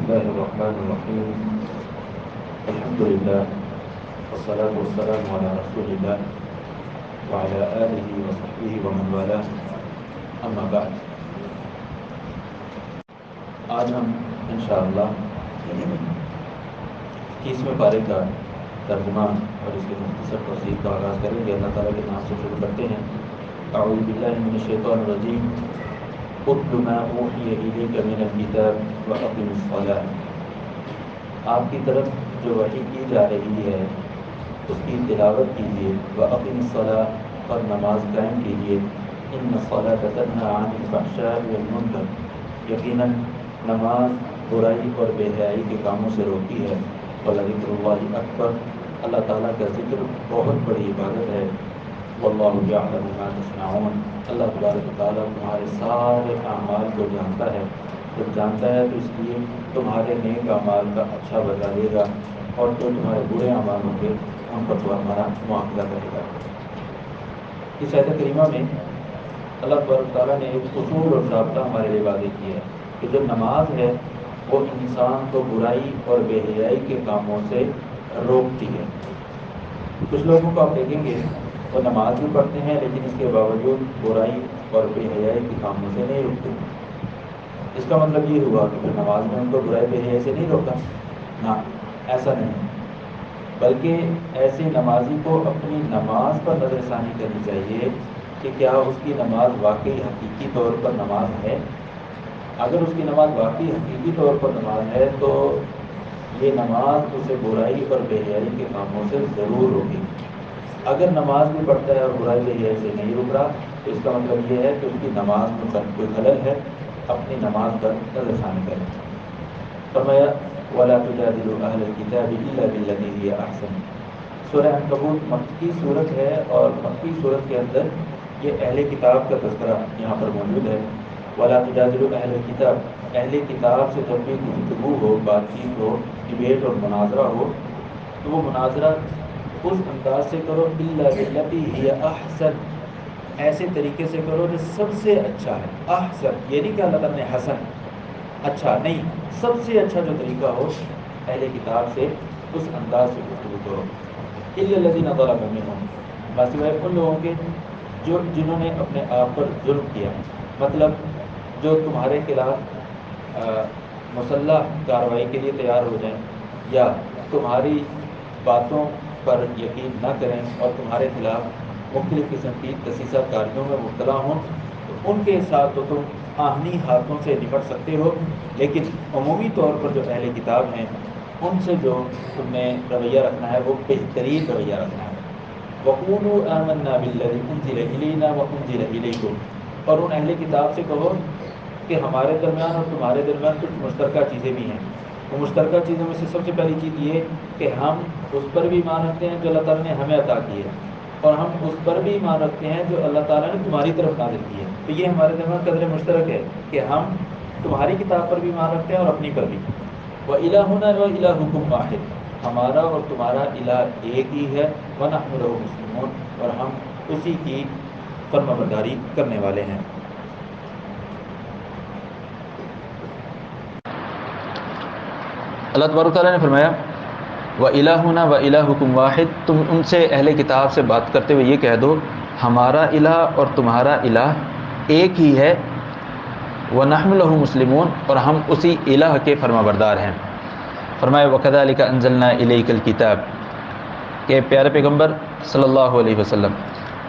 الله الرحمن الرحيم. الحمد لله والصلاة والسلام على رسول الله وعلى آله وصحبه ومن والاه. أما بعد، آج ہم انشاءاللہ 21ویں پارے کا ترجمہ اور اس کے مختصر توضیح کا آغاز کریں گے. اللہ تعالیٰ کے نام سے شروع کرتے ہیں. اعوذ باللہ من الشیطان الرجیم. اتل ما اوحی الیک من الکتاب واقم الصلاۃ. آپ کی طرف جو وحی کی جا رہی ہے اس کی تلاوت کیجیے. واقم الصلاۃ، اور نماز قائم کیجیے. ان الصلاۃ تنہی عن الفحشاء والمنکر، یقیناً نماز برائی اور بے حیائی کے کاموں سے روکتی ہے. وَلَذِكْرُ اللَّهِ اکبر، اللہ تعالیٰ کا ذکر بہت بڑی عبادت ہے. وَاللَّهُ يَعْلَمُ مَا تَصْنَعُونَ، اللہ تبارک و تعالیٰ تمہارے سارے اعمال کو جانتا ہے. جب جانتا ہے تو اس لیے تمہارے نیک اعمال کا اچھا بدلہ دے گا، اور جو تمہارے برے اعمال ہوں گے ان پر تمہارا معاملہ کرے گا. اس آیت کریمہ میں اللہ تبارک و تعالیٰ نے ایک اصول اور ضابطہ ہمارے لیے واضح کیا ہے کہ جو نماز ہے وہ انسان کو برائی اور بے حیائی کے کاموں سے روکتی ہے. کچھ لوگوں کو آپ دیکھیں گے وہ نماز بھی پڑھتے ہیں لیکن اس کے باوجود برائی اور بے حیائی کے کاموں سے نہیں رکتے. اس کا مطلب یہ ہوا کہ نماز میں ان کو برائی بے حیائی سے نہیں روکا. نہ، ایسا نہیں، بلکہ ایسے نمازی کو اپنی نماز پر نظر ثانی کرنی چاہیے کہ کیا اس کی نماز واقعی حقیقی طور پر نماز ہے. اگر اس کی نماز واقعی حقیقی طور پر نماز ہے تو یہ نماز اسے برائی اور بے حیائی کے کاموں سے ضرور روکے. اگر نماز بھی پڑھتا ہے اور برائی بے حیائی سے نہیں رک رہا تو اس کا مطلب یہ ہے کہ اس کی نماز میں کوئی خلل ہے. اپنی نماز پر نظر ثانی کریں. فرمایا وَلَا تُجَادِلُوا أَهْلَ الْكِتَابِ إِلَّا بِالَّتِي هِيَ أَحْسَنُ. سورہ عنکبوت مکی صورت ہے اور مکی صورت کے اندر یہ اہل کتاب کا تذکرہ یہاں پر موجود ہے. وَلَا تُجَادِلُوا أَهْلَ الْكِتَابِ، اہل کتاب سے جب بھی گفتگو ہو، بات چیت ہو، ڈبیٹ اور مناظرہ ہو تو وہ مناظرہ اس انداز سے کرو إِلَّا بِالَّتِي هِيَ أَحْسَنُ، ایسے طریقے سے کرو جو سب سے اچھا ہے. احسن یہ نہیں کہ اللہ تعالیٰ نے حسن اچھا نہیں، سب سے اچھا جو طریقہ ہو اہل کتاب سے اس انداز سے گفتگو کرو. إِلَّا الَّذِينَ ظَلَمُوا مِنْهُمْ، بسوائے ان لوگوں کے جنہوں نے اپنے آپ پر ظلم کیا. مطلب جو تمہارے خلاف مسلح کارروائی کے لیے تیار ہو جائیں یا تمہاری باتوں پر یقین نہ کریں اور تمہارے خلاف مختلف قسم کی دسیسہ کاریوں میں مبتلا ہوں تو ان کے ساتھ تو تم آہنی ہاتھوں سے نپٹ سکتے ہو، لیکن عمومی طور پر جو اہل کتاب ہیں ان سے جو تم نے رویہ رکھنا ہے وہ بہترین رویہ رکھنا ہے. وَقُولُوا آمَنَّا بِالَّذِي أُنزِلَ إِلَيْنَا وَأُنزِلَ إِلَيْكُمْ، اور ان اہل کتاب سے کہو کہ ہمارے درمیان اور تمہارے درمیان کچھ مشترکہ چیزیں بھی ہیں. وہ مشترکہ چیزوں میں سے سب سے پہلی چیز یہ کہ ہم اس پر بھی ایمان رکھتے ہیں جو اللہ تعالیٰ نے ہمیں عطا کی ہے، اور ہم اس پر بھی ایمان رکھتے ہیں جو اللہ تعالیٰ نے تمہاری طرف نازل کی ہے. تو یہ ہمارے درمیان قدر مشترک ہے کہ ہم تمہاری کتاب پر بھی ایمان رکھتے ہیں اور اپنی پر بھی. وَإِلَٰهُنَا وَإِلَٰهُكُمْ وَاحِدٌ، ہمارا اور تمہارا الہ ایک ہی ہے. وَنَحْنُ لَهُ مُسْلِمُونَ، اور ہم اسی کی فرمانبرداری کرنے والے ہیں. اللہ تبارک تعالیٰ نے فرمایا وَإِلَٰهُنَا وَإِلَٰهُكُمْ وَاحِدٌ، تم ان سے اہل کتاب سے بات کرتے ہوئے یہ کہہ دو ہمارا الہ اور تمہارا الہ ایک ہی ہے. وَنَحْنُ لَهُ مُسْلِمُونَ، اور ہم اسی الہ کے فرمانبردار ہیں. فرمایا وَكَذَلِكَ أَنزَلْنَا إِلَيْكَ الْكِتَابَ، کہ پیارے پیغمبر صلی اللہ علیہ وسلم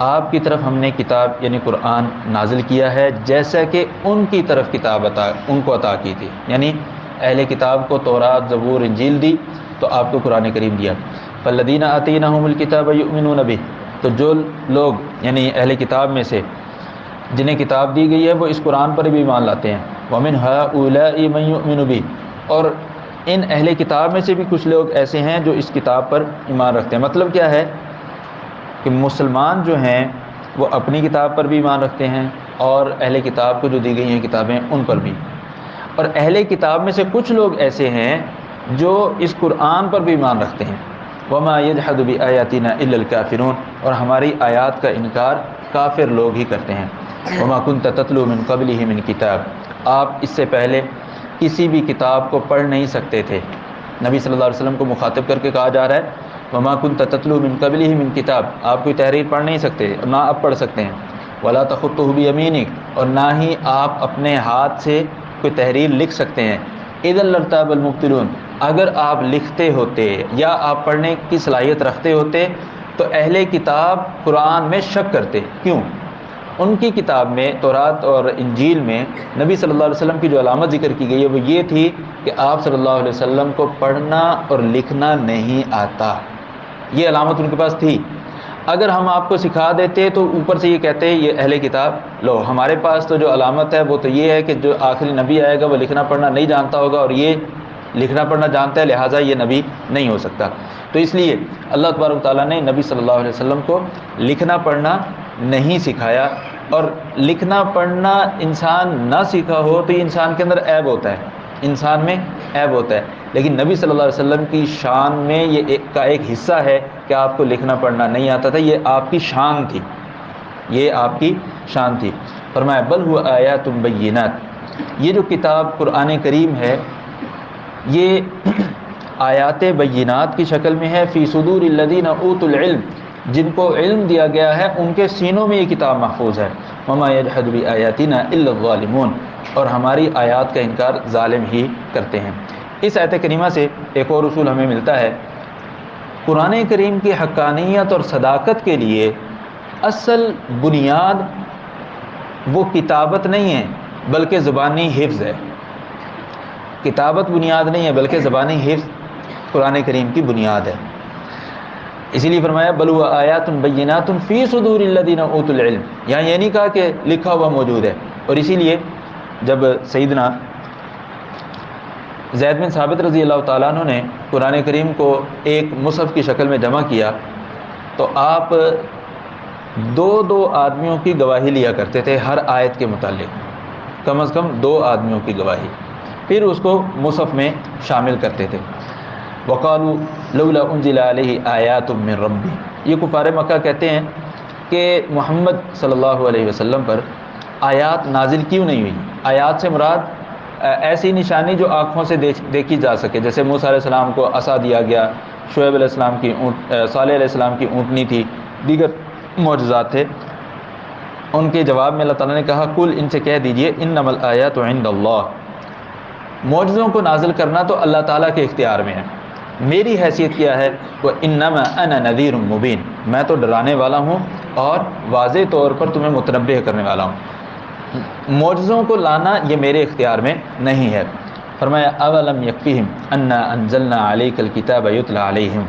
آپ کی طرف ہم نے کتاب یعنی قرآن نازل کیا ہے جیسا کہ ان کی طرف کتاب ان کو عطا کی تھی. یعنی اہل کتاب کو تورات، زبور، انجیل دی تو آپ کو قرآن کریم دیا. فالذین آتیناہم الکتاب یؤمنون بہ، تو جو لوگ یعنی اہل کتاب میں سے جنہیں کتاب دی گئی ہے وہ اس قرآن پر بھی ایمان لاتے ہیں. ومن ہؤلاء من یؤمن بہ، اور ان اہل کتاب میں سے بھی کچھ لوگ ایسے ہیں جو اس کتاب پر ایمان رکھتے ہیں. مطلب کیا ہے کہ مسلمان جو ہیں وہ اپنی کتاب پر بھی ایمان رکھتے ہیں اور اہل کتاب کو جو دی گئی ہیں کتابیں ان پر بھی. اور اہل کتاب میں سے کچھ لوگ ایسے ہیں جو اس قرآن پر بھی ایمان رکھتے ہیں. وما یجحد بآیاتنا الا الکافرون، اور ہماری آیات کا انکار کافر لوگ ہی کرتے ہیں. وما کنت تتلو من قبلہ من کتاب، آپ اس سے پہلے کسی بھی کتاب کو پڑھ نہیں سکتے تھے. نبی صلی اللہ علیہ وسلم کو مخاطب کر کے کہا جا رہا ہے وما كنت تتلو من قبله من کتاب، آپ کوئی تحریر پڑھ نہیں سکتے نہ اب پڑھ سکتے ہیں. ولا تخطه بيمينك، اور نہ ہی آپ اپنے ہاتھ سے کوئی تحریر لکھ سکتے ہیں. اذا لارتاب المبطلون، اگر آپ لکھتے ہوتے یا آپ پڑھنے کی صلاحیت رکھتے ہوتے تو اہل کتاب قرآن میں شک کرتے. کیوں؟ ان کی کتاب میں تورات اور انجیل میں نبی صلی اللہ علیہ وسلم کی جو علامت ذکر کی گئی ہے وہ یہ تھی کہ آپ صلی اللہ علیہ وسلم کو پڑھنا اور لکھنا نہیں آتا. یہ علامت ان کے پاس تھی. اگر ہم آپ کو سکھا دیتے تو اوپر سے یہ کہتے ہیں یہ اہل کتاب لو، ہمارے پاس تو جو علامت ہے وہ تو یہ ہے کہ جو آخری نبی آئے گا وہ لکھنا پڑھنا نہیں جانتا ہوگا، اور یہ لکھنا پڑھنا جانتا ہے لہٰذا یہ نبی نہیں ہو سکتا. تو اس لیے اللہ تبارک و تعالیٰ نے نبی صلی اللہ علیہ وسلم کو لکھنا پڑھنا نہیں سکھایا. اور لکھنا پڑھنا انسان نہ سیکھا ہو تو یہ انسان کے اندر عیب ہوتا ہے، انسان میں عیب ہوتا ہے. لیکن نبی صلی اللہ علیہ وسلم کی شان میں یہ ایک حصہ ہے کہ آپ کو لکھنا پڑھنا نہیں آتا تھا. یہ آپ کی شان تھی، یہ آپ کی شان تھی. فرمایا بل هو آیات بینات، یہ جو کتاب قرآن کریم ہے یہ آیات بینات کی شکل میں ہے. فی صدور الذین اوتوا العلم، جن کو علم دیا گیا ہے ان کے سینوں میں یہ کتاب محفوظ ہے. وما یجحد بآیاتنا الا الظالمون، اور ہماری آیات کا انکار ظالم ہی کرتے ہیں. اس آیت کریمہ سے ایک اور اصول ہمیں ملتا ہے. قرآن کریم کی حقانیت اور صداقت کے لیے اصل بنیاد وہ کتابت نہیں ہے بلکہ زبانی حفظ ہے. کتابت بنیاد نہیں ہے بلکہ زبانی حفظ قرآن کریم کی بنیاد ہے. اسی لیے فرمایا بل هو آیات بینات فی صدور الذین اوتوا العلم، یہاں یہ نہیں کہا کہ لکھا ہوا موجود ہے. اور اسی لیے جب سیدنا زید بن ثابت رضی اللہ تعالیٰ عنہ نے قرآن کریم کو ایک مصحف کی شکل میں جمع کیا تو آپ دو آدمیوں کی گواہی لیا کرتے تھے ہر آیت کے متعلق، کم از کم 2 آدمیوں کی گواہی، پھر اس کو مصحف میں شامل کرتے تھے. وقالوا لولا انزل علیہ آیات من ربی، یہ کفار مکہ کہتے ہیں کہ محمد صلی اللہ علیہ وسلم پر آیات نازل کیوں نہیں ہوئی. آیات سے مراد ایسی نشانی جو آنکھوں سے دیکھی جا سکے، جیسے موسیٰ علیہ السلام کو عصا دیا گیا، شعیب علیہ السلام کی صالح علیہ السلام کی اونٹنی تھی، دیگر معجزات تھے. ان کے جواب میں اللہ تعالیٰ نے کہا قل، ان سے کہہ دیجئے انما الآیات عند اللہ، معجزوں کو نازل کرنا تو اللہ تعالیٰ کے اختیار میں ہے، میری حیثیت کیا ہے وہ انما انا نذیر مبین، میں تو ڈرانے والا ہوں اور واضح طور پر تمہیں متنبہ کرنے والا ہوں. معجزوں کو لانا یہ میرے اختیار میں نہیں ہے. فرمایا اولم یکفیہم انا انزلنا علیک الکتاب یتلی علیہم،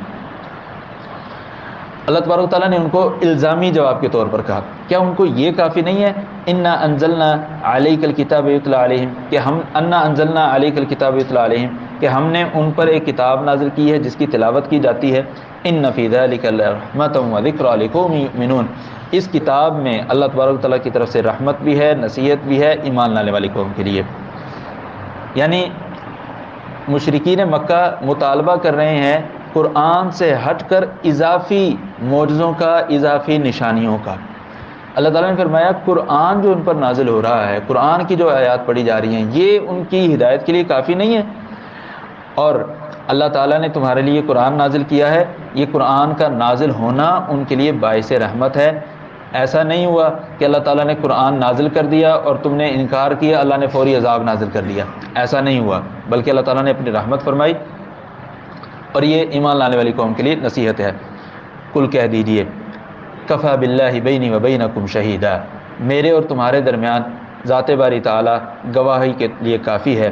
اللہ تبارک و تعالیٰ نے ان کو الزامی جواب کے طور پر کہا کیا ان کو یہ کافی نہیں ہے انا انزلنا علیک الکتاب یتلی علیہم، کہ ہم انا انزلنا علیک الکتاب یتلی علیہم، کہ ہم نے ان پر ایک کتاب نازل کی ہے جس کی تلاوت کی جاتی ہے. ان فی ذلک لرحمۃ وذکری لقوم یؤمنون، اس کتاب میں اللہ تبارک و تعالیٰ کی طرف سے رحمت بھی ہے، نصیحت بھی ہے ایمان لانے والی قوم کے لیے. یعنی مشرکین مکہ مطالبہ کر رہے ہیں قرآن سے ہٹ کر اضافی معجزوں کا، اضافی نشانیوں کا. اللہ تعالیٰ نے فرمایا قرآن جو ان پر نازل ہو رہا ہے، قرآن کی جو آیات پڑھی جا رہی ہیں یہ ان کی ہدایت کے لیے کافی نہیں ہے. اور اللہ تعالیٰ نے تمہارے لیے قرآن نازل کیا ہے، یہ قرآن کا نازل ہونا ان کے لیے باعث رحمت ہے. ایسا نہیں ہوا کہ اللہ تعالیٰ نے قرآن نازل کر دیا اور تم نے انکار کیا، اللہ نے فوری عذاب نازل کر دیا، ایسا نہیں ہوا، بلکہ اللہ تعالیٰ نے اپنی رحمت فرمائی اور یہ ایمان لانے والی قوم کے لیے نصیحت ہے. قل کہہ دیجیے کفا باللہ بینی و بینکم شہیدا، میرے اور تمہارے درمیان ذات باری تعالیٰ گواہی کے لیے کافی ہے.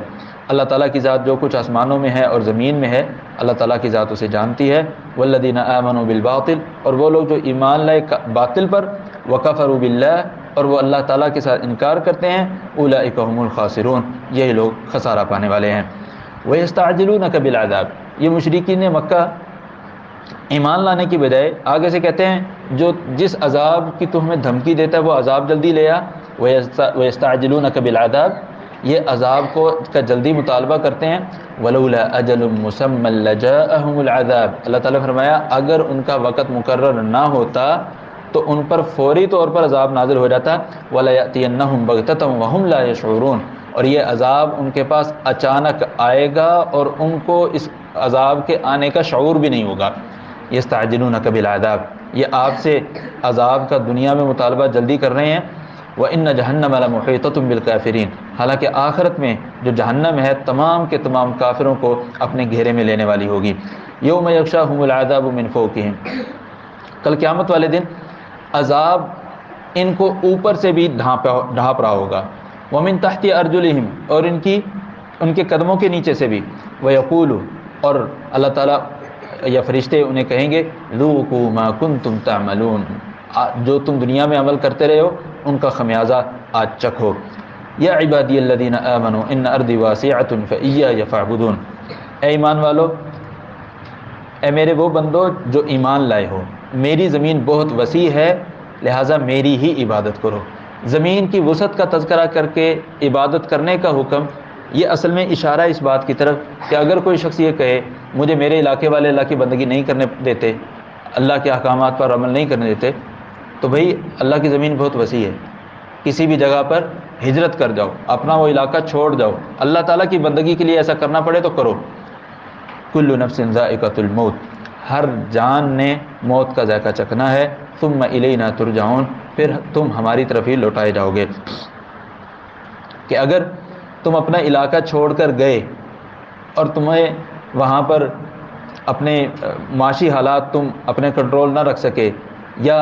اللہ تعالیٰ کی ذات جو کچھ آسمانوں میں ہے اور زمین میں ہے اللہ تعالیٰ کی ذات اسے جانتی ہے. والذین آمنوا بالباطل، اور وہ لوگ جو ایمان لائے باطل پر، وکفروا باللہ، اور وہ اللہ تعالیٰ کے ساتھ انکار کرتے ہیں، اولئک هم الخاسرون، یہی لوگ خسارہ پانے والے ہیں. ویستعجلونک بالعذاب، یہ مشرکین مکہ ایمان لانے کی بجائے آگے سے کہتے ہیں جو جس عذاب کی تو ہمیں دھمکی دیتا ہے وہ عذاب جلدی لے آ. ویستعجلونک بالعذاب، یہ عذاب کا جلدی مطالبہ کرتے ہیں. ولولا اجل مسمى لجاءهم العذاب، اللہ تعالیٰ فرمایا اگر ان کا وقت مقرر نہ ہوتا تو ان پر فوری طور پر عذاب نازل ہو جاتا. وَلَيَأْتِيَنَّهُمْ بَغْتَةً وَهُمْ لَا يَشْعُرُونَ، اور یہ عذاب ان کے پاس اچانک آئے گا اور ان کو اس عذاب کے آنے کا شعور بھی نہیں ہوگا. یستعجلونک بالعذاب، یہ آپ سے عذاب کا دنیا میں مطالبہ جلدی کر رہے ہیں. وَإِنَّ جَهَنَّمَ لَمُحِيطَةٌ بِالْكَافِرِينَ، حالانکہ آخرت میں جو جہنم ہے تمام کے تمام کافروں کو اپنے گھیرے میں لینے والی ہوگی. یوم یغشاہم العذاب من فوقہم، کل قیامت والے دن عذاب ان کو اوپر سے بھی ڈھانپ رہا ہوگا. ومن تحت ارجلہم، اور ان کے قدموں کے نیچے سے بھی. ویقول، اور اللہ تعالیٰ یا فرشتے انہیں کہیں گے ذوقوا ما کنتم تعملون، جو تم دنیا میں عمل کرتے رہے ہو ان کا خمیازہ آج چکھو. یا عبادی الذین آمنوا ان ارضی واسعۃ فایای فاعبدون، اے ایمان والو، اے میرے وہ بندو جو ایمان لائے ہو، میری زمین بہت وسیع ہے لہٰذا میری ہی عبادت کرو. زمین کی وسعت کا تذکرہ کر کے عبادت کرنے کا حکم، یہ اصل میں اشارہ اس بات کی طرف کہ اگر کوئی شخص یہ کہے مجھے میرے علاقے والے اللہ کی بندگی نہیں کرنے دیتے، اللہ کے احکامات پر عمل نہیں کرنے دیتے، تو بھئی اللہ کی زمین بہت وسیع ہے، کسی بھی جگہ پر ہجرت کر جاؤ، اپنا وہ علاقہ چھوڑ جاؤ، اللہ تعالیٰ کی بندگی کے لیے ایسا کرنا پڑے تو کرو. کل نفس ذائقۃ الموت، ہر جان نے موت کا ذائقہ چکھنا ہے. ثم الینا ترجعون، پھر تم ہماری طرف ہی لوٹائے جاؤ گے. کہ اگر تم اپنا علاقہ چھوڑ کر گئے اور تمہیں وہاں پر اپنے معاشی حالات تم اپنے کنٹرول نہ رکھ سکے، یا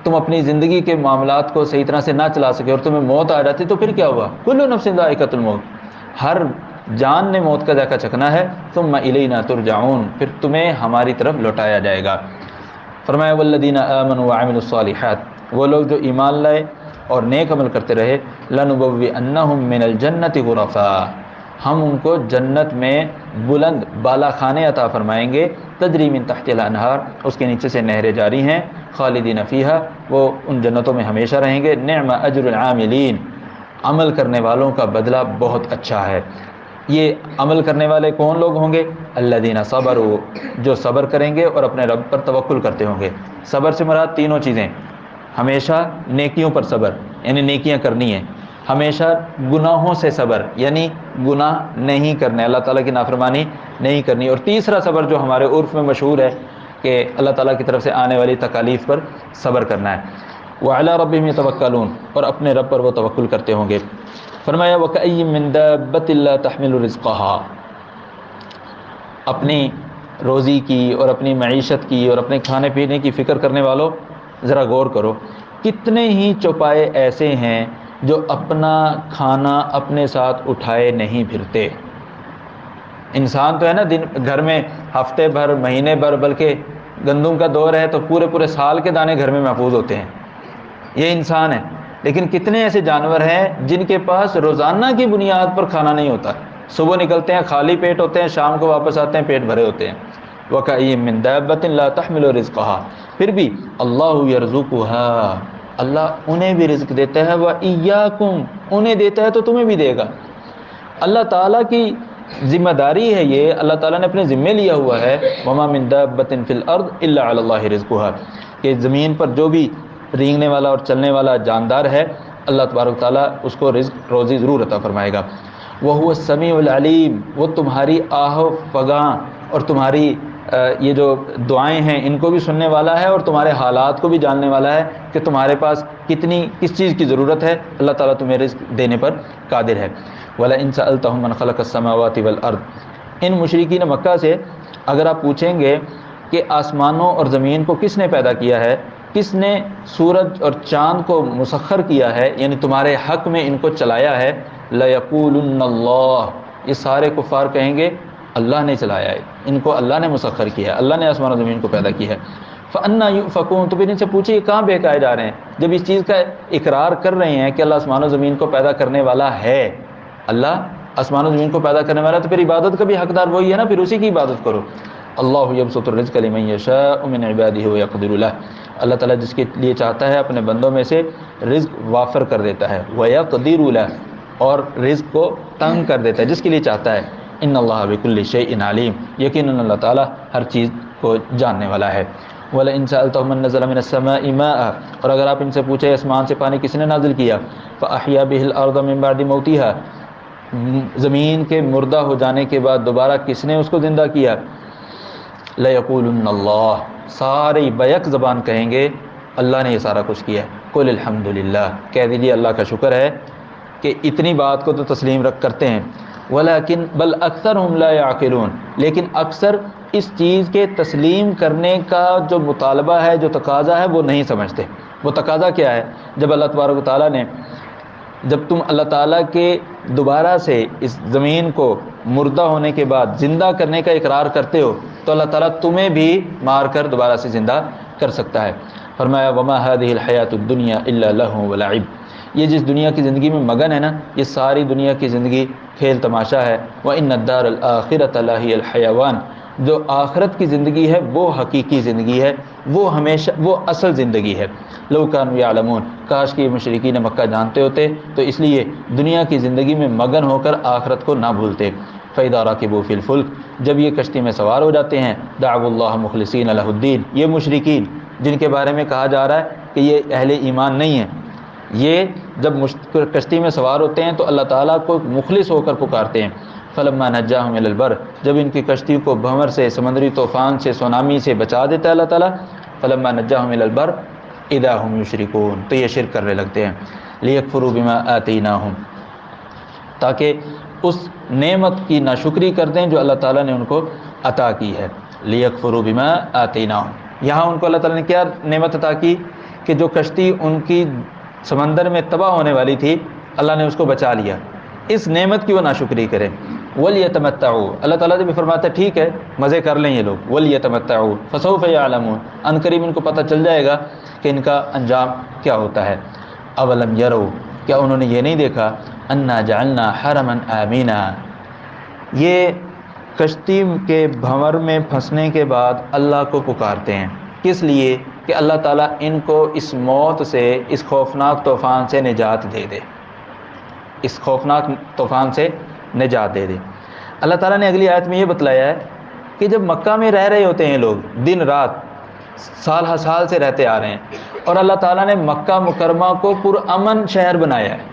تم اپنی زندگی کے معاملات کو صحیح طرح سے نہ چلا سکے اور تمہیں موت آ جاتی، تو پھر کیا ہوا؟ کل نفس ذائقۃ الموت، ہر جان نے موت کا ذائقہ چکھنا ہے. ثم الینا ترجعون، پھر تمہیں ہماری طرف لوٹایا جائے گا. فرمایا والذین آمنوا وعملوا الصالحات، وہ لوگ جو ایمان لائے اور نیک عمل کرتے رہے. لنبوئنہم من الجنۃ غرفا، ہم ان کو جنت میں بلند بالا خانے عطا فرمائیں گے. تجری من تحت الانہار، اس کے نیچے سے نہریں جاری ہیں. خالدین فیہا، وہ ان جنتوں میں ہمیشہ رہیں گے. نعم اجر العاملین، عمل کرنے والوں کا بدلہ بہت اچھا ہے. یہ عمل کرنے والے کون لوگ ہوں گے؟ الذین صبروا، جو صبر کریں گے اور اپنے رب پر توکل کرتے ہوں گے. صبر سے مراد تینوں چیزیں، ہمیشہ نیکیوں پر صبر یعنی نیکیاں کرنی ہیں، ہمیشہ گناہوں سے صبر یعنی گناہ نہیں کرنے، اللہ تعالیٰ کی نافرمانی نہیں کرنی، اور تیسرا صبر جو ہمارے عرف میں مشہور ہے کہ اللہ تعالیٰ کی طرف سے آنے والی تکالیف پر صبر کرنا ہے. وعلی ربہم یتوکلون، اور اپنے رب پر وہ توکل کرتے ہوں گے. فرمایا وکأی من دابۃ لا تحمل رزقها، اپنی روزی کی اور اپنی معیشت کی اور اپنے کھانے پینے کی فکر کرنے والوں ذرا غور کرو، کتنے ہی چوپائے ایسے ہیں جو اپنا کھانا اپنے ساتھ اٹھائے نہیں پھرتے. انسان تو ہے نا، دن گھر میں ہفتے بھر مہینے بھر بلکہ گندم کا دور ہے تو پورے سال کے دانے گھر میں محفوظ ہوتے ہیں، یہ انسان ہے. لیکن کتنے ایسے جانور ہیں جن کے پاس روزانہ کی بنیاد پر کھانا نہیں ہوتا، صبح نکلتے ہیں خالی پیٹ ہوتے ہیں، شام کو واپس آتے ہیں پیٹ بھرے ہوتے ہیں. وَكَأَيٍّ مِّن دَابَّةٍ لَا تَحْمِلُ رِزْقَهَا، پھر بھی اللہ يَرْزُقُهَا، اللہ انہیں بھی رزق دیتا ہے. وَإِيَّاكُمْ، انہیں دیتا ہے تو تمہیں بھی دے گا. اللہ تعالیٰ کی ذمہ داری ہے یہ، اللہ تعالیٰ نے اپنے ذمے لیا ہوا ہے. وَمَا مِن دَابَّةٍ فِي الْأَرْضِ إِلَّا عَلَى اللَّهِ رِزْقُهَا، کہ زمین پر جو بھی رینگنے والا اور چلنے والا جاندار ہے اللہ تبارک تعالیٰ اس کو رزق روزی ضرور عطا فرمائے گا. وَهُوَ السَّمِيعُ الْعَلِيمُ، وہ تمہاری آہ و فغاں اور تمہاری یہ جو دعائیں ہیں ان کو بھی سننے والا ہے اور تمہارے حالات کو بھی جاننے والا ہے کہ تمہارے پاس کس چیز کی ضرورت ہے. اللہ تعالیٰ تمہیں رزق دینے پر قادر ہے. وَلَئِن سَأَلْتَهُم مَّنْ خَلَقَ السَّمَاوَاتِ وَالْأَرْضِ، ان مشرکین مکہ سے اگر آپ پوچھیں گے کہ آسمانوں اور زمین کو کس نے پیدا کیا ہے، کس نے سورج اور چاند کو مسخر کیا ہے، یعنی تمہارے حق میں ان کو چلایا ہے، لَيَقُولُنَّ اللَّهُ، یہ سارے کفار کہیں گے اللہ نے چلایا ہے، ان کو اللہ نے مسخر کیا ہے، اللہ نے آسمان و زمین کو پیدا کیا ہے. فَأَنَّا يُؤْفَكُونَ، تو پھر ان سے پوچھئے کہاں بہکائے جا رہے ہیں جب اس چیز کا اقرار کر رہے ہیں کہ اللہ آسمان و زمین کو پیدا کرنے والا ہے. اللہ آسمان و زمین کو پیدا کرنے والا ہے تو پھر عبادت کا بھی حقدار وہی ہے نا، پھر اسی کی عبادت کرو. اللہ یبسط الرزق لمن یشاء من عباده ویقدر له، اللہ تعالیٰ جس کے لیے چاہتا ہے اپنے بندوں میں سے رزق وافر کر دیتا ہے. ویقدر له، اور رزق کو تنگ کر دیتا ہے جس کے لیے چاہتا ہے. ان اللہ بکل شیء علیم، یقیناً اللہ تعالیٰ ہر چیز کو جاننے والا ہے. وَلَئِن سَأَلْتَهُم مَّن نَّزَلَ مِنَ السَّمَاءِ مَاءً، اور اگر آپ ان سے پوچھے آسمان سے پانی کس نے نازل کیا، فَأَحْيَا بِهِ الْأَرْضَ مِن بَعْدِ مَوْتِهَا، زمین کے مردہ ہو جانے کے بعد دوبارہ کس نے اس کو زندہ کیا؟ لَيَقُولُنَّ اللَّهُ، سارے بیک زبان کہیں گے اللہ نے یہ سارا کچھ کیا ہے۔ قُلِ الْحَمْدُ لِلَّهِ، کہہ دیجیے اللہ کا شکر ہے کہ اتنی بات کو تو تسلیم رکھ کرتے ہیں۔ ولیکن بل اکثرهم لا يعقلون، لیکن اکثر اس چیز کے تسلیم کرنے کا جو مطالبہ ہے، جو تقاضا ہے، وہ نہیں سمجھتے۔ وہ تقاضا کیا ہے؟ جب اللہ تبارک و تعالیٰ نے، جب تم اللہ تعالیٰ کے دوبارہ سے اس زمین کو مردہ ہونے کے بعد زندہ کرنے کا اقرار کرتے ہو، تو اللہ تعالیٰ تمہیں بھی مار کر دوبارہ سے زندہ کر سکتا ہے۔ فرمایا وما هذه الحیات الدنیا الا لہو ولعب، یہ جس دنیا کی زندگی میں مگن ہے نا، یہ ساری دنیا کی زندگی کھیل تماشا ہے۔ وَإِنَّ الدَّارَ الْآخِرَةَ لَهِيَ الْحَيَوَانُ، جو آخرت کی زندگی ہے وہ حقیقی زندگی ہے، وہ ہمیشہ وہ اصل زندگی ہے۔ لَوْ كَانُوا يَعْلَمُونَ، کاش کہ یہ مشرکین مکہ جانتے ہوتے تو اس لیے دنیا کی زندگی میں مگن ہو کر آخرت کو نہ بھولتے۔ فَإِذَا رَكِبُوا فِي الْفُلْكِ، جب یہ کشتی میں سوار ہو جاتے ہیں، دعوا اللہ مخلصین لہ الدین، یہ مشرکین جن کے بارے میں کہا جا رہا ہے کہ یہ اہل ایمان نہیں ہیں، یہ جب کشتی میں سوار ہوتے ہیں تو اللہ تعالیٰ کو مخلص ہو کر پکارتے ہیں۔ فلما نجاہم الی البر، جب ان کی کشتی کو بھنور سے، سمندری طوفان سے، سونامی سے بچا دیتا ہے اللہ تعالیٰ، فلما نجاہم الی البر اذا هم یشرکون، تو یہ شرک کرنے لگتے ہیں۔ لیکفروا بما آتیناہم، تاکہ اس نعمت کی ناشکری کر دیں جو اللہ تعالیٰ نے ان کو عطا کی ہے۔ لیکفروا بما آتیناہم، یہاں ان کو اللہ تعالیٰ نے کیا نعمت عطا کی کہ جو کشتی ان کی سمندر میں تباہ ہونے والی تھی اللہ نے اس کو بچا لیا، اس نعمت کی وہ ناشکری کریں۔ وَلْيَتَمَتَّعُوا، اللہ تعالیٰ جب فرماتا ہے ٹھیک ہے مزے کر لیں یہ لوگ، وَلْيَتَمَتَّعُوا فَسَوْفَ يَعْلَمُونَ، ان قریب ان کو پتہ چل جائے گا کہ ان کا انجام کیا ہوتا ہے۔ اولم یروا، کیا انہوں نے یہ نہیں دیکھا، انا جعلنا حرما آمینا، یہ کشتی کے بھنور میں پھنسنے کے بعد اللہ کو پکارتے ہیں، کس لیے؟ کہ اللہ تعالیٰ ان کو اس موت سے، اس خوفناک طوفان سے نجات دے دے، اس خوفناک طوفان سے نجات دے دے۔ اللہ تعالیٰ نے اگلی آیت میں یہ بتلایا ہے کہ جب مکہ میں رہ رہے ہوتے ہیں لوگ، دن رات سال ہر سال سے رہتے آ رہے ہیں، اور اللہ تعالیٰ نے مکہ مکرمہ کو پرامن شہر بنایا ہے،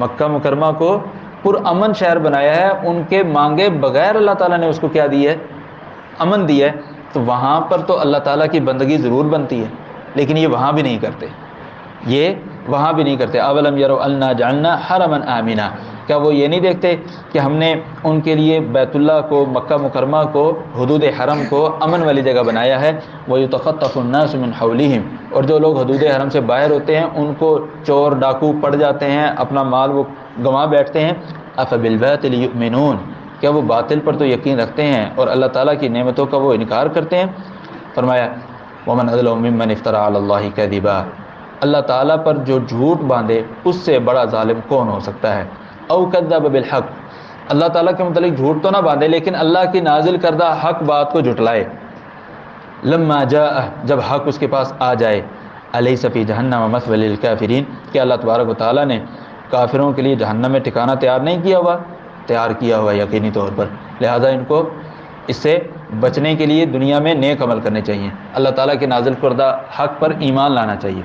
مکہ مکرمہ کو پرامن شہر بنایا ہے، ان کے مانگے بغیر اللہ تعالیٰ نے اس کو کیا دیا ہے؟ امن دیا ہے۔ تو وہاں پر تو اللہ تعالیٰ کی بندگی ضرور بنتی ہے، لیکن یہ وہاں بھی نہیں کرتے، یہ وہاں بھی نہیں کرتے۔ اولم یروا انا جعلنا حرما آمینا، کیا وہ یہ نہیں دیکھتے کہ ہم نے ان کے لیے بیت اللہ کو، مکہ مکرمہ کو، حدود حرم کو امن والی جگہ بنایا ہے۔ وَيُتَخَطَّفُ النَّاسُ مِنْ حَوْلِهِمْ، اور جو لوگ حدود حرم سے باہر ہوتے ہیں ان کو چور ڈاکو پڑ جاتے ہیں، اپنا مال وہ گنوا بیٹھتے ہیں۔ أَفَبِالْبَاطِلِ يُؤْمِنُونَ، کیا وہ باطل پر تو یقین رکھتے ہیں اور اللہ تعالیٰ کی نعمتوں کا وہ انکار کرتے ہیں۔ فرمایا وَمَنْ أَظْلَمُ مِمَّنِ افْتَرَىٰ عَلَى اللَّهِ كَذِبًا، اللہ تعالیٰ پر جو جھوٹ باندھے اس سے بڑا ظالم کون ہو سکتا ہے۔ او کذب بالحق، اللہ تعالیٰ کے متعلق جھوٹ تو نہ باندھے لیکن اللہ کی نازل کردہ حق بات کو جھٹلائے۔ لما جاء، جب حق اس کے پاس آ جائے۔ الیس فی جہنم مثوی للکافرین، کہ اللہ تبارک و تعالیٰ نے کافروں کے لیے جہنم میں ٹھکانہ تیار نہیں کیا ہوا؟ تیار کیا ہوا یقینی طور پر، لہذا ان کو اس سے بچنے کے لیے دنیا میں نیک عمل کرنے چاہیے، اللہ تعالیٰ کے نازل کردہ حق پر ایمان لانا چاہیے۔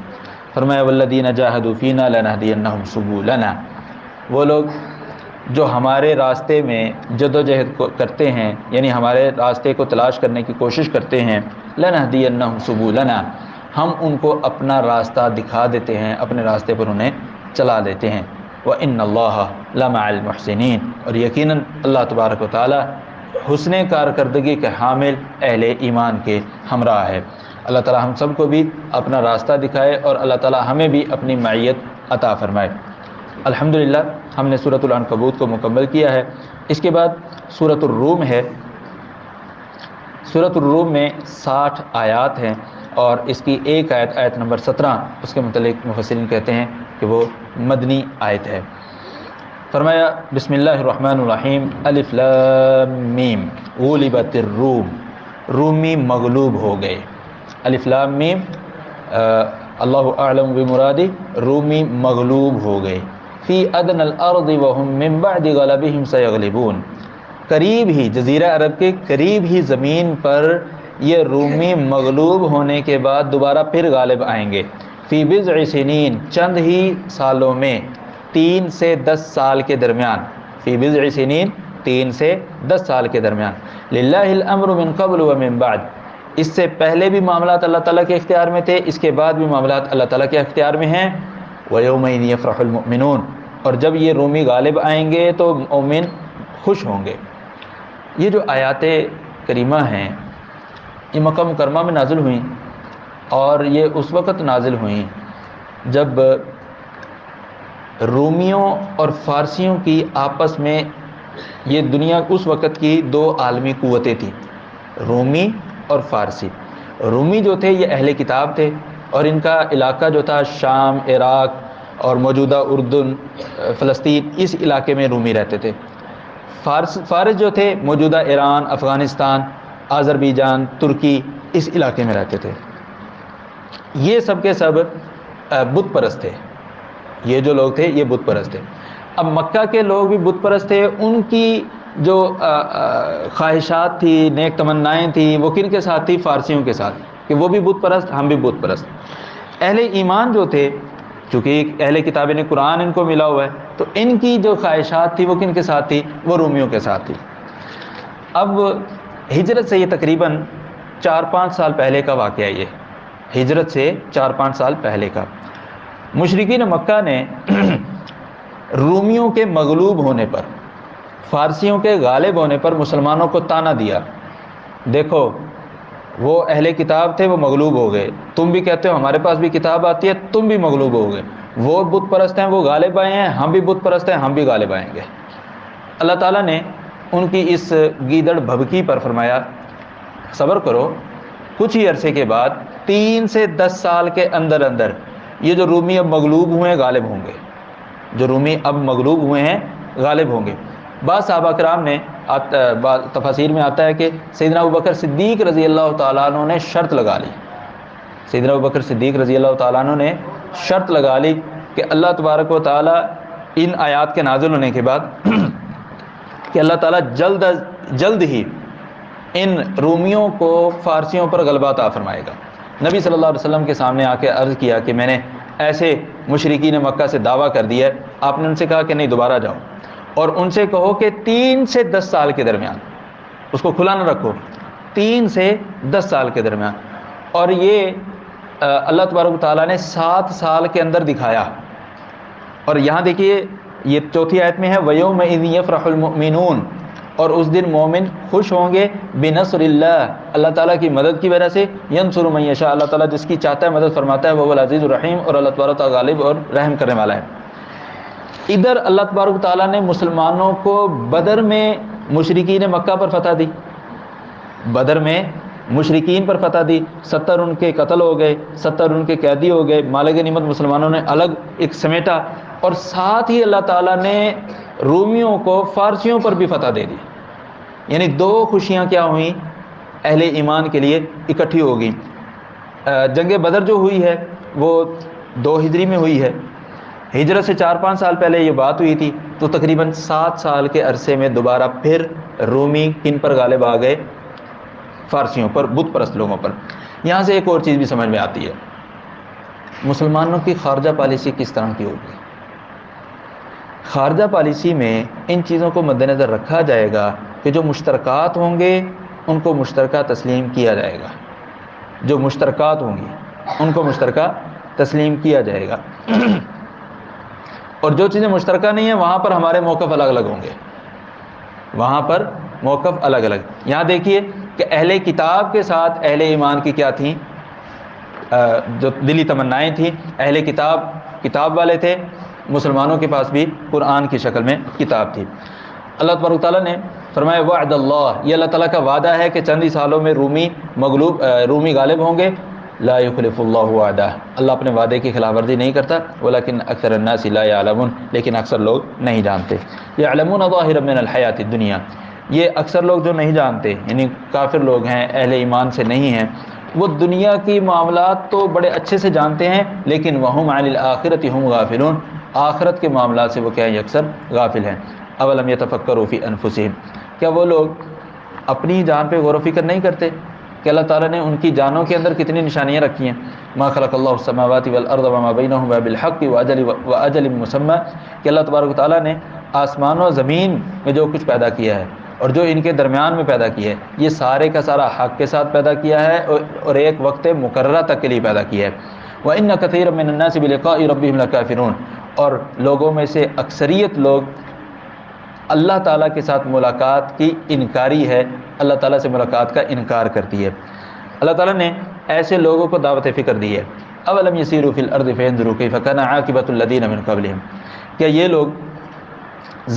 فرمایا والذین جاہدوا فینا لنہدینہم سبلنا، وہ لوگ جو ہمارے راستے میں جدوجہد کرتے ہیں، یعنی ہمارے راستے کو تلاش کرنے کی کوشش کرتے ہیں، لنہدینہم سبلنا، ہم ان کو اپنا راستہ دکھا دیتے ہیں، اپنے راستے پر انہیں چلا دیتے ہیں۔ وَإِنَّ اللَّهَ لَمَعَ الْمُحْسِنِينَ، اور یقیناً اللہ تبارک و تعالی حسن کارکردگی کے حامل اہل ایمان کے ہمراہ ہے۔ اللہ تعالی ہم سب کو بھی اپنا راستہ دکھائے اور اللہ تعالی ہمیں بھی اپنی معیت عطا فرمائے۔ الحمدللہ ہم نے سورۃ العنکبوت کو مکمل کیا ہے۔ اس کے بعد سورۃ الروم ہے۔ سورۃ الروم میں 60 آیات ہیں اور اس کی ایک آیت، آیت نمبر 17، اس کے متعلق مفسرین کہتے ہیں کہ وہ مدنی آیت ہے۔ فرمایا بسم اللہ الرحمن الرحیم، الف لام میم، غلبت الروم، رومی مغلوب ہو گئے۔ الف لام میم، اللہ اعلم بمرادی، رومی مغلوب ہو گئے۔ فی ادنى الارض وهم من بعد غلبهم سيغلبون، قریب ہی، جزیرہ عرب کے قریب ہی زمین پر یہ رومی مغلوب ہونے کے بعد دوبارہ پھر غالب آئیں گے۔ فی بضع سنین، چند ہی سالوں میں، 3 سے 10 سال کے درمیان۔ فی بضع سنین 3 سے 10 سال کے درمیان. للہ الامر من قبل و من بعد، اس سے پہلے بھی معاملات اللہ تعالیٰ کے اختیار میں تھے، اس کے بعد بھی معاملات اللہ تعالیٰ کے اختیار میں ہیں. وَيَوْمَئِذٍ يَفْرَحُ الْمُؤْمِنُونَ، اور جب یہ رومی غالب آئیں گے تو مومن خوش ہوں گے. یہ جو آیات کریمہ ہیں یہ مکہ مکرمہ میں نازل ہوئیں، اور یہ اس وقت نازل ہوئیں جب رومیوں اور فارسیوں کی آپس میں، یہ دنیا اس وقت کی 2 عالمی قوتیں تھیں، رومی اور فارسی. رومی جو تھے یہ اہل کتاب تھے، اور ان کا علاقہ جو تھا شام، عراق اور موجودہ اردن، فلسطین، اس علاقے میں رومی رہتے تھے. فارس جو تھے موجودہ ایران، افغانستان، آذربائیجان، ترکی، اس علاقے میں رہتے تھے. یہ سب کے سب بت پرست تھے. یہ جو لوگ تھے یہ بت پرست تھے. اب مکہ کے لوگ بھی بت پرست تھے، ان کی جو خواہشات تھی، نیک تمنائیں تھیں، وہ کن کے ساتھ تھی؟ فارسیوں کے ساتھ، کہ وہ بھی بت پرست، ہم بھی بت پرست. اہل ایمان جو تھے، چونکہ اہل کتاب نے قرآن ان کو ملا ہوا ہے، تو ان کی جو خواہشات تھی وہ کن کے ساتھ تھی؟ وہ رومیوں کے ساتھ تھی. اب ہجرت سے یہ تقریباً 4-5 سال پہلے کا واقعہ، یہ ہجرت سے 4-5 سال پہلے کا. مشرکین مکہ نے رومیوں کے مغلوب ہونے پر، فارسیوں کے غالب ہونے پر مسلمانوں کو طعنہ دیا. دیکھو وہ اہل کتاب تھے، وہ مغلوب ہو گئے، تم بھی کہتے ہو ہمارے پاس بھی کتاب آتی ہے، تم بھی مغلوب ہو گئے. وہ بت پرست ہیں، وہ غالب آئے ہیں، ہم بھی بت پرست ہیں، ہم بھی غالب آئیں گے. اللہ تعالیٰ نے ان کی اس گیدڑ بھبکی پر فرمایا صبر کرو، کچھ ہی عرصے کے بعد 3 سے 10 سال کے اندر اندر یہ جو رومی اب مغلوب ہوئے ہیں غالب ہوں گے. جو رومی اب مغلوب ہوئے ہیں غالب ہوں گے. بعض صحابہ کرام نے، تفاسیر میں آتا ہے کہ سیدنا ابوبکر صدیق رضی اللہ تعالیٰ عنہ نے شرط لگا لی. سیدنا ابوبکر صدیق رضی اللہ تعالیٰ عنہ نے شرط لگا لی کہ اللہ تبارک و تعالیٰ ان آیات کے نازل ہونے کے بعد کہ اللہ تعالیٰ جلد ہی ان رومیوں کو فارسیوں پر غلبہ عطا فرمائے گا. نبی صلی اللہ علیہ وسلم کے سامنے آ کے عرض کیا کہ میں نے ایسے مشرکین مکہ سے دعویٰ کر دیا ہے. آپ نے ان سے کہا کہ نہیں، دوبارہ جاؤ اور ان سے کہو کہ 3 سے 10 سال کے درمیان، اس کو کھلا نہ رکھو، 3 سے 10 سال کے درمیان. اور یہ اللہ تبارک و تعالیٰ نے 7 سال کے اندر دکھایا. اور یہاں دیکھیے یہ 4تھی آیت میں ہے وَيَوْمَئِذٍ يَفْرَحُ الْمُؤْمِنُونَ، اور اس دن مومن خوش ہوں گے بنصر اللہ، اللہ تعالیٰ کی مدد کی وجہ سے. ینصر من یشاء، اللہ تعالیٰ جس کی چاہتا ہے مدد فرماتا ہے. وہ العزیز الرحیم، اور اللہ تبارک و تعالیٰ غالب اور رحم کرنے والا ہے. ادھر اللہ تبارک و تعالیٰ نے مسلمانوں کو بدر میں مشرکین مکہ پر فتح دی، بدر میں مشرکین پر فتح دی. 70 ان کے قتل ہو گئے، 70 ان کے قیدی ہو گئے. مال غنیمت مسلمانوں نے الگ ایک سمیٹا، اور ساتھ ہی اللہ تعالیٰ نے رومیوں کو فارسیوں پر بھی فتح دے دی. یعنی 2 خوشیاں کیا ہوئیں اہل ایمان کے لیے اکٹھی ہو گئیں. جنگ بدر جو ہوئی ہے وہ 2 ہجری میں ہوئی ہے. ہجرت سے 4-5 سال پہلے یہ بات ہوئی تھی، تو تقریباً 7 سال کے عرصے میں دوبارہ پھر رومی کن پر غالب آ گئے؟ فارسیوں پر، بت پرست لوگوں پر. یہاں سے ایک اور چیز بھی سمجھ میں آتی ہے، مسلمانوں کی خارجہ پالیسی کس طرح کی ہوگی. خارجہ پالیسی میں ان چیزوں کو مد نظر رکھا جائے گا کہ جو مشترکات ہوں گے ان کو مشترکہ تسلیم کیا جائے گا. جو مشترکات ہوں گی ان کو مشترکہ تسلیم کیا جائے گا. اور جو چیزیں مشترکہ نہیں ہیں وہاں پر ہمارے موقف الگ الگ ہوں گے، وہاں پر موقف الگ الگ. یہاں دیکھیے کہ اہل کتاب کے ساتھ اہل ایمان کی کیا تھیں؟ جو دلی تمنائیں تھیں. اہل کتاب والے تھے، مسلمانوں کے پاس بھی قرآن کی شکل میں کتاب تھی. اللہ تبارک تعالیٰ نے فرمایا وعد اللہ، یہ اللہ تعالیٰ کا وعدہ ہے کہ چند ہی سالوں میں رومی غالب ہوں گے. لا یخلف اللہ وعدہ، اللہ اپنے وعدے کی خلاف ورزی نہیں کرتا. ولکن اکثر الناس لا یعلمون، لیکن اکثر لوگ نہیں جانتے. یعلمون ظاہرا من الحیات الدنیا، یہ اکثر لوگ جو نہیں جانتے، یعنی کافر لوگ ہیں، اہل ایمان سے نہیں ہیں، وہ دنیا کی معاملات تو بڑے اچھے سے جانتے ہیں، لیکن وہم عن الآخرۃ ہم غافلون، آخرت کے معاملات سے وہ کیا ہیں؟ اکثر غافل ہیں. اولم یتفکروا فی انفسہم، کیا وہ لوگ اپنی جان پہ غور و فکر نہیں کرتے کہ اللہ تعالیٰ نے ان کی جانوں کے اندر کتنی نشانیاں رکھی ہیں. ما خلق اللہ السماوات والارض وما بینہما بالحق واجل مسمى، کہ اللہ تبارک و تعالیٰ نے آسمان و زمین میں جو کچھ پیدا کیا ہے اور جو ان کے درمیان میں پیدا کیا ہے، یہ سارے کا سارا حق کے ساتھ پیدا کیا ہے اور ایک وقت مقررہ تک کے لیے پیدا کیا ہے۔ وَإِنَّ كَثِيرًا مِّنَ النَّاسِ بِلِقَاءِ رَبِّهِمْ لَكَافِرُونَ، اور لوگوں میں سے اکثریت لوگ اللہ تعالیٰ کے ساتھ ملاقات کی انکاری ہے، اللہ تعالیٰ سے ملاقات کا انکار کرتی ہے۔ اللہ تعالیٰ نے ایسے لوگوں کو دعوت فکر دی ہے۔ اولم یسیروا فی الارض فینظروا کیف کان عاقبۃ الذین من قبلہم، کیا یہ لوگ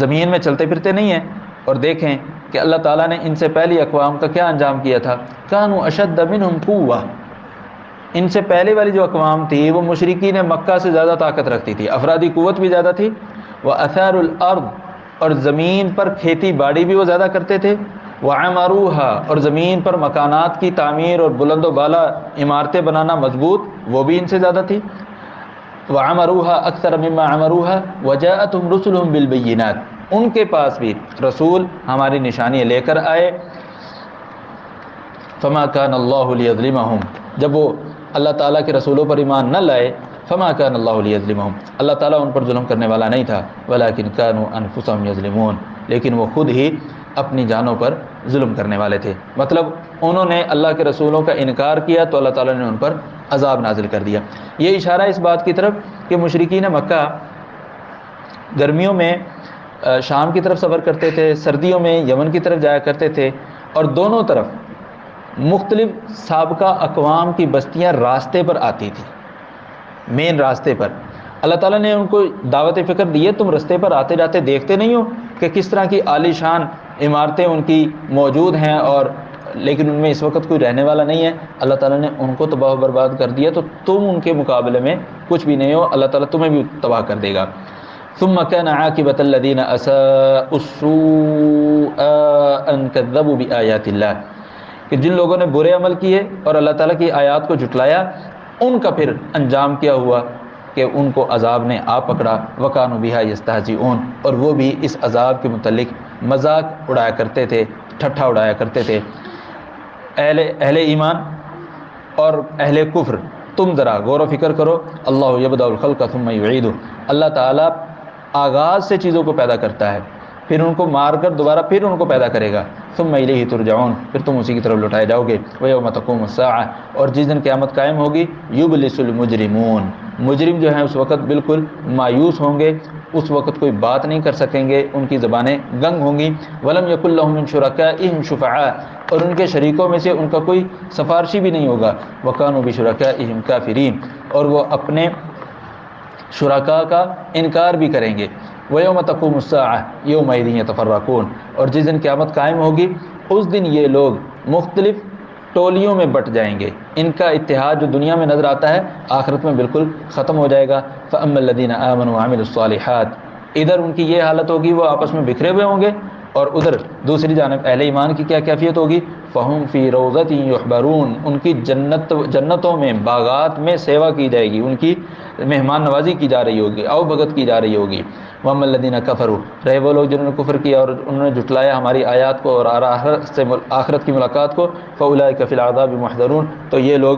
زمین میں چلتے پھرتے نہیں ہیں اور دیکھیں کہ اللہ تعالیٰ نے ان سے پہلی اقوام کا کیا انجام کیا تھا؟ کانوا اشد منہم قوہ، ان سے پہلے والی جو اقوام تھی وہ مشرکین مکہ سے زیادہ طاقت رکھتی تھی، افرادی قوت بھی زیادہ تھی، وَأَثَارُ الْأَرْض، اور زمین پر کھیتی باڑی بھی وہ زیادہ کرتے تھے، وَعَمَرُوهَا، اور زمین پر مکانات کی تعمیر اور بلند و بالا عمارتیں بنانا مضبوط وہ بھی ان سے زیادہ تھی، وَعَمَرُوهَا أَكْثَرَ مِمَّا عَمَرُوهَا وَجَاءَتْهُمْ رُسُلُهُمْ بِالْبَيِّنَاتِ، ان کے پاس بھی رسول ہماری نشانیاں لے کر آئے، فَمَا كَانَ اللَّهُ لِيَظْلِمَهُمْ، جب وہ اللہ تعالیٰ کے رسولوں پر ایمان نہ لائے، فما كان اللہ لیظلمہم، اللہ تعالیٰ ان پر ظلم کرنے والا نہیں تھا، ولکن كانوا انفسهم یظلمون، لیکن وہ خود ہی اپنی جانوں پر ظلم کرنے والے تھے۔ مطلب انہوں نے اللہ کے رسولوں کا انکار کیا تو اللہ تعالیٰ نے ان پر عذاب نازل کر دیا۔ یہ اشارہ اس بات کی طرف کہ مشرکین مکہ گرمیوں میں شام کی طرف سفر کرتے تھے، سردیوں میں یمن کی طرف جایا کرتے تھے، اور دونوں طرف مختلف سابقہ اقوام کی بستیاں راستے پر آتی تھیں، مین راستے پر۔ اللہ تعالیٰ نے ان کو دعوت فکر دی ہے، تم راستے پر آتے جاتے دیکھتے نہیں ہو کہ کس طرح کی عالی شان عمارتیں ان کی موجود ہیں، اور لیکن ان میں اس وقت کوئی رہنے والا نہیں ہے، اللہ تعالیٰ نے ان کو تباہ و برباد کر دیا، تو تم ان کے مقابلے میں کچھ بھی نہیں ہو، اللہ تعالیٰ تمہیں بھی تباہ کر دے گا۔ ثم كان عاقبة الذين أساءوا السوء أن كذبوا بآيات الله، کہ جن لوگوں نے برے عمل کیے اور اللہ تعالیٰ کی آیات کو جھٹلایا، ان کا پھر انجام کیا ہوا کہ ان کو عذاب نے آ پکڑا، وَكَانُوا بِهَا يَسْتَهْزِئُونَ، اور وہ بھی اس عذاب کے متعلق مذاق اڑایا کرتے تھے، ٹھٹھا اڑایا کرتے تھے۔ اہل ایمان اور اہل کفر، تم ذرا غور و فکر کرو، اللہ یبدأ الخلق ثم یعیدہ، اللہ تعالیٰ آغاز سے چیزوں کو پیدا کرتا ہے، پھر ان کو مار کر دوبارہ پھر ان کو پیدا کرے گا، ثم الیہ ترجعون، پھر تم اسی کی طرف لوٹائے جاؤ گے، ویوم تقوم الساعہ، اور جس دن قیامت قائم ہوگی، یبلس المجرمون، مجرم جو ہیں اس وقت بالکل مایوس ہوں گے، اس وقت کوئی بات نہیں کر سکیں گے، ان کی زبانیں گنگ ہوں گی، ولم یکن لہم من شرکائہم شفعاء، اور ان کے شریکوں میں سے ان کا کوئی سفارشی بھی نہیں ہوگا، وکانوا بشرکائہم کافرین، اور وہ اپنے شرکاء کا انکار بھی کریں گے، وَيَوْمَ تَقُومُ السَّاعَةُ يَوْمَئِذٍ يَتَفَرَّقُونَ، اور جس دن قیامت قائم ہوگی اس دن یہ لوگ مختلف ٹولیوں میں بٹ جائیں گے، ان کا اتحاد جو دنیا میں نظر آتا ہے آخرت میں بالکل ختم ہو جائے گا۔ فَأَمَّا الَّذِينَ آمَنُوا وَعَمِلُوا الصَّالِحَاتِ، ادھر ان کی یہ حالت ہوگی، وہ آپس میں بکھرے ہوئے ہوں گے، اور ادھر دوسری جانب اہل ایمان کی کیا کیفیت ہوگی؟ فَهُمْ فِي رَوْضَةٍ يُحْبَرُونَ، ان کی جنتوں میں باغات میں سیوا کی جائے گی، ان کی مہمان نوازی کی جا رہی ہوگی، آؤ بھگت کی جا رہی ہوگی۔ وَأَمَّا الَّذِينَ كَفَرُوا، رہے وہ لوگ جنہوں نے کفر کیا اور انہوں نے جھٹلایا ہماری آیات کو اور آخرت کی ملاقات کو، فَأُولَٰئِكَ فِي الْعَذَابِ مُحْضَرُونَ، تو یہ لوگ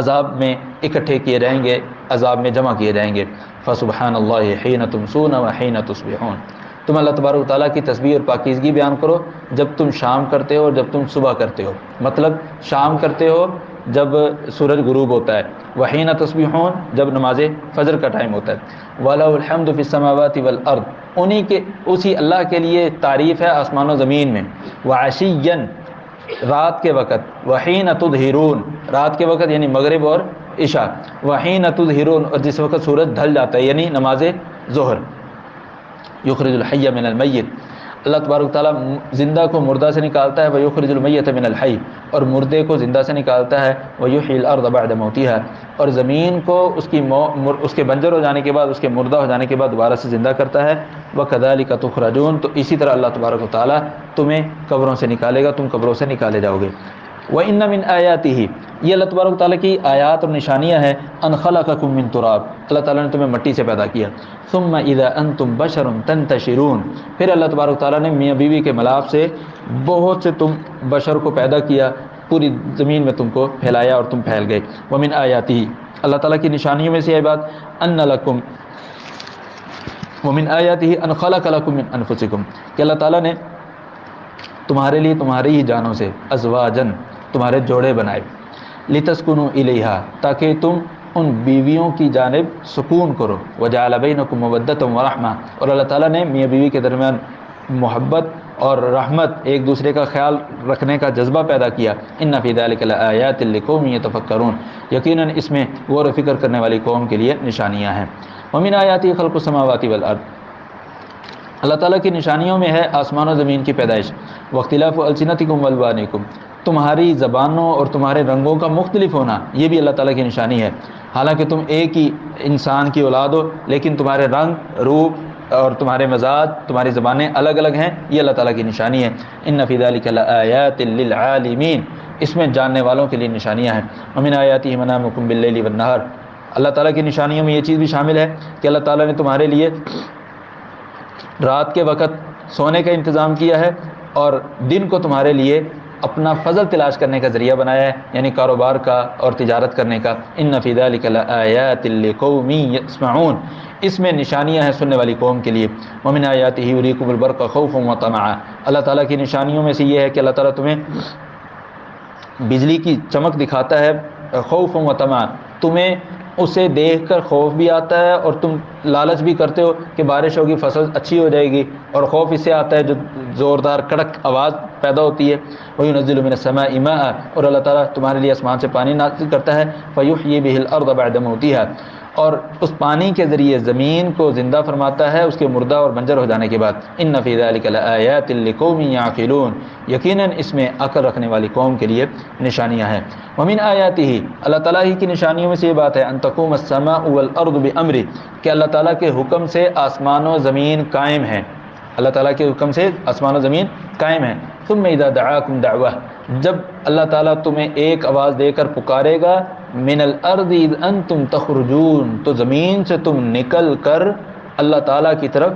عذاب میں اکٹھے کیے جائیں گے، عذاب میں جمع کیے جائیں گے۔ فَسُبْحَانَ اللَّهِ حِينَ تُمْسُونَ وَحِينَ تُصْبِحُونَ، تم اللہ تبارک و تعالیٰ کی تسبیح اور پاکیزگی بیان کرو جب تم شام کرتے ہو اور جب تم صبح کرتے ہو، مطلب شام کرتے ہو جب سورج غروب ہوتا ہے، وحین تسبیحون جب نماز فجر کا ٹائم ہوتا ہے، وَلَهُ الْحَمْدُ فِي السَّمَاوَاتِ وَالْأَرْضِ، اسی اللہ کے لیے تعریف ہے آسمان و زمین میں، وَعَشِيًّا رات کے وقت، وحین تظہرون رات کے وقت یعنی مغرب اور عشاء، وحین تظہرون اور جس وقت سورج ڈھل جاتا ہے یعنی نماز ظہر، یخرج الحی من المیت، اللہ تبارک تعالیٰ زندہ کو مردہ سے نکالتا ہے، ویخرج المیت من الحی، اور مردے کو زندہ سے نکالتا ہے، ویحیی الارض بعد موتها، اور زمین کو اس کے بنجر ہو جانے کے بعد، اس کے مردہ ہو جانے کے بعد دوبارہ سے زندہ کرتا ہے، وکذالک تخرجون، تو اسی طرح اللہ تبارک تعالیٰ تمہیں قبروں سے نکالے گا، تم قبروں سے نکالے جاؤ گے۔ وَإِنَّ مِنْ آيَاتِهِ، یہ اللہ تبارک تعالیٰ کی آیات اور نشانیاں ہیں، أَنْ خَلَقَكُم مِّن تُرَابٍ، اللہ تعالیٰ نے تمہیں مٹی سے پیدا کیا، ثُمَّ إِذَا أَنْتُمْ بَشَرٌ تَنْتَشِرُونَ، پھر اللہ تبارک تعالیٰ نے میاں بیوی کے ملاپ سے بہت سے تم بشر کو پیدا کیا، پوری زمین میں تم کو پھیلایا اور تم پھیل گئے۔ وَمِنْ آيَاتِهِ، اللہ تعالیٰ کی نشانیوں میں سے یہ بات، أَنَّ لَكُمْ ومن آیاتہ ان خلق لکم من انفسکم، کہ اللہ تعالیٰ نے تمہارے لیے تمہاری ہی جانوں سے ازواجن تمہارے جوڑے بنائے، لتسکنوا الیہا تاکہ تم ان بیویوں کی جانب سکون کرو، وجعل بینکم مودۃ ورحمہ، اور اللہ تعالیٰ نے میاں بیوی کے درمیان محبت اور رحمت، ایک دوسرے کا خیال رکھنے کا جذبہ پیدا کیا۔ ان فی ذلک لآیات لقوم یتفکرون، یقیناً اس میں غور و فکر کرنے والی قوم کے لیے نشانیاں ہیں۔ ومن آیاتہ خلق السماوات والارض، اللہ تعالیٰ کی نشانیوں میں ہے آسمان و زمین کی پیدائش، واختلاف السنتکم والوانکم، تمہاری زبانوں اور تمہارے رنگوں کا مختلف ہونا، یہ بھی اللہ تعالیٰ کی نشانی ہے۔ حالانکہ تم ایک ہی انسان کی اولاد ہو، لیکن تمہارے رنگ، روپ اور تمہارے مزاج، تمہاری زبانیں الگ الگ ہیں، یہ اللہ تعالیٰ کی نشانی ہے۔ ان فی ذلک لآیات للعالمین، اس میں جاننے والوں کے لیے نشانیاں ہیں۔ ومن آیاتہ منامکم باللیل والنہار، اللہ تعالیٰ کی نشانیوں میں یہ چیز بھی شامل ہے کہ اللہ تعالیٰ نے تمہارے لیے رات کے وقت سونے کا انتظام کیا ہے اور دن کو تمہارے لیے اپنا فضل تلاش کرنے کا ذریعہ بنایا ہے، یعنی کاروبار کا اور تجارت کرنے کا۔ ان فی ذلک لآیات لقوم یسمعون، اس میں نشانیاں ہیں سننے والی قوم کے لیے۔ ومن آیاتہ یریکم البرق خوفا وطمعا، اللہ تعالیٰ کی نشانیوں میں سے یہ ہے کہ اللہ تعالیٰ تمہیں بجلی کی چمک دکھاتا ہے، خوفا وطمعا، تمہیں اسے دیکھ کر خوف بھی آتا ہے اور تم لالچ بھی کرتے ہو کہ بارش ہوگی، فصل اچھی ہو جائے گی، اور خوف اس سے آتا ہے جو زوردار کڑک آواز پیدا ہوتی ہے۔ وَيُنَزِّلُ مِنَ السَّمَاءِ مَاءً، اور اللہ تعالیٰ تمہارے لیے آسمان سے پانی نازل کرتا ہے، فَيُحْيِي بِهِ الْأَرْضَ بَعْدَ مَوْتِهَا، اور اس پانی کے ذریعے زمین کو زندہ فرماتا ہے اس کے مردہ اور بنجر ہو جانے کے بعد۔ ان فی ذلک لآیات لقوم یعقلون، یقیناً اس میں عقل رکھنے والی قوم کے لیے نشانیاں ہیں۔ ومن آیاتہ، اللہ تعالیٰ ہی کی نشانیوں میں سے یہ بات ہے، ان تقوم السماء والارض بامرہ، کہ اللہ تعالیٰ کے حکم سے آسمان و زمین قائم ہیں، اللہ تعالیٰ کے حکم سے آسمان و زمین قائم ہیں۔ ثم اذا دعاکم دعوہ، جب اللہ تعالیٰ تمہیں ایک آواز دے کر پکارے گا، من الارض اذ انتم تخرجون، تو زمین سے تم نکل کر اللہ تعالیٰ کی طرف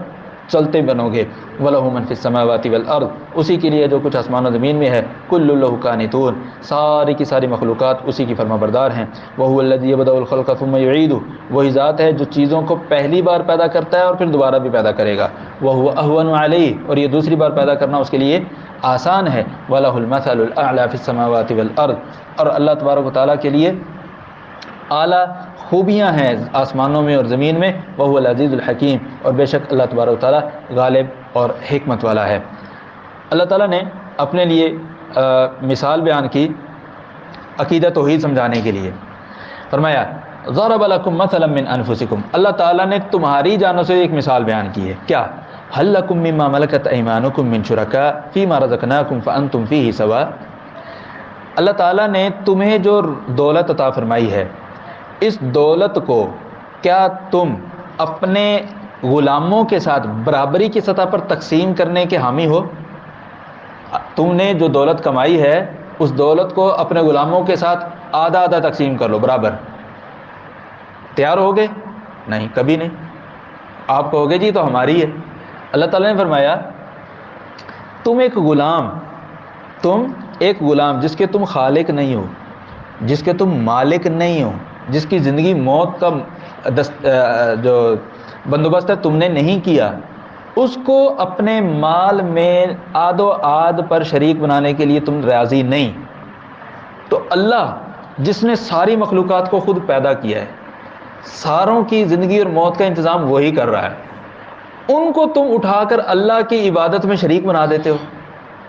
چلتے بنو گے۔ وَلَهُ مَن فِي السَّمَاوَاتِ وَالْأَرْضِ، اسی کے لیے جو کچھ آسمان و زمین میں ہے، كُلُّ لَهُ قَانِتُونَ، ساری کی ساری مخلوقات اسی کی فرما بردار ہیں۔ وَهُوَ الَّذِي يَبْدَأُ الْخَلْقَ ثُمَّ يُعِيدُهُ، وہی ذات ہے جو چیزوں کو پہلی بار پیدا کرتا ہے اور پھر دوبارہ بھی پیدا کرے گا۔ وَهُوَ أَهْوَنُ عَلَيْهِ، اور یہ دوسری بار پیدا کرنا اس کے لیے آسان ہے۔ وَلَهُ الْمَثَلُ الْأَعْلَى فِي السَّمَاوَاتِ وَالْأَرْضِ، اور اللہ تبارک و تعالیٰ کے لیے اعلیٰ خوبیاں ہیں آسمانوں میں اور زمین میں۔ وَهُوَ الْعَزِيزُ الْحَكِيمُ، اور بے شک اللہ تبارک و تعالیٰ غالب اور حکمت والا ہے۔ اللہ تعالیٰ نے اپنے لیے مثال بیان کی عقیدہ توحید سمجھانے کے لیے، فرمایا ضرب لکم مثلا من انفسکم، اللہ تعالیٰ نے تمہاری جانوں سے ایک مثال بیان کی ہے، کیا؟ هل لکم مما ملکت ایمانکم من شرکاء فیما رزقناکم فانتم فیہ سواء، اللہ تعالیٰ نے تمہیں جو دولت عطا فرمائی ہے، اس دولت کو کیا تم اپنے غلاموں کے ساتھ برابری کی سطح پر تقسیم کرنے کے حامی ہو؟ تم نے جو دولت کمائی ہے اس دولت کو اپنے غلاموں کے ساتھ آدھا آدھا تقسیم کر لو، برابر، تیار ہو گئے؟ نہیں، کبھی نہیں۔ آپ کہو گے جی تو ہماری ہے۔ اللہ تعالیٰ نے فرمایا تم ایک غلام جس کے تم خالق نہیں ہو، جس کے تم مالک نہیں ہو، جس کی زندگی موت کا جو بندوبست ہے تم نے نہیں کیا، اس کو اپنے مال میں آد و آد پر شریک بنانے کے لیے تم راضی نہیں، تو اللہ جس نے ساری مخلوقات کو خود پیدا کیا ہے، ساروں کی زندگی اور موت کا انتظام وہی کر رہا ہے، ان کو تم اٹھا کر اللہ کی عبادت میں شریک بنا دیتے ہو۔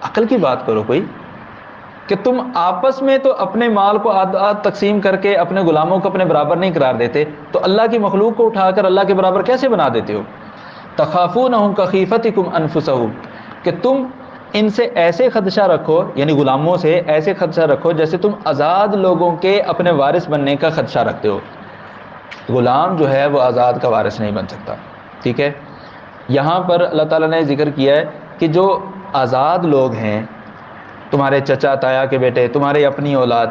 عقل کی بات کرو کوئی، کہ تم آپس میں تو اپنے مال کو آدھ آدھ تقسیم کر کے اپنے غلاموں کو اپنے برابر نہیں قرار دیتے، تو اللہ کی مخلوق کو اٹھا کر اللہ کے برابر کیسے بنا دیتے ہو؟ تخافونہم کخیفتکم انفسہم، کہ تم ان سے ایسے خدشہ رکھو، یعنی غلاموں سے ایسے خدشہ رکھو جیسے تم آزاد لوگوں کے اپنے وارث بننے کا خدشہ رکھتے ہو۔ غلام جو ہے وہ آزاد کا وارث نہیں بن سکتا، ٹھیک ہے؟ یہاں پر اللہ تعالیٰ نے ذکر کیا ہے کہ جو آزاد لوگ ہیں، تمہارے چچا تایا کے بیٹے، تمہاری اپنی اولاد،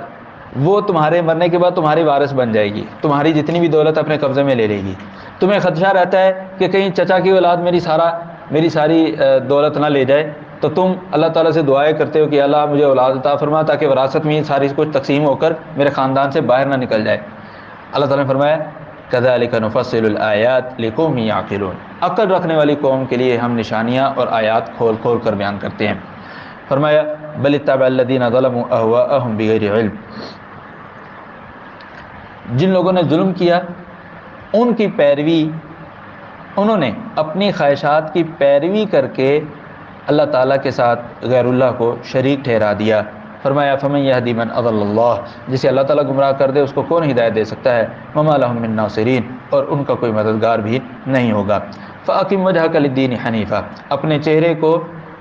وہ تمہارے مرنے کے بعد تمہاری وارث بن جائے گی، تمہاری جتنی بھی دولت اپنے قبضے میں لے لے گی۔ تمہیں خدشہ رہتا ہے کہ کہیں چچا کی اولاد میری ساری دولت نہ لے جائے، تو تم اللہ تعالیٰ سے دعائیں کرتے ہو کہ اللہ مجھے اولاد عطا فرما تاکہ وراثت میں ساری کچھ تقسیم ہو کر میرے خاندان سے باہر نہ نکل جائے۔ اللہ تعالیٰ نے فرمایا کذالک نفصل الآیات لقوم یعقلون، عقل رکھنے والی قوم کے لیے ہم نشانیاں اور آیات کھول کھول کر بیان کرتے ہیں۔ فرمایا بل اتبع الذین ظلموا اہواءهم بغیر علم، جن لوگوں نے ظلم کیا ان کی پیروی، انہوں نے اپنی خواہشات کی پیروی کر کے اللہ تعالیٰ کے ساتھ غیر اللہ کو شریک ٹھہرا دیا۔ فرمایا فمن یہدی من اضل اللہ، جسے اللہ تعالیٰ گمراہ کر دے اس کو کون ہدایت دے سکتا ہے، وما لہم من ناصرین، اور ان کا کوئی مددگار بھی نہیں ہوگا۔ فاقم وجہک للدین حنیفا، اپنے چہرے کو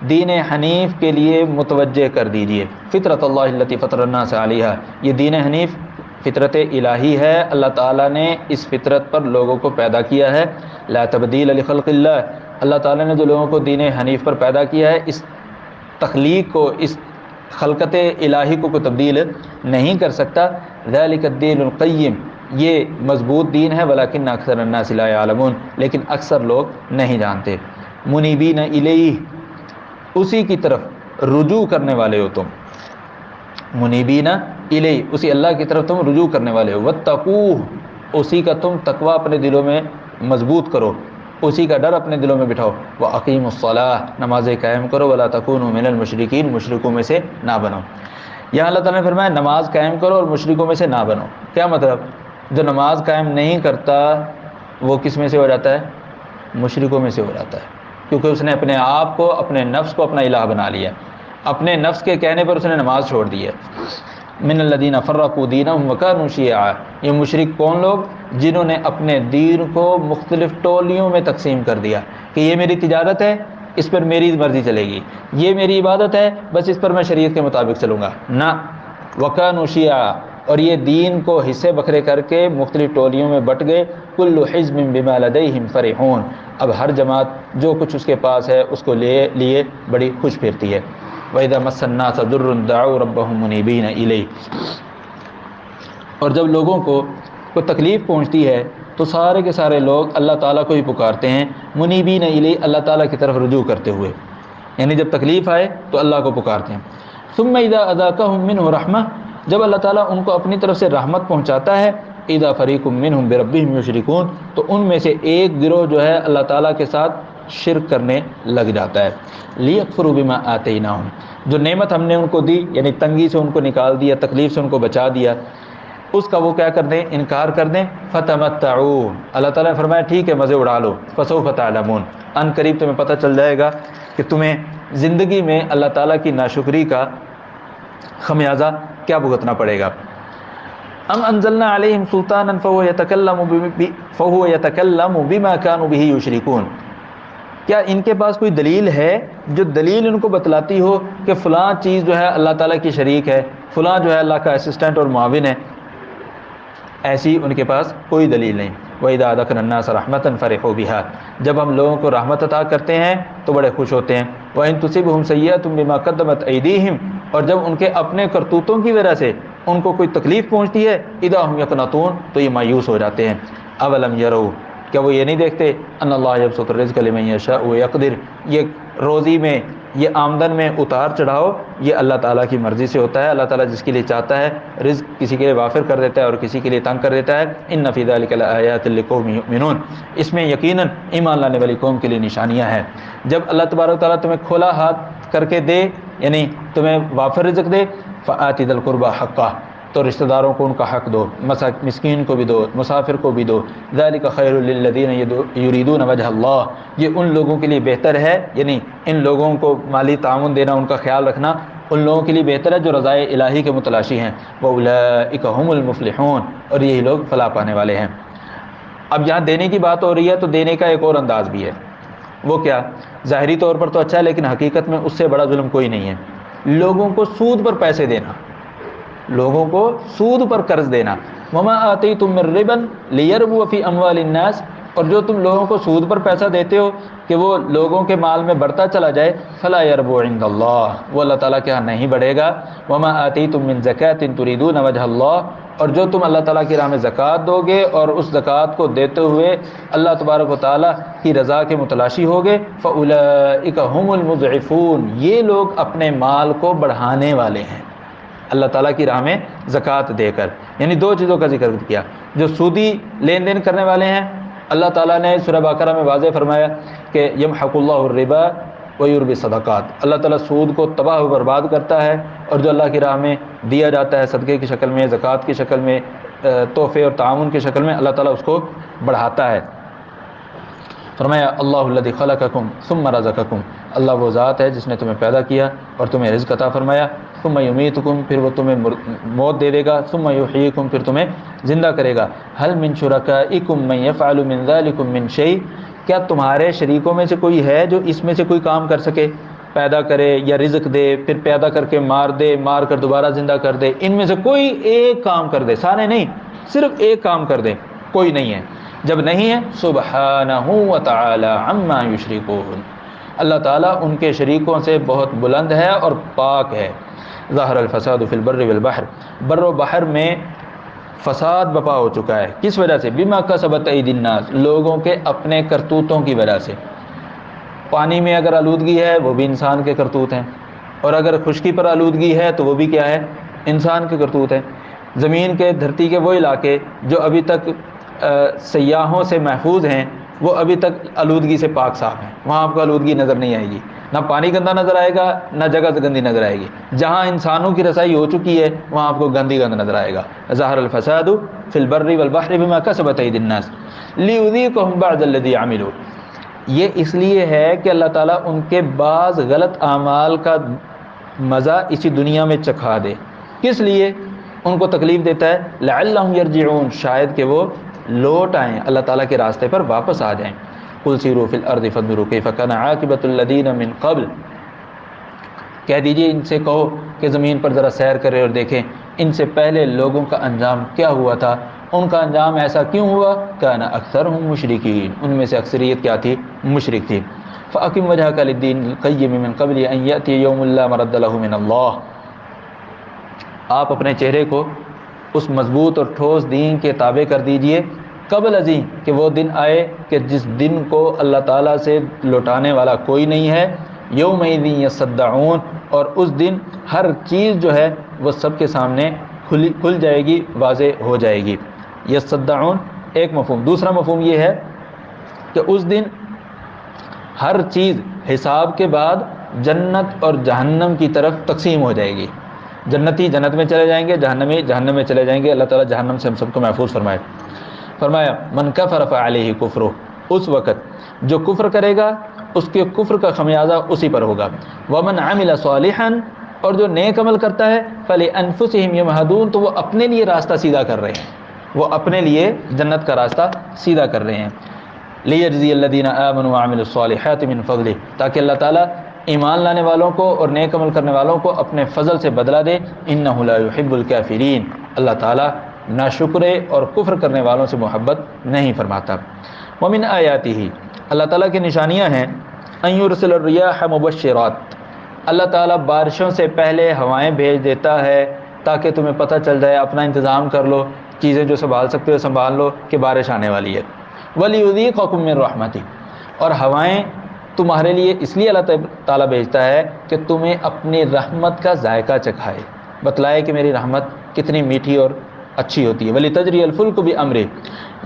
دین حنیف کے لیے متوجہ کر دیجئے۔ فطرت اللہ التی فطر الناس علیہا، یہ دین حنیف فطرت الہی ہے، اللہ تعالیٰ نے اس فطرت پر لوگوں کو پیدا کیا ہے۔ لا تبدیل لخلق اللہ، اللہ تعالیٰ نے جو لوگوں کو دین حنیف پر پیدا کیا ہے، اس تخلیق کو، اس خلقت الہی کو کوئی تبدیل نہیں کر سکتا۔ ذالک الدین القیم، یہ مضبوط دین ہے، ولکن اکثر الناس لا یعلمون، لیکن اکثر لوگ نہیں جانتے۔ منیبین الیہ، اسی کی طرف رجوع کرنے والے ہو تم، منیبین الیہ، اسی اللہ کی طرف تم رجوع کرنے والے ہو، واتقوہ، اسی کا تم تقوی اپنے دلوں میں مضبوط کرو، اسی کا ڈر اپنے دلوں میں بٹھاؤ۔ وَأَقِیمُوا الصَّلَاةَ، نمازیں قائم کرو، وَلَا تَكُونُوا مِنَ الْمُشْرِكِينَ، مشرکوں میں سے نہ بنو۔ یہاں اللہ تعالیٰ نے فرمایا نماز قائم کرو اور مشرکوں میں سے نہ بنو۔ کیا مطلب؟ جو نماز قائم نہیں کرتا وہ کس میں سے ہو جاتا ہے؟ مشرکوں میں سے ہو جاتا ہے، کیونکہ اس نے اپنے آپ کو، اپنے نفس کو اپنا الہ بنا لیا، اپنے نفس کے کہنے پر اس نے نماز چھوڑ دی ہے۔ من الذین فرقوا دینہم وکانوا شیعا، یہ مشرک کون لوگ؟ جنہوں نے اپنے دین کو مختلف ٹولیوں میں تقسیم کر دیا کہ یہ میری تجارت ہے، اس پر میری مرضی چلے گی، یہ میری عبادت ہے، بس اس پر میں شریعت کے مطابق چلوں گا، نہ۔ وکانوا شیعا، اور یہ دین کو حصے بکھرے کر کے مختلف ٹولیوں میں بٹ گئے۔ کل حزب بما لدیہم فرحون، اب ہر جماعت جو کچھ اس کے پاس ہے اس کو لیے بڑی خوش پھرتی ہے۔ وَإِذَا مَسَّ النَّاسَ ضُرٌّ دَعَوْا رَبَّهُمْ مُنِيبِينَ إِلَيْهِ، اور جب لوگوں کو کوئی تکلیف پہنچتی ہے تو سارے کے سارے لوگ اللہ تعالیٰ کو ہی پکارتے ہیں، منیبین الیہ، اللہ تعالیٰ کی طرف رجوع کرتے ہوئے، یعنی جب تکلیف آئے تو اللہ کو پکارتے ہیں۔ ثم اذا اذاقهم منه رحمہ، جب اللہ تعالیٰ ان کو اپنی طرف سے رحمت پہنچاتا ہے، اذا فریق منهم بربهم یشرکون، تو ان میں سے ایک گروہ جو ہے اللہ تعالیٰ کے ساتھ شرک کرنے لگ جاتا ہے۔ لیکفروا بما آتیناہم، جو نعمت ہم نے ان کو دی، یعنی تنگی سے ان کو نکال دیا، تکلیف سے ان کو بچا دیا، اس کا وہ کیا کر دیں؟ انکار کر دیں۔ فتمتعوا، اللہ تعالیٰ نے فرمایا ٹھیک ہے مزے اڑا لو، فسوف تعلمون، ان قریب تمہیں پتہ چل جائے گا کہ تمہیں زندگی میں اللہ تعالیٰ کی ناشکری کا خمیازہ کیا بھگتنا پڑے گا۔ ام انزلنا علیہم سلطانا فہو یتکلم بما كانوا به یشرکون، کیا ان کے پاس کوئی دلیل ہے جو دلیل ان کو بتلاتی ہو کہ فلاں چیز جو ہے اللہ تعالیٰ کی شریک ہے، فلاں جو ہے اللہ کا اسسٹنٹ اور معاون ہے؟ ایسی ان کے پاس کوئی دلیل نہیں۔ وَإِذَا أَذَقْنَا النَّاسَ رَحْمَةً فَرِحُوا بِهَا، جب ہم لوگوں کو رحمت عطا کرتے ہیں تو بڑے خوش ہوتے ہیں۔ وَإِن تُصِبْهُمْ سَيِّئَةٌ بِمَا قَدَّمَتْ أَيْدِيهِمْ، اور جب ان کے اپنے کرتوتوں کی وجہ سے ان کو کوئی تکلیف پہنچتی ہے، اِذَا هُمْ يَقْنَطُونَ، تو یہ مایوس ہو جاتے ہیں۔ أَوَلَمْ يَرَوْا، کیا وہ یہ نہیں دیکھتے؟ ان اللہ یبسط الرزق لمن یشاء ویقدر، یہ روزی میں، یہ آمدن میں اتار چڑھاؤ یہ اللہ تعالیٰ کی مرضی سے ہوتا ہے، اللہ تعالیٰ جس کے لیے چاہتا ہے رزق کسی کے لیے وافر کر دیتا ہے اور کسی کے لیے تنگ کر دیتا ہے۔ ان فی ذلک لآیات لقوم یؤمنون، اس میں یقیناً ایمان لانے والی قوم کے لیے نشانیاں ہیں۔ جب اللہ تبارک و تعالیٰ تمہیں کھلا ہاتھ کر کے دے، یعنی تمہیں وافر رزق دے، فآت ذی القربى حقہ، تو رشتہ داروں کو ان کا حق دو، مسکین کو بھی دو، مسافر کو بھی دو۔ ذالک خیر للذین یریدون وجہ اللہ، یہ ان لوگوں کے لیے بہتر ہے، یعنی ان لوگوں کو مالی تعاون دینا، ان کا خیال رکھنا ان لوگوں کے لیے بہتر ہے جو رضائے الہی کے متلاشی ہیں۔ وَأُولَٰئِکَ هُمُ الْمُفْلِحُونَ، اور یہی لوگ فلاح پانے والے ہیں۔ اب یہاں دینے کی بات ہو رہی ہے تو دینے کا ایک اور انداز بھی ہے، وہ کیا؟ ظاہری طور پر تو اچھا ہے لیکن حقیقت میں اس سے بڑا ظلم کوئی نہیں ہے، لوگوں کو سود پر پیسے دینا، لوگوں کو سود پر قرض دینا۔ وما آتیتم من ربا لیربو فی اموال الناس، اور جو تم لوگوں کو سود پر پیسہ دیتے ہو کہ وہ لوگوں کے مال میں بڑھتا چلا جائے، فلا یربو عند اللہ، وہ اللہ تعالیٰ کے ہاں نہیں بڑھے گا۔ وما آتیتم من زکاۃ تریدون وجہ اللہ، اور جو تم اللہ تعالیٰ کی راہ میں زکوٰۃ دو گے اور اس زکوٰۃ کو دیتے ہوئے اللہ تبارک و تعالیٰ کی رضا کے متلاشی ہوگے، فاولئک هم المضعفون، یہ لوگ اپنے مال کو بڑھانے والے ہیں اللہ تعالیٰ کی راہ میں زکوٰۃ دے کر۔ یعنی دو چیزوں کا ذکر کیا. جو سودی لین دین کرنے والے ہیں اللہ تعالیٰ نے سورہ بقرہ میں واضح فرمایا کہ یمحق اللہ الربا ویربی الصدقات، اللہ تعالیٰ سود کو تباہ و برباد کرتا ہے، اور جو اللہ کی راہ میں دیا جاتا ہے صدقے کی شکل میں، زکوٰۃ کی شکل میں، تحفے اور تعاون کی شکل میں، اللہ تعالیٰ اس کو بڑھاتا ہے. فرمایا اللہ الذی خلقکم ثم رزقکم، اللہ وہ ذات ہے جس نے تمہیں پیدا کیا اور تمہیں رزق عطا فرمایا. ثم یمیتکم، پھر وہ تمہیں موت دے دے گا. ثم یحییکم، پھر تمہیں زندہ کرے گا. هل من شرکائکم من یفعل من ذلکم من شیء، کیا تمہارے شریکوں میں سے کوئی ہے جو اس میں سے کوئی کام کر سکے، پیدا کرے یا رزق دے، پھر پیدا کر کے مار دے، مار کر دوبارہ زندہ کر دے؟ ان میں سے کوئی ایک کام کر دے، سارے نہیں، صرف ایک کام کر دے، کوئی نہیں ہے. جب نہیں ہے سبحانہ وتعالی عما یشرکون، اللہ تعالیٰ ان کے شریکوں سے بہت بلند ہے اور پاک ہے. ظاہر الفساد فی البر والبحر، بر و بحر میں فساد بپا ہو چکا ہے. کس وجہ سے؟ بما کسبت ایدی الناس، لوگوں کے اپنے کرتوتوں کی وجہ سے. پانی میں اگر آلودگی ہے وہ بھی انسان کے کرتوت ہیں، اور اگر خشکی پر آلودگی ہے تو وہ بھی کیا ہے؟ انسان کے کرتوت ہیں. زمین کے دھرتی کے وہ علاقے جو ابھی تک سیاحوں سے محفوظ ہیں، وہ ابھی تک آلودگی سے پاک صاف ہیں، وہاں آپ کو آلودگی نظر نہیں آئے گی، نہ پانی گندا نظر آئے گا، نہ جگہ گندی نظر آئے گی. جہاں انسانوں کی رسائی ہو چکی ہے وہاں آپ کو گند نظر آئے گا. ظاہر الفساد فی البر والبحر بما کسبت ایدی الناس لیذیقہم بعض الذی عملوا، یہ اس لیے ہے کہ اللہ تعالیٰ ان کے بعض غلط اعمال کا مزہ اسی دنیا میں چکھا دے. کس لیے ان کو تکلیف دیتا ہے؟ لعلہم یرجعون، شاید کہ وہ لوٹ آئیں، اللہ تعالیٰ کے راستے پر واپس آ جائیں. قل سیروا فی الارض فانظروا کیف کان عاقبۃ الذین من قبل، کہہ دیجئے ان سے کہو کہ زمین پر ذرا سیر کرے اور دیکھیں ان سے پہلے لوگوں کا انجام کیا ہوا تھا، ان کا انجام ایسا کیوں ہوا؟ کان اکثرهم مشرکین، ان میں سے اکثریت کیا تھی؟ مشرک تھی. فاقم وجهک للدین القیم من قبل ان یأتی یوم لا مرد له من اللہ، آپ اپنے چہرے کو اس مضبوط اور ٹھوس دین کے تابع کر دیجئے قبل ازیں کہ وہ دن آئے کہ جس دن کو اللہ تعالیٰ سے لوٹانے والا کوئی نہیں ہے. یومئذ یصدعون، اور اس دن ہر چیز جو ہے وہ سب کے سامنے کھل جائے گی، واضح ہو جائے گی. یصدعون ایک مفہوم. دوسرا مفہوم یہ ہے کہ اس دن ہر چیز حساب کے بعد جنت اور جہنم کی طرف تقسیم ہو جائے گی. جنتی جنت میں چلے جائیں گے، جہنمی جہنم میں چلے جائیں گے. اللہ تعالیٰ جہنم سے ہم سب کو محفوظ فرمائے. فرمایا من کفر فعلیہ کفرہ، اس وقت جو کفر کرے گا اس کے کفر کا خمیازہ اسی پر ہوگا. ومن عمل صالحا، اور جو نیک عمل کرتا ہے فلانفسہم یمہدون، تو وہ اپنے لیے راستہ سیدھا کر رہے ہیں، وہ اپنے لیے جنت کا راستہ سیدھا کر رہے ہیں. لیجزی الذین آمنوا وعملوا الصالحات من فضلہ، تاکہ اللہ تعالیٰ ایمان لانے والوں کو اور نیک عمل کرنے والوں کو اپنے فضل سے بدلہ دے. انہ لا یحب الکافرین، اللہ تعالیٰ ناشکرے اور کفر کرنے والوں سے محبت نہیں فرماتا. ومن آیاتہ، اللہ تعالیٰ کی نشانیاں ہیں ان یرسل الریاح مبشرات، اللہ تعالیٰ بارشوں سے پہلے ہوائیں بھیج دیتا ہے تاکہ تمہیں پتہ چل جائے، اپنا انتظام کر لو، چیزیں جو سنبھال سکتے ہو سنبھال لو کہ بارش آنے والی ہے. ولیذیقکم من رحمتہ، اور ہوائیں تمہارے لیے اس لیے اللہ تعالیٰ بھیجتا ہے کہ تمہیں اپنی رحمت کا ذائقہ چکھائے، بتلائے کہ میری رحمت کتنی میٹھی اور اچھی ہوتی ہے. ولیتجری الفلک بامرہ،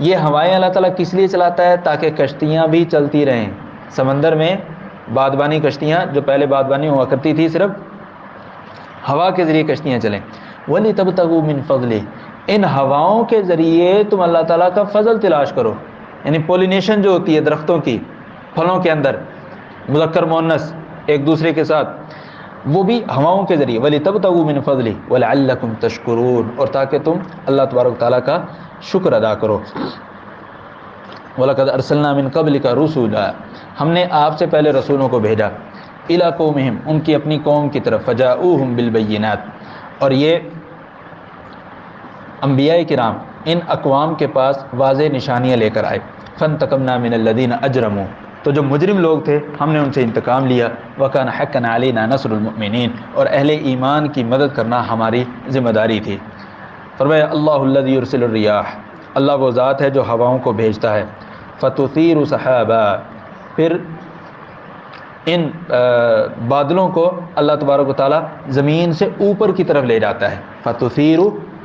یہ ہوائیں اللہ تعالیٰ کس لیے چلاتا ہے؟ تاکہ کشتیاں بھی چلتی رہیں. سمندر میں بادبانی کشتیاں، جو پہلے بادبانی ہوا کرتی تھی صرف ہوا کے ذریعے کشتیاں چلیں. ولیتبتغوا من فضلہ، ان ہواؤں کے ذریعے تم اللہ تعالیٰ کا فضل تلاش کرو، یعنی پولینیشن جو ہوتی ہے درختوں کی، پھلوں کے اندر مذکر مؤنث ایک دوسرے کے ساتھ، وہ بھی ہواؤں کے ذریعے. وَلِتَبْتَغُوا مِنْ فَضْلِهِ وَلَعَلَّكُمْ تَشْكُرُونَ، اور تاکہ تم اللہ تبارک تعالیٰ کا شکر ادا کرو. وَلَقَدْ أَرْسَلْنَا مِنْ قَبْلِكَ رُسُلًا، ہم نے آپ سے پہلے رسولوں کو بھیجا. إِلَىٰ قَوْمِهِمْ، ان کی اپنی قوم کی طرف. فَجَاءُوهُمْ بِالْبَيِّنَاتِ، اور یہ انبیاء کرام ان اقوام کے پاس واضح نشانیاں لے کر آئے. فَانْتَقَمْنَا مِنَ الَّذِينَ أَجْرَمُوا، تو جو مجرم لوگ تھے ہم نے ان سے انتقام لیا. وَكَانَ حَقًّا عَلَيْنَا نَصْرُ الْمُؤْمِنِينَ، اور اہل ایمان کی مدد کرنا ہماری ذمہ داری تھی. فرمایا اللہ الذی یرسل الریاح، اللہ وہ ذات ہے جو ہواؤں کو بھیجتا ہے. فَتُثِيرُ سَحَابًا، پھر ان بادلوں کو اللہ تبارک و تعالیٰ زمین سے اوپر کی طرف لے جاتا ہے. فَتُثِيرُ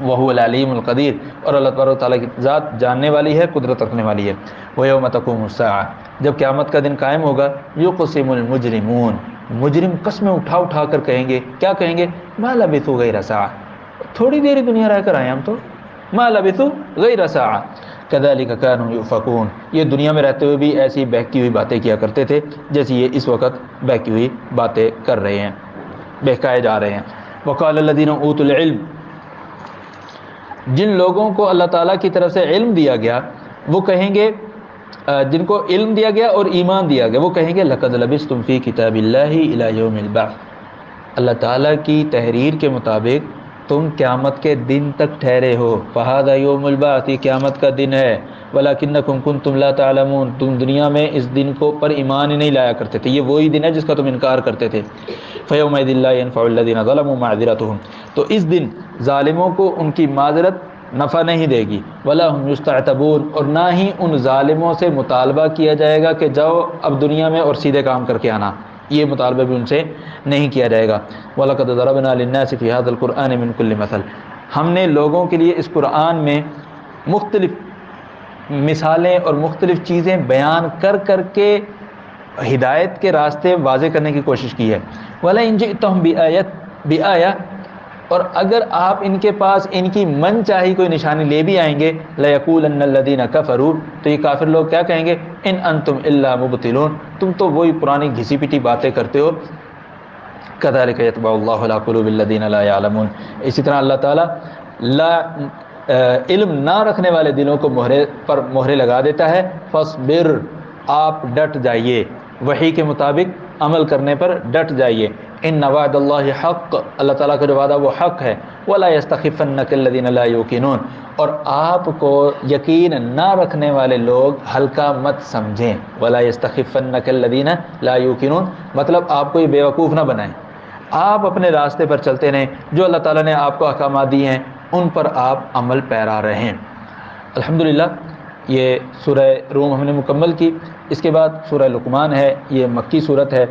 وہو العلیم القدیر، اور اللہ تبارک و تعالیٰ کی ذات جاننے والی ہے، قدرت رکھنے والی ہے۔ وَيَوْمَ تَقُومُ السَّاعَةُ، جب قیامت کا دن قائم ہوگا، یقسم المجرمون، مجرم قسمیں اٹھا اٹھا کر کہیں گے، کیا کہیں گے؟ ما لبثوا غیر ساعہ، تھوڑی دیر ہی دنیا رہ کر آئے ہم تو، ما لبثوا غیر ساعہ کذالک کانوا یؤفکون، یہ دنیا میں رہتے ہوئے بھی ایسی بہکی ہوئی باتیں کیا کرتے تھے جیسے یہ اس وقت بہکی ہوئی باتیں کر رہے ہیں، بہکائے جا رہے ہیں۔ وقال الذین اوتوا العلم، جن لوگوں کو اللہ تعالیٰ کی طرف سے علم دیا گیا وہ کہیں گے، جن کو علم دیا گیا اور ایمان دیا گیا وہ کہیں گے لقد لبثتم فی کتاب اللہ الی یوم البعث، اللہ تعالیٰ کی تحریر کے مطابق تم قیامت کے دن تک ٹھہرے ہو، فہذا یوم البعث، یہ قیامت کا دن ہے، ولکنکم کنتم لا تعلمون، تم دنیا میں اس دن کو پر ایمان ہی نہیں لایا کرتے تھے، یہ وہی دن ہے جس کا تم انکار کرتے تھے۔ فیومئذ لا ینفع الذین ظلموا معذرتهم، تو اس دن ظالموں کو ان کی معذرت نفع نہیں دے گی، ولا هم یستعتبون، اور نہ ہی ان ظالموں سے مطالبہ کیا جائے گا کہ جاؤ اب دنیا میں اور سیدھے کام کر کے آنا، یہ مطالبہ بھی ان سے نہیں کیا جائے گا۔ وَلَقَدْ ضَرَبْنَا لِلنَّاسِ فِي هَذَا الْقُرْآنِ مِنْ كُلِّ مَثَلٍ، ہم نے لوگوں کے لیے اس قرآن میں مختلف مثالیں اور مختلف چیزیں بیان کر کر کے ہدایت کے راستے واضح کرنے کی کوشش کی ہے۔ وَلَئِنْ جِئْتَهُمْ بِآيَةٍ، اور اگر آپ ان کے پاس ان کی من چاہی کوئی نشانی لے بھی آئیں گے، لَيَقُولَنَّ الَّذِينَ كَفَرُوا، تو یہ کافر لوگ کیا کہیں گے؟ اِنْ أَنْتُمْ إِلَّا مُبْطِلُونَ، تم تو وہی پرانی گھسی پٹی باتیں کرتے ہو۔ كَذَلِكَ يَطْبَعُ اللَّهُ عَلَىٰ قُلُوبِ الَّذِينَ لَا يَعْلَمُونَ، اسی طرح اللہ تعالیٰ علم نہ رکھنے والے دلوں کو مہرے لگا دیتا ہے۔ فَاصْبِرْ، آپ ڈٹ جائیے، وحی کے مطابق عمل کرنے پر ڈٹ جائیے۔ ان وعد اللہ حق، اللہ تعالیٰ کا جو وعدہ وہ حق ہے۔ ولا یستخفنک الذین لا یوقنون، اور آپ کو یقین نہ رکھنے والے لوگ ہلکا مت سمجھیں۔ ولا یستخفنک الذین لا یوقنون، مطلب آپ کو یہ بیوقوف نہ بنائیں، آپ اپنے راستے پر چلتے رہیں، جو اللہ تعالیٰ نے آپ کو احکامات دیے ہیں ان پر آپ عمل پیرا رہیں۔ الحمدللہ یہ سورہ روم ہم نے مکمل کی۔ اس کے بعد سورہ لقمان ہے، یہ مکی صورت ہے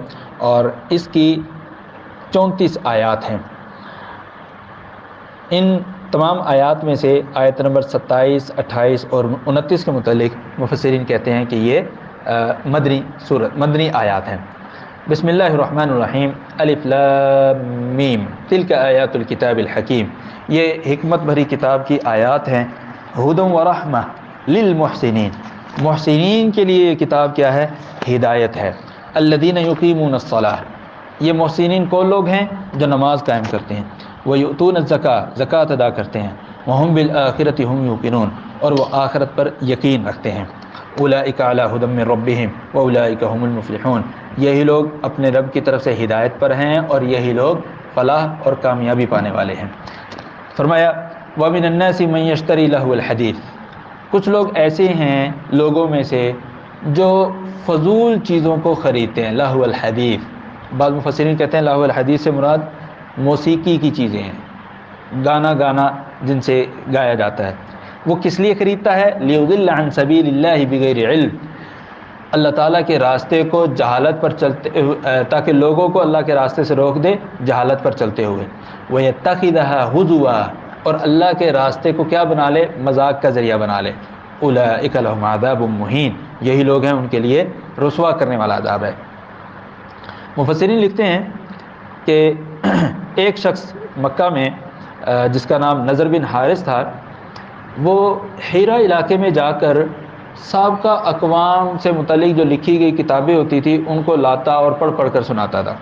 اور اس کی 34 آیات ہیں۔ ان تمام آیات میں سے آیت نمبر 27، 28 اور 29 کے متعلق مفسرین کہتے ہیں کہ یہ مدنی آیات ہیں۔ بسم اللہ الرحمن الرحیم، الف لام میم، تلک آیات الکتاب الحکیم، یہ حکمت بھری کتاب کی آیات ہیں۔ ہدی و رحمہ للمحسنین، محسنین کے لیے یہ کتاب کیا ہے؟ ہدایت ہے۔ الذین یقیمون الصلاۃ، یہ محسنین کون لوگ ہیں؟ جو نماز قائم کرتے ہیں۔ ویؤتون الزکاۃ، زکوٰۃ ادا کرتے ہیں۔ وہم بالآخرۃ ہم یوقنون، اور وہ آخرت پر یقین رکھتے ہیں۔ اولئک علی ھدی من ربہم واولئک هم المفلحون، یہی لوگ اپنے رب کی طرف سے ہدایت پر ہیں اور یہی لوگ فلاح اور کامیابی پانے والے ہیں۔ فرمایا ومن الناس من یشتری لہو الحدیث، کچھ لوگ ایسے ہیں لوگوں میں سے جو فضول چیزوں کو خریدتے ہیں۔ لہو الحدیث، بعض مفسرین کہتے ہیں لہو الحدیث سے مراد موسیقی کی چیزیں ہیں، گانا جن سے گایا جاتا ہے۔ وہ کس لیے خریدتا ہے؟ لیضل عن سبیل اللہ بغیر علم، اللہ تعالیٰ کے راستے کو جہالت پر چلتے، تاکہ لوگوں کو اللہ کے راستے سے روک دے جہالت پر چلتے ہوئے۔ وَيَتَّخِذَهَا هُزُوًا، اور اللہ کے راستے کو کیا بنا لے؟ مذاق کا ذریعہ بنا لے۔ اولئک لہم عذاب مہین، یہی لوگ ہیں ان کے لیے رسوا کرنے والا عذاب ہے۔ مفسرین لکھتے ہیں کہ ایک شخص مکہ میں جس کا نام نضر بن حارث تھا، وہ حیرہ علاقے میں جا کر سابقہ اقوام سے متعلق جو لکھی گئی کتابیں ہوتی تھی ان کو لاتا اور پڑھ کر سناتا تھا،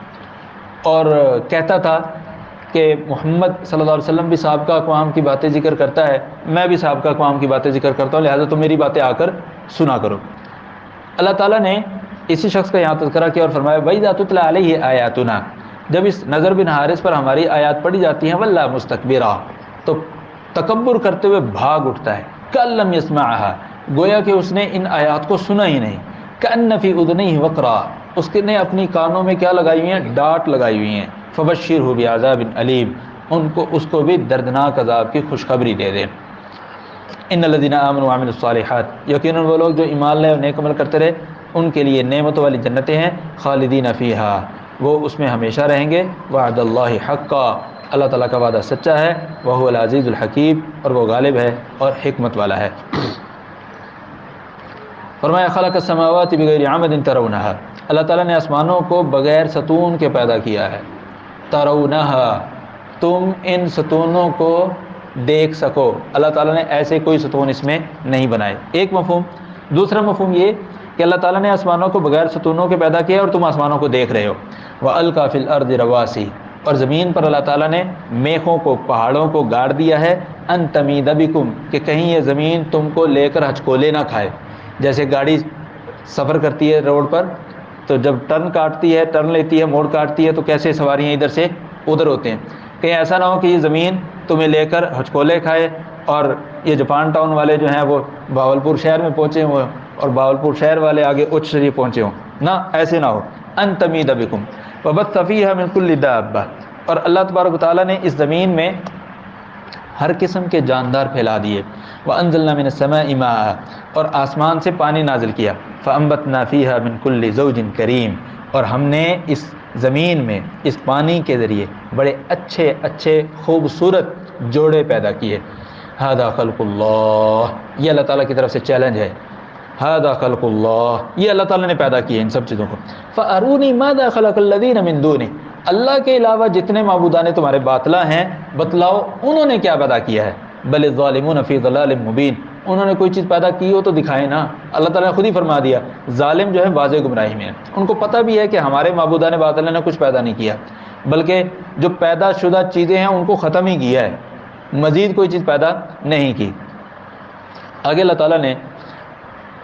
اور کہتا تھا کہ محمد صلی اللہ علیہ وسلم بھی سابقہ اقوام کی باتیں ذکر کرتا ہے، میں بھی سابقہ اقوام کی باتیں ذکر کرتا ہوں، لہٰذا تم میری باتیں آ کر سنا کرو۔ اللہ تعالیٰ نے اسی شخص کا یہاں تذکرہ کیا اور فرمایا وَإِذَا تُتْلَىٰ عَلَيْهِ آیَاتُنَا، جب اس نضر بن حارث پر ہماری آیات پڑھی جاتی ہیں وَلَّا مُسْتَكْبِرًا، تو تکبر کرتے ہوئے بھاگ اٹھتا ہے۔ كَأَن لَّمْ يَسْمَعْهَا، گویا کہ اس نے ان آیات کو سنا ہی نہیں۔ كَأَنَّ فِي أُذُنَيْهِ وَقْرًا، اس نے اپنی کانوں میں کیا لگائی ہوئی ہیں؟ ڈانٹ لگائی ہوئی ہیں۔ فَبَشِّرْهُ بِعَذَابٍ أَلِيمٍ، اس کو بھی دردناک عذاب کی خوشخبری دے دیں۔ ان الذين آمنوا وعملوا الصالحات، یقیناً وہ لوگ جو ایمان لائے اور نیک عمل کرتے رہے ان کے لیے نعمتوں والی جنتیں ہیں، خالدین فیہا، وہ اس میں ہمیشہ رہیں گے۔ وعد اللہ حقا، اللہ تعالیٰ کا وعدہ سچا ہے، وہو العزیز الحکیم، اور وہ غالب ہے اور حکمت والا ہے۔ فرمایا خلق السماوات بغیر عمد ترونہا، اللہ تعالیٰ نے آسمانوں کو بغیر ستون کے پیدا کیا ہے۔ ترونہا، تم ان ستونوں کو دیکھ سکو، اللہ تعالیٰ نے ایسے کوئی ستون اس میں نہیں بنائے، ایک مفہوم۔ دوسرا مفہوم یہ کہ اللہ تعالیٰ نے آسمانوں کو بغیر ستونوں کے پیدا کیا اور تم آسمانوں کو دیکھ رہے ہو۔ وَأَلْقَى فِي الْأَرْضِ رَوَاسِي، اور زمین پر اللہ تعالیٰ نے میخوں کو، پہاڑوں کو گاڑ دیا ہے، أَن تَمِيدَ بِكُمْ، کہ کہیں یہ زمین تم کو لے کر ہچکولے نہ کھائے۔ جیسے گاڑی سفر کرتی ہے روڈ پر، تو جب ٹرن کاٹتی ہے، ٹرن لیتی ہے، موڑ کاٹتی ہے، تو کیسے سواریاں ادھر سے ادھر ہوتے ہیں، کہیں ایسا نہ ہو کہ یہ زمین تمہیں لے کر ہچکولے کھائے اور یہ جاپان ٹاؤن والے جو ہیں وہ بہاولپور شہر میں پہنچے ہوئے اور بہاولپور شہر والے آگے اچ شریف پہنچے ہوں، نہ ایسے نہ ہو۔ ان تمید بکم وبث فیہا من کل دابہ، اور اللہ تبارک و تعالیٰ نے اس زمین میں ہر قسم کے جاندار پھیلا دیے۔ وانزلنا من السماء ماء، اور آسمان سے پانی نازل کیا۔ فانبتنا فیہا من کل زوج کریم، اور ہم نے اس زمین میں اس پانی کے ذریعے بڑے اچھے اچھے خوبصورت جوڑے پیدا کیے۔ ھذا خلق اللہ، یہ اللہ تعالیٰ کی طرف سے چیلنج ہے۔ ھذا خلق اللہ، یہ اللہ تعالیٰ نے پیدا کیے ان سب چیزوں کو۔ فارونی ماذا خلق الذین من دونہ، اللہ کے علاوہ جتنے معبودان تمہارے باطلا ہیں بتلاؤ انہوں نے کیا پیدا کیا ہے۔ بل الظالمون فی ضلال مبین، انہوں نے کوئی چیز پیدا کی ہو تو دکھائے نا۔ اللہ تعالیٰ نے خود ہی فرما دیا ظالم جو ہے واضح گمراہی میں ہے، ان کو پتہ بھی ہے کہ ہمارے معبودان باطل نے کچھ پیدا نہیں کیا، بلکہ جو پیدا شدہ چیزیں ہیں ان کو ختم ہی کیا ہے، مزید کوئی چیز پیدا نہیں کی۔ آگے اللہ تعالیٰ نے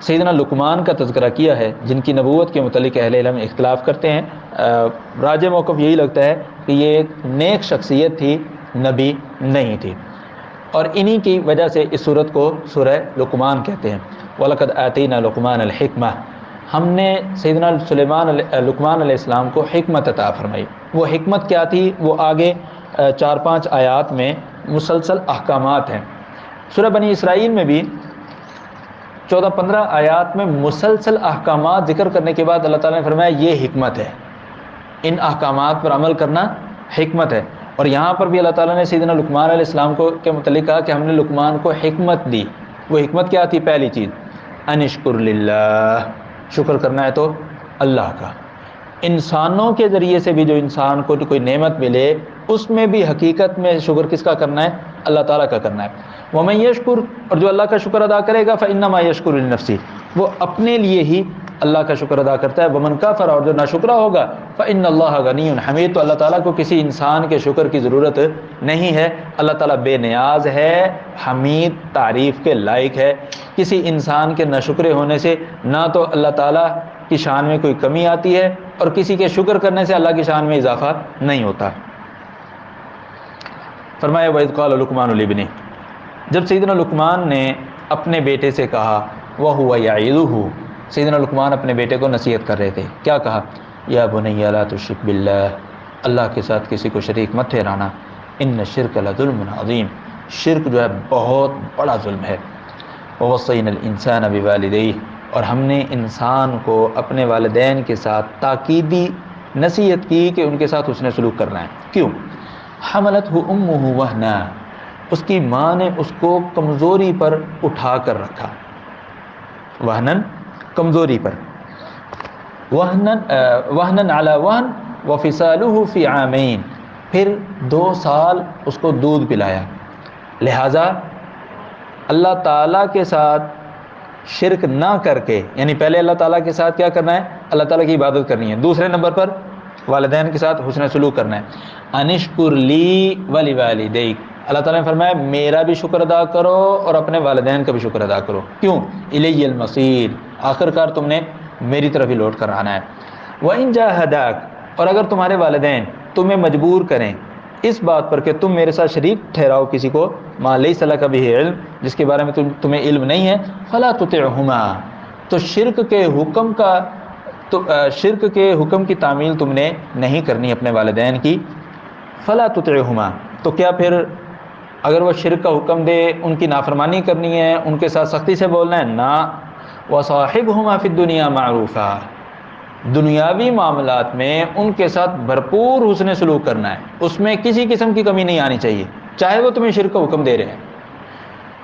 سیدنا لقمان کا تذکرہ کیا ہے، جن کی نبوت کے متعلق اہل علم اختلاف کرتے ہیں۔ راجح موقف یہی لگتا ہے کہ یہ ایک نیک شخصیت تھی، نبی نہیں تھی، اور انہی کی وجہ سے اس سورت کو سورہ لقمان کہتے ہیں۔ وَلَقَدْ آتَيْنَا لُقْمَانَ الْحِكْمَةَ، ہم نے سیدنا لقمان علیہ السلام کو حکمت عطا فرمائی۔ وہ حکمت کیا تھی وہ آگے 4-5 آیات میں مسلسل احکامات ہیں۔ سورہ بنی اسرائیل میں بھی 14-15 آیات میں مسلسل احکامات ذکر کرنے کے بعد اللہ تعالیٰ نے فرمایا یہ حکمت ہے، ان احکامات پر عمل کرنا حکمت ہے۔ اور یہاں پر بھی اللہ تعالیٰ نے سیدنا لقمان علیہ السلام کو کے متعلق کہا کہ ہم نے لقمان کو حکمت دی۔ وہ حکمت کیا تھی؟ پہلی چیز ان اشکر للہ، شکر کرنا ہے تو اللہ کا۔ انسانوں کے ذریعے سے بھی جو انسان کو کوئی نعمت ملے اس میں بھی حقیقت میں شکر کس کا کرنا ہے؟ اللہ تعالیٰ کا کرنا ہے۔ وَمَن يَشْكُرْ، اور جو اللہ کا شکر ادا کرے گا فَإِنَّمَا يَشْكُرُ لِنَفْسِهِ، وہ اپنے لیے ہی اللہ کا شکر ادا کرتا ہے۔ وَمَن كَفَرَ، اور جو ناشکرا ہوگا فَإِنَّ اللَّهَ غَنِيٌّ حَمِيدٌ، تو اللہ تعالیٰ کو کسی انسان کے شکر کی ضرورت نہیں ہے، اللہ تعالیٰ بے نیاز ہے، حمید تعریف کے لائق ہے۔ کسی انسان کے ناشکرے ہونے سے نہ تو اللہ تعالیٰ کی شان میں کوئی کمی آتی ہے اور کسی کے شکر کرنے سے اللہ کی شان میں اضافہ نہیں ہوتا۔ فرمایا وَإِذْ قَالَ لُقْمَانُ لِابْنِهِ، جب سیدنا لقمان نے اپنے بیٹے سے کہا، وَهُوَ يَعِظُهُ، سیدنا لقمان اپنے بیٹے کو نصیحت کر رہے تھے، کیا کہا؟ یا بنی لا تشرک باللہ، اللہ کے ساتھ کسی کو شریک مت ٹھہرانا، ان الشرک لظلم عظیم، شرک جو ہے بہت بڑا ظلم ہے۔ وَوَصَّيْنَا الْإِنسَانَ بِوَالِدَيْهِ، اور ہم نے انسان کو اپنے والدین کے ساتھ تاکیدی نصیحت کی کہ ان کے ساتھ حسن سلوک کرنا ہے۔ کیوں؟ حملتہ امہ وہنا، اس کی ماں نے اس کو کمزوری پر اٹھا کر رکھا، وہنن کمزوری پر، وہنن علی وہن وفصالہ فی عامین، پھر 2 سال اس کو دودھ پلایا۔ لہٰذا اللہ تعالیٰ کے ساتھ شرک نہ کر کے، یعنی پہلے اللہ تعالیٰ کے ساتھ کیا کرنا ہے؟ اللہ تعالیٰ کی عبادت کرنی ہے، دوسرے نمبر پر والدین کے ساتھ حسن سلوک کرنا ہے۔ انشکر لی ولوالدیک، اللہ تعالیٰ نے فرمایا میرا بھی شکر ادا کرو اور اپنے والدین کا بھی شکر ادا کرو۔ کیوں؟ الی المصیر، آخر کار تم نے میری طرف ہی لوٹ کر آنا ہے۔ وَإِن جَاهَدَاكَ، اور اگر تمہارے والدین تمہیں مجبور کریں اس بات پر کہ تم میرے ساتھ شریک ٹھہراؤ کسی کو، ما لیس لک بہ علم، جس کے بارے میں تمہیں علم نہیں ہے، فلا تطعہما، تو شرک کے حکم کی تعمیل تم نے نہیں کرنی اپنے والدین کی۔ فلا تطعہما، تو کیا پھر اگر وہ شرک کا حکم دے ان کی نافرمانی کرنی ہے، ان کے ساتھ سختی سے بولنا ہے؟ نہ۔ وصاحبہما فی الدنیا معروفا، دنیاوی معاملات میں ان کے ساتھ بھرپور حسن سلوک کرنا ہے، اس میں کسی قسم کی کمی نہیں آنی چاہیے، چاہے وہ تمہیں شرک کا حکم دے رہے ہیں۔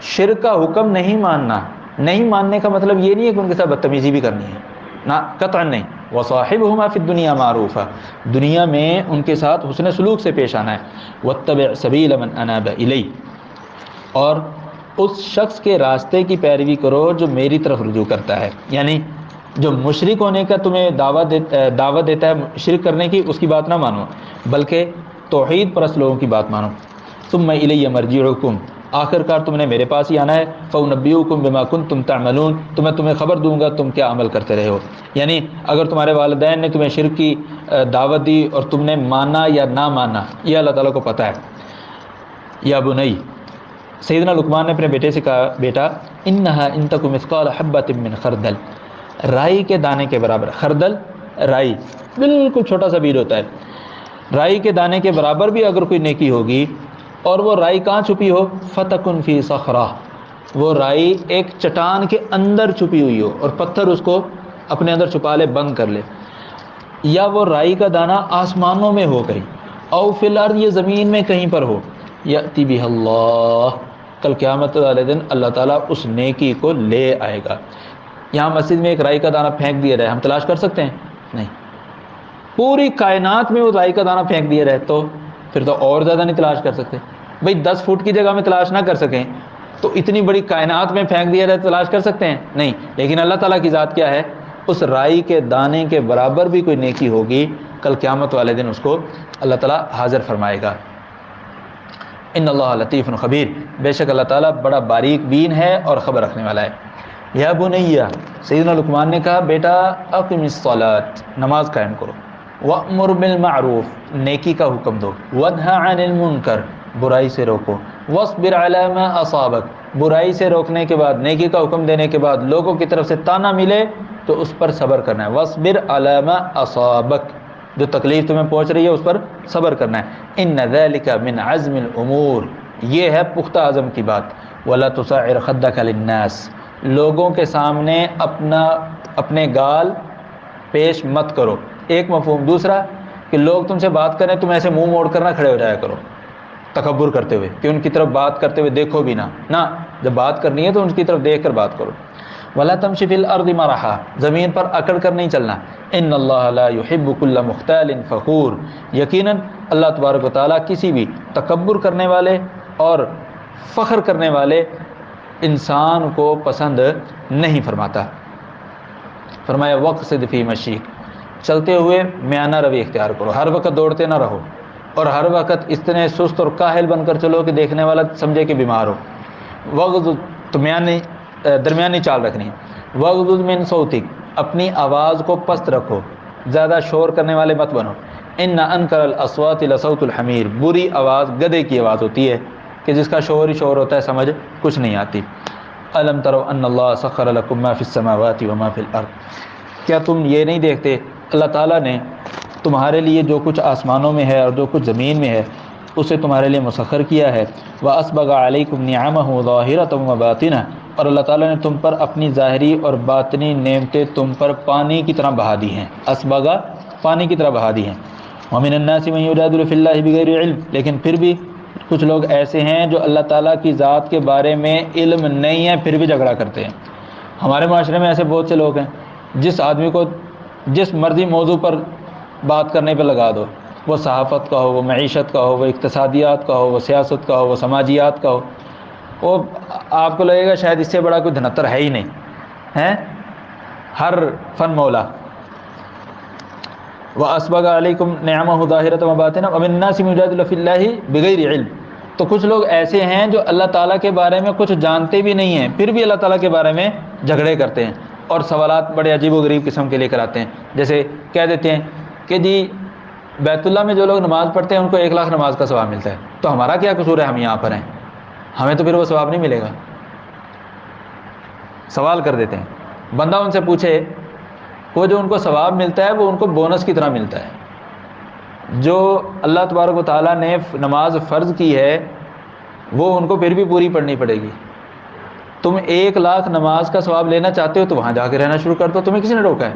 شرک کا حکم نہیں ماننا، نہیں ماننے کا مطلب یہ نہیں ہے کہ ان کے ساتھ بدتمیزی بھی کرنی ہے، نہ قطعا نہیں۔ وصاحبہما فی الدنیا معروفا، دنیا میں ان کے ساتھ حسن سلوک سے پیش آنا ہے۔ واتبع سبیل من اناب الی، اور اس شخص کے راستے کی پیروی کرو جو میری طرف رجوع کرتا ہے، یعنی جو مشرک ہونے کا تمہیں دعوت دیتا ہے شرک کرنے کی، اس کی بات نہ مانو، بلکہ توحید پرست لوگوں کی بات مانو۔ ثم الی مرجعکم، آخر کار تم نے میرے پاس ہی آنا ہے۔ فانبئکم بما کنتم تعملون، تمہیں خبر دوں گا تم کیا عمل کرتے رہے ہو۔ یعنی اگر تمہارے والدین نے تمہیں شرک کی دعوت دی اور تم نے مانا یا نہ مانا، یہ اللہ تعالیٰ کو پتہ ہے۔ یا بنی، سیدنا لقمان نے اپنے بیٹے سے کہا، بیٹا انہا ان تک مثقال حبۃ من خردل، رائی کے دانے کے برابر، خردل رائی بالکل چھوٹا سا بیج ہوتا ہے، رائی کے دانے کے برابر بھی اگر کوئی نیکی ہوگی اور وہ رائی کہاں چھپی ہو، فتکن فی صخرہ، وہ رائی ایک چٹان کے اندر چھپی ہوئی ہو اور پتھر اس کو اپنے اندر چھپا لے، بند کر لے، یا وہ رائی کا دانہ آسمانوں میں ہو کہیں، او فی الارض، یہ زمین میں کہیں پر ہو، یأتی بہ اللہ، کل قیامت والے دن اللہ تعالیٰ اس نیکی کو لے آئے گا۔ یہاں مسجد میں ایک رائی کا دانہ پھینک دیا جائے، ہم تلاش کر سکتے ہیں؟ نہیں۔ پوری کائنات میں وہ رائی کا دانہ پھینک دیا جائے تو پھر تو اور زیادہ نہیں تلاش کر سکتے۔ بھئی 10 فٹ کی جگہ میں تلاش نہ کر سکیں تو اتنی بڑی کائنات میں پھینک دیا جائے تلاش کر سکتے ہیں؟ نہیں۔ لیکن اللہ تعالیٰ کی ذات کیا ہے، اس رائی کے دانے کے برابر بھی کوئی نیکی ہوگی، کل قیامت والے دن اس کو اللہ تعالیٰ حاضر فرمائے گا۔ ان اللہ لطیف خبیر، بے شک اللہ تعالیٰ بڑا باریک بین ہے اور خبر رکھنے والا ہے۔ یا بنیہ، سیدنا لقمان نے کہا، بیٹا اقم الصلاۃ، نماز قائم کرو، وامر بالمعروف، نیکی کا حکم دو، وانہی عن المنکر، برائی سے روکو، واصبر علی ما اصابک، برائی سے روکنے کے بعد، نیکی کا حکم دینے کے بعد لوگوں کی طرف سے طعنہ ملے تو اس پر صبر کرنا ہے، واصبر علی ما اصابک، جو تکلیف تمہیں پہنچ رہی ہے اس پر صبر کرنا ہے۔ ان ذلک من عزم الامور، یہ ہے پختہ عزم کی بات۔ ولا تصعر خدک للناس، لوگوں کے سامنے اپنے گال پیش مت کرو، ایک مفہوم۔ دوسرا کہ لوگ تم سے بات کریں تم ایسے منہ موڑ کر نہ کھڑے ہو جایا کرو تکبر کرتے ہوئے کہ ان کی طرف بات کرتے ہوئے دیکھو بھی نہ، جب بات کرنی ہے تو ان کی طرف دیکھ کر بات کرو۔ ولا تمشی فی الارض مرحا، زمین پر اکڑ کر نہیں چلنا۔ ان اللہ لا يحب كل مختال فخور، یقیناً اللہ تبارک و تعالیٰ کسی بھی تکبر کرنے والے اور فخر کرنے والے انسان کو پسند نہیں فرماتا۔ فرمایا وقصد فی مشیک، چلتے ہوئے میانہ روی اختیار کرو، ہر وقت دوڑتے نہ رہو اور ہر وقت اتنے سست اور کاہل بن کر چلو کہ دیکھنے والا سمجھے کہ بیمار ہو۔ وغض، درمیانی چال رکھنی۔ وغضض من صوتک، اپنی آواز کو پست رکھو، زیادہ شور کرنے والے مت بنو۔ ان انکر الاصوات لصوت الحمیر، بری آواز گدھے کی آواز ہوتی ہے کہ جس کا شور ہی شور ہوتا ہے، سمجھ کچھ نہیں آتی۔ الم تروا ان اللہ سخر لکم ما فی السماوات وما فی الارض، کیا تم یہ نہیں دیکھتے اللہ تعالیٰ نے تمہارے لیے جو کچھ آسمانوں میں ہے اور جو کچھ زمین میں ہے اسے تمہارے لیے مسخر کیا ہے۔ وَأَسْبَغَ عَلَيْكُمْ نِعَمَهُ ظَاهِرَةً وَبَاطِنَةً، اور اللہ تعالیٰ نے تم پر اپنی ظاہری اور باطنی نعمتیں تم پر پانی کی طرح بہا دی ہیں، اسبغا پانی کی طرح بہا دی ہیں۔ وَمِنَ النَّاسِ مَن يُجَادِلُ فِي اللَّهِ بِغَيْرِ عِلْمٍ، لیکن پھر بھی کچھ لوگ ایسے ہیں جو اللہ تعالیٰ کی ذات کے بارے میں علم نہیں ہے پھر بھی جھگڑا کرتے ہیں۔ ہمارے معاشرے میں ایسے بہت سے لوگ ہیں، جس آدمی کو جس مرضی موضوع پر بات کرنے پہ لگا دو، وہ صحافت کا ہو، وہ معیشت کا ہو، وہ اقتصادیات کا ہو، وہ سیاست کا ہو، وہ سماجیات کا ہو، وہ آپ کو لگے گا شاید اس سے بڑا کوئی دھنتر ہے ہی نہیں ہے، ہر فن مولا۔ وَأَسْبَغَ عَلَيْكُمْ نِعَمَهُ ظَاهِرَةً وَبَاطِنَةً وَمِنَ النَّاسِ مَن يُجَادِلُ فِي اللَّهِ بِغَيْرِ عِلْمٍ، تو کچھ لوگ ایسے ہیں جو اللہ تعالیٰ کے بارے میں کچھ جانتے بھی نہیں ہیں پھر بھی اللہ تعالیٰ کے بارے میں جھگڑے کرتے ہیں اور سوالات بڑے عجیب و غریب قسم کے لے کر آتے ہیں۔ جیسے کہہ دیتے ہیں کہ جی بیت اللہ میں جو لوگ نماز پڑھتے ہیں ان کو 1 لاکھ نماز کا ثواب ملتا ہے، تو ہمارا کیا قصور ہے، ہم یہاں پر ہیں، ہمیں تو پھر وہ ثواب نہیں ملے گا۔ سوال کر دیتے ہیں۔ بندہ ان سے پوچھے، وہ جو ان کو ثواب ملتا ہے وہ ان کو بونس کی طرح ملتا ہے، جو اللہ تبارک و تعالیٰ نے نماز فرض کی ہے وہ ان کو پھر بھی پوری پڑھنی پڑے گی۔ تم 1 لاکھ نماز کا ثواب لینا چاہتے ہو تو وہاں جا کے رہنا شروع کر دو، تمہیں کسی نے روکا ہے؟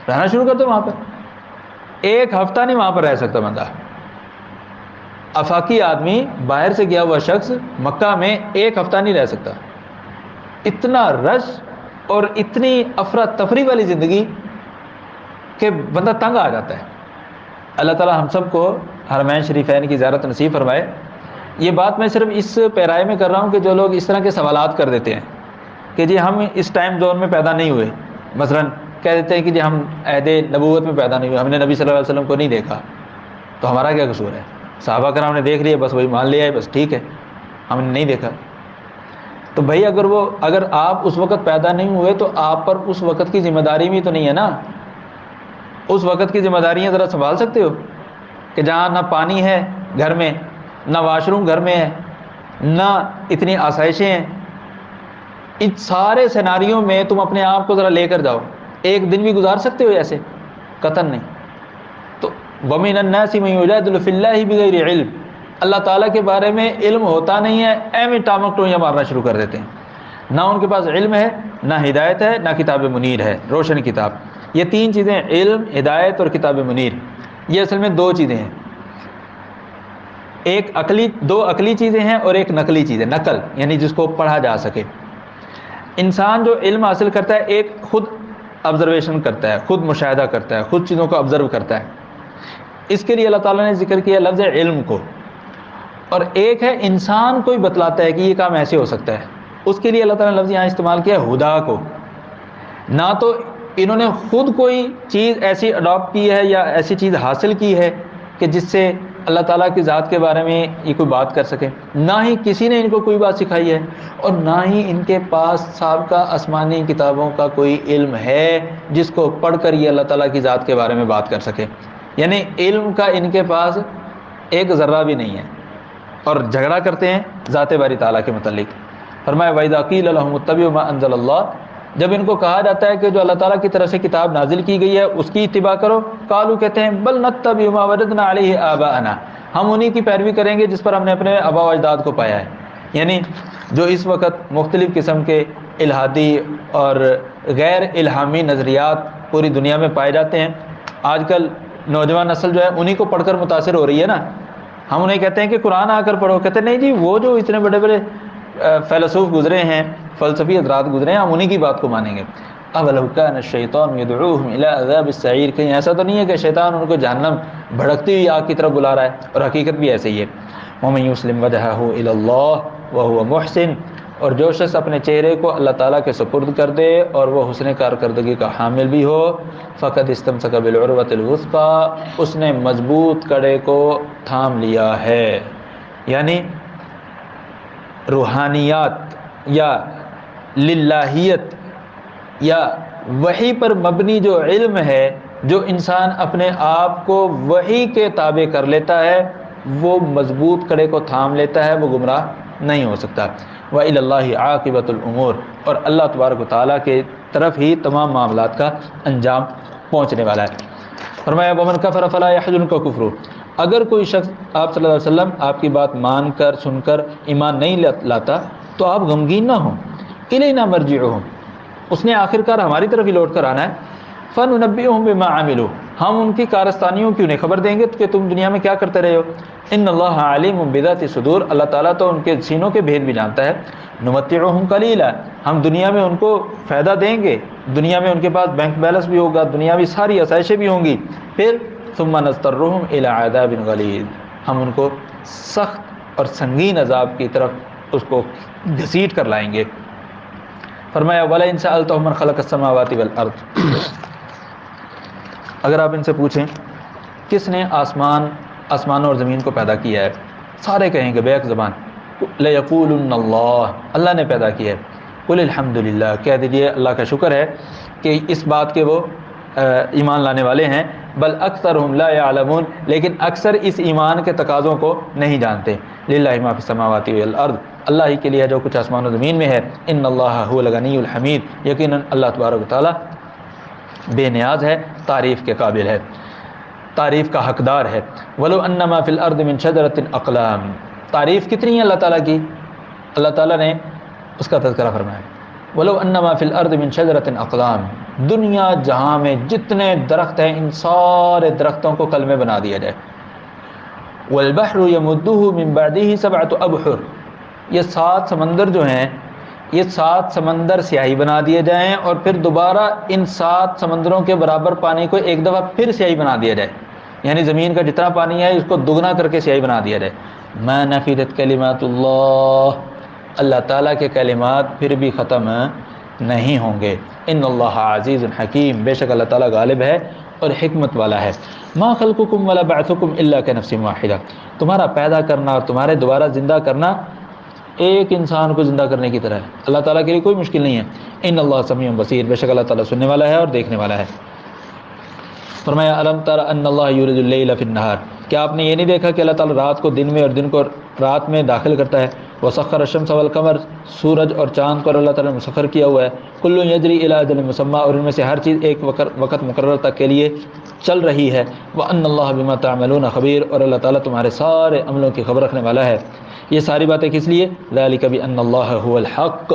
رہنا شروع کر دو وہاں پر. ایک ہفتہ نہیں وہاں پر رہ سکتا بندہ. آفاقی آدمی، باہر سے گیا ہوا شخص مکہ میں ایک ہفتہ نہیں رہ سکتا. اتنا رش اور اتنی افراتفری والی زندگی کہ بندہ تنگ آ جاتا ہے. اللہ تعالیٰ ہم سب کو حرمین شریفین کی زیارت نصیب فرمائے. یہ بات میں صرف اس پیرائے میں کر رہا ہوں کہ جو لوگ اس طرح کے سوالات کر دیتے ہیں کہ جی ہم اس ٹائم زون میں پیدا نہیں ہوئے، مثلا کہہ دیتے ہیں کہ جی ہم عہد نبوت میں پیدا نہیں ہوئے، ہم نے نبی صلی اللہ علیہ وسلم کو نہیں دیکھا، تو ہمارا کیا قصور ہے؟ صحابہ کرام نے دیکھ لیا، بس وہی مان لیا ہے، بس ٹھیک ہے، ہم نے نہیں دیکھا. تو بھائی اگر آپ اس وقت پیدا نہیں ہوئے تو آپ پر اس وقت کی ذمہ داری بھی تو نہیں ہے نا. اس وقت کی ذمہ داریاں ذرا سنبھال سکتے ہو کہ جہاں نہ پانی ہے گھر میں، نہ واش روم گھر میں ہے، نہ اتنی آسائشیں ہیں. ان سارے سیناریوں میں تم اپنے آپ کو ذرا لے کر جاؤ. ایک دن بھی گزار سکتے ہو ایسے؟ قطعاً نہیں. تو وَمِنَ النَّاسِ مَن يُجَادِلُ فِي اللَّهِ بِغَيْرِ عِلْمٍ، اللہ تعالیٰ کے بارے میں علم ہوتا نہیں ہے، ایویں ٹامک ٹوئیاں مارنا شروع کر دیتے ہیں. نہ ان کے پاس علم ہے، نہ ہدایت ہے، نہ کتاب منیر ہے، روشن کتاب. یہ تین چیزیں، علم، ہدایت اور کتاب منیر، یہ اصل میں دو چیزیں ہیں. دو عقلی چیزیں ہیں اور ایک نقلی چیز ہے. نقل یعنی جس کو پڑھا جا سکے. انسان جو علم حاصل کرتا ہے ایک خود آبزرویشن کرتا ہے، خود مشاہدہ کرتا ہے، خود چیزوں کو آبزرو کرتا ہے. اس کے لیے اللہ تعالیٰ نے ذکر کیا لفظ علم کو. اور ایک ہے انسان کوئی بتلاتا ہے کہ یہ کام ایسے ہو سکتا ہے، اس کے لیے اللہ تعالیٰ نے لفظ یہاں استعمال کیا ہدا کو. نہ تو انہوں نے خود کوئی چیز ایسی اڈاپٹ کی ہے یا ایسی چیز حاصل کی ہے کہ جس سے اللہ تعالیٰ کی ذات کے بارے میں یہ کوئی بات کر سکے، نہ ہی کسی نے ان کو کوئی بات سکھائی ہے، اور نہ ہی ان کے پاس سابقہ آسمانی کتابوں کا کوئی علم ہے جس کو پڑھ کر یہ اللہ تعالیٰ کی ذات کے بارے میں بات کر سکے. یعنی علم کا ان کے پاس ایک ذرہ بھی نہیں ہے، اور جھگڑا کرتے ہیں ذات باری تعالیٰ کے متعلق. فرمایا وَإِذَا قِيلَ لَهُمُ اتَّبِعُوا مَا أَنزَلَ اللَّهُ، جب ان کو کہا جاتا ہے کہ جو اللہ تعالیٰ کی طرف سے کتاب نازل کی گئی ہے اس کی اتباع کرو، قالوا کہتے ہیں بل نتبع ما وجدنا علیہ آباءنا، ہم انہی کی پیروی کریں گے جس پر ہم نے اپنے آباء و اجداد کو پایا ہے. یعنی جو اس وقت مختلف قسم کے الہادی اور غیر الہامی نظریات پوری دنیا میں پائے جاتے ہیں، آج کل نوجوان نسل جو ہے انہی کو پڑھ کر متاثر ہو رہی ہے نا. ہم انہیں کہتے ہیں کہ قرآن آ کر پڑھو، کہتے ہیں نہیں جی وہ جو اتنے بڑے بڑے فیلسوف گزرے ہیں، فلسفی حضرات گزرے ہیں، ہم انہی کی بات کو مانیں گے. اولو کان الشیطان یدعوہم الی عذاب السعیر، کہیں ایسا تو نہیں ہے کہ شیطان ان کو جہنم بھڑکتی ہوئی آگ کی طرف بلا رہا ہے؟ اور حقیقت بھی ایسے ہی ہے. ومن یسلم وجہہ الی اللہ وہو محسن، اور جو شخص اپنے چہرے کو اللہ تعالیٰ کے سپرد کر دے اور وہ حسن کارکردگی کا حامل بھی ہو، فقد استمسک بالعروۃ الوثقی، اس نے مضبوط کڑے کو تھام لیا ہے. یعنی روحانیات یا للہیت یا وحی پر مبنی جو علم ہے، جو انسان اپنے آپ کو وحی کے تابع کر لیتا ہے، وہ مضبوط کڑے کو تھام لیتا ہے، وہ گمراہ نہیں ہو سکتا. وَإِلَى اللَّهِ عَاقِبَةُ الْأُمُورِ، اور اللہ تبارک و تعالیٰ کے طرف ہی تمام معاملات کا انجام پہنچنے والا ہے. فرمایا وَمَنْ كَفَرَ فَلَا يَحْزُنْكَ كُفْرُهُ، اگر کوئی شخص آپ صلی اللہ علیہ وسلم آپ کی بات مان کر سن کر ایمان نہیں لاتا تو آپ غمگین نہ ہوں. الینا مرجعہم، اس نے آخر کار ہماری طرف ہی لوٹ کر آنا ہے. فننبئہم بما عملوا، ہم ان کی کارستانیوں کی انہیں خبر دیں گے کہ تم دنیا میں کیا کرتے رہے ہو. ان اللہ علیم بذات الصدور، اللہ تعالیٰ تو ان کے سینوں کے بھید بھی جانتا ہے. نمتعہم قلیلا، ہم دنیا میں ان کو فائدہ دیں گے، دنیا میں ان کے پاس بینک بیلنس بھی ہوگا، دنیاوی ساری آسائشیں بھی ہوں گی. پھر ثم نضطرہم الی عذاب غلیظ، ہم ان کو سخت اور سنگین عذاب کی طرف اس کو گھسیٹ کر لائیں گے. فرمایا وَلَئِن سَأَلْتَهُم مَّنْ خَلَقَ السَّمَاوَاتِ وَالْأَرْضِ، اگر آپ ان سے پوچھیں کس نے آسمانوں اور زمین کو پیدا کیا ہے، سارے کہیں گے بے ایک زبان لَيَقُولُنَّ اللَّهُ، اللہ نے پیدا کیا ہے. قُلِ الْحَمْدُ لِلَّهِ، کہہ دیجئے اللہ کا شکر ہے کہ اس بات کے وہ ایمان لانے والے ہیں. بل اکثرهم لا يعلمون، لیکن اکثر اس ایمان کے تقاضوں کو نہیں جانتے. للہ ما فی السماوات والارض، اللہ ہی کے لیے جو کچھ آسمان و زمین میں ہے. ان اللہ هو الغنی الحمید، یقیناً اللہ تبارک و تعالی بے نیاز ہے، تعریف کے قابل ہے، تعریف کا حقدار ہے. ولو انما فی الارض من شجرۃ اقلام، تعریف کتنی ہے اللہ تعالیٰ کی. اللہ تعالیٰ نے اس کا تذکرہ فرمایا ولو انما فی الارض من شجرۃ اقلام، دنیا جہاں میں جتنے درخت ہیں ان سارے درختوں کو کلمے بنا دیا جائے. والبحر یمدہ من بعدہ سبعۃ ابحر، یہ 7 سمندر جو ہیں یہ 7 سمندر سیاہی بنا دیے جائیں اور پھر دوبارہ ان 7 سمندروں کے برابر پانی کو ایک دفعہ پھر سیاہی بنا دیا جائے، یعنی زمین کا جتنا پانی ہے اس کو دگنا کر کے سیاہی بنا دیا جائے. ما نفدت کلمات اللہ، اللہ تعالیٰ کے کلمات پھر بھی ختم نہیں ہوں گے. ان اللہ عزیز حکیم، بے شک اللہ تعالیٰ غالب ہے اور حکمت والا ہے. ما خلقکم ولا بعثکم الا کنفس واحدہ، تمہارا پیدا کرنا اور تمہارے دوبارہ زندہ کرنا ایک انسان کو زندہ کرنے کی طرح ہے. اللہ تعالیٰ کے لیے کوئی مشکل نہیں ہے. ان اللہ سمیع بصیر، بے شک اللہ تعالیٰ سننے والا ہے اور دیکھنے والا ہے. فرمایا الم تر ان اللہ یولج اللیل فی النہار، کیا آپ نے یہ نہیں دیکھا کہ اللہ تعالیٰ رات کو دن میں اور دن کو رات میں داخل کرتا ہے. وسخر الشمس والقمر، سورج اور چاند کو اللہ تعالیٰ نے مسخر کیا ہوا ہے. کل یجری الی اجل مسمی، اور ان میں سے ہر چیز ایک وقت مقرر تک کے لیے چل رہی ہے. وان اللہ بما تعملون خبیر، اور اللہ تعالیٰ تمہارے سارے عملوں کی خبر رکھنے والا ہے. یہ ساری باتیں کس لیے؟ ذالک بان اللہ هو الحق،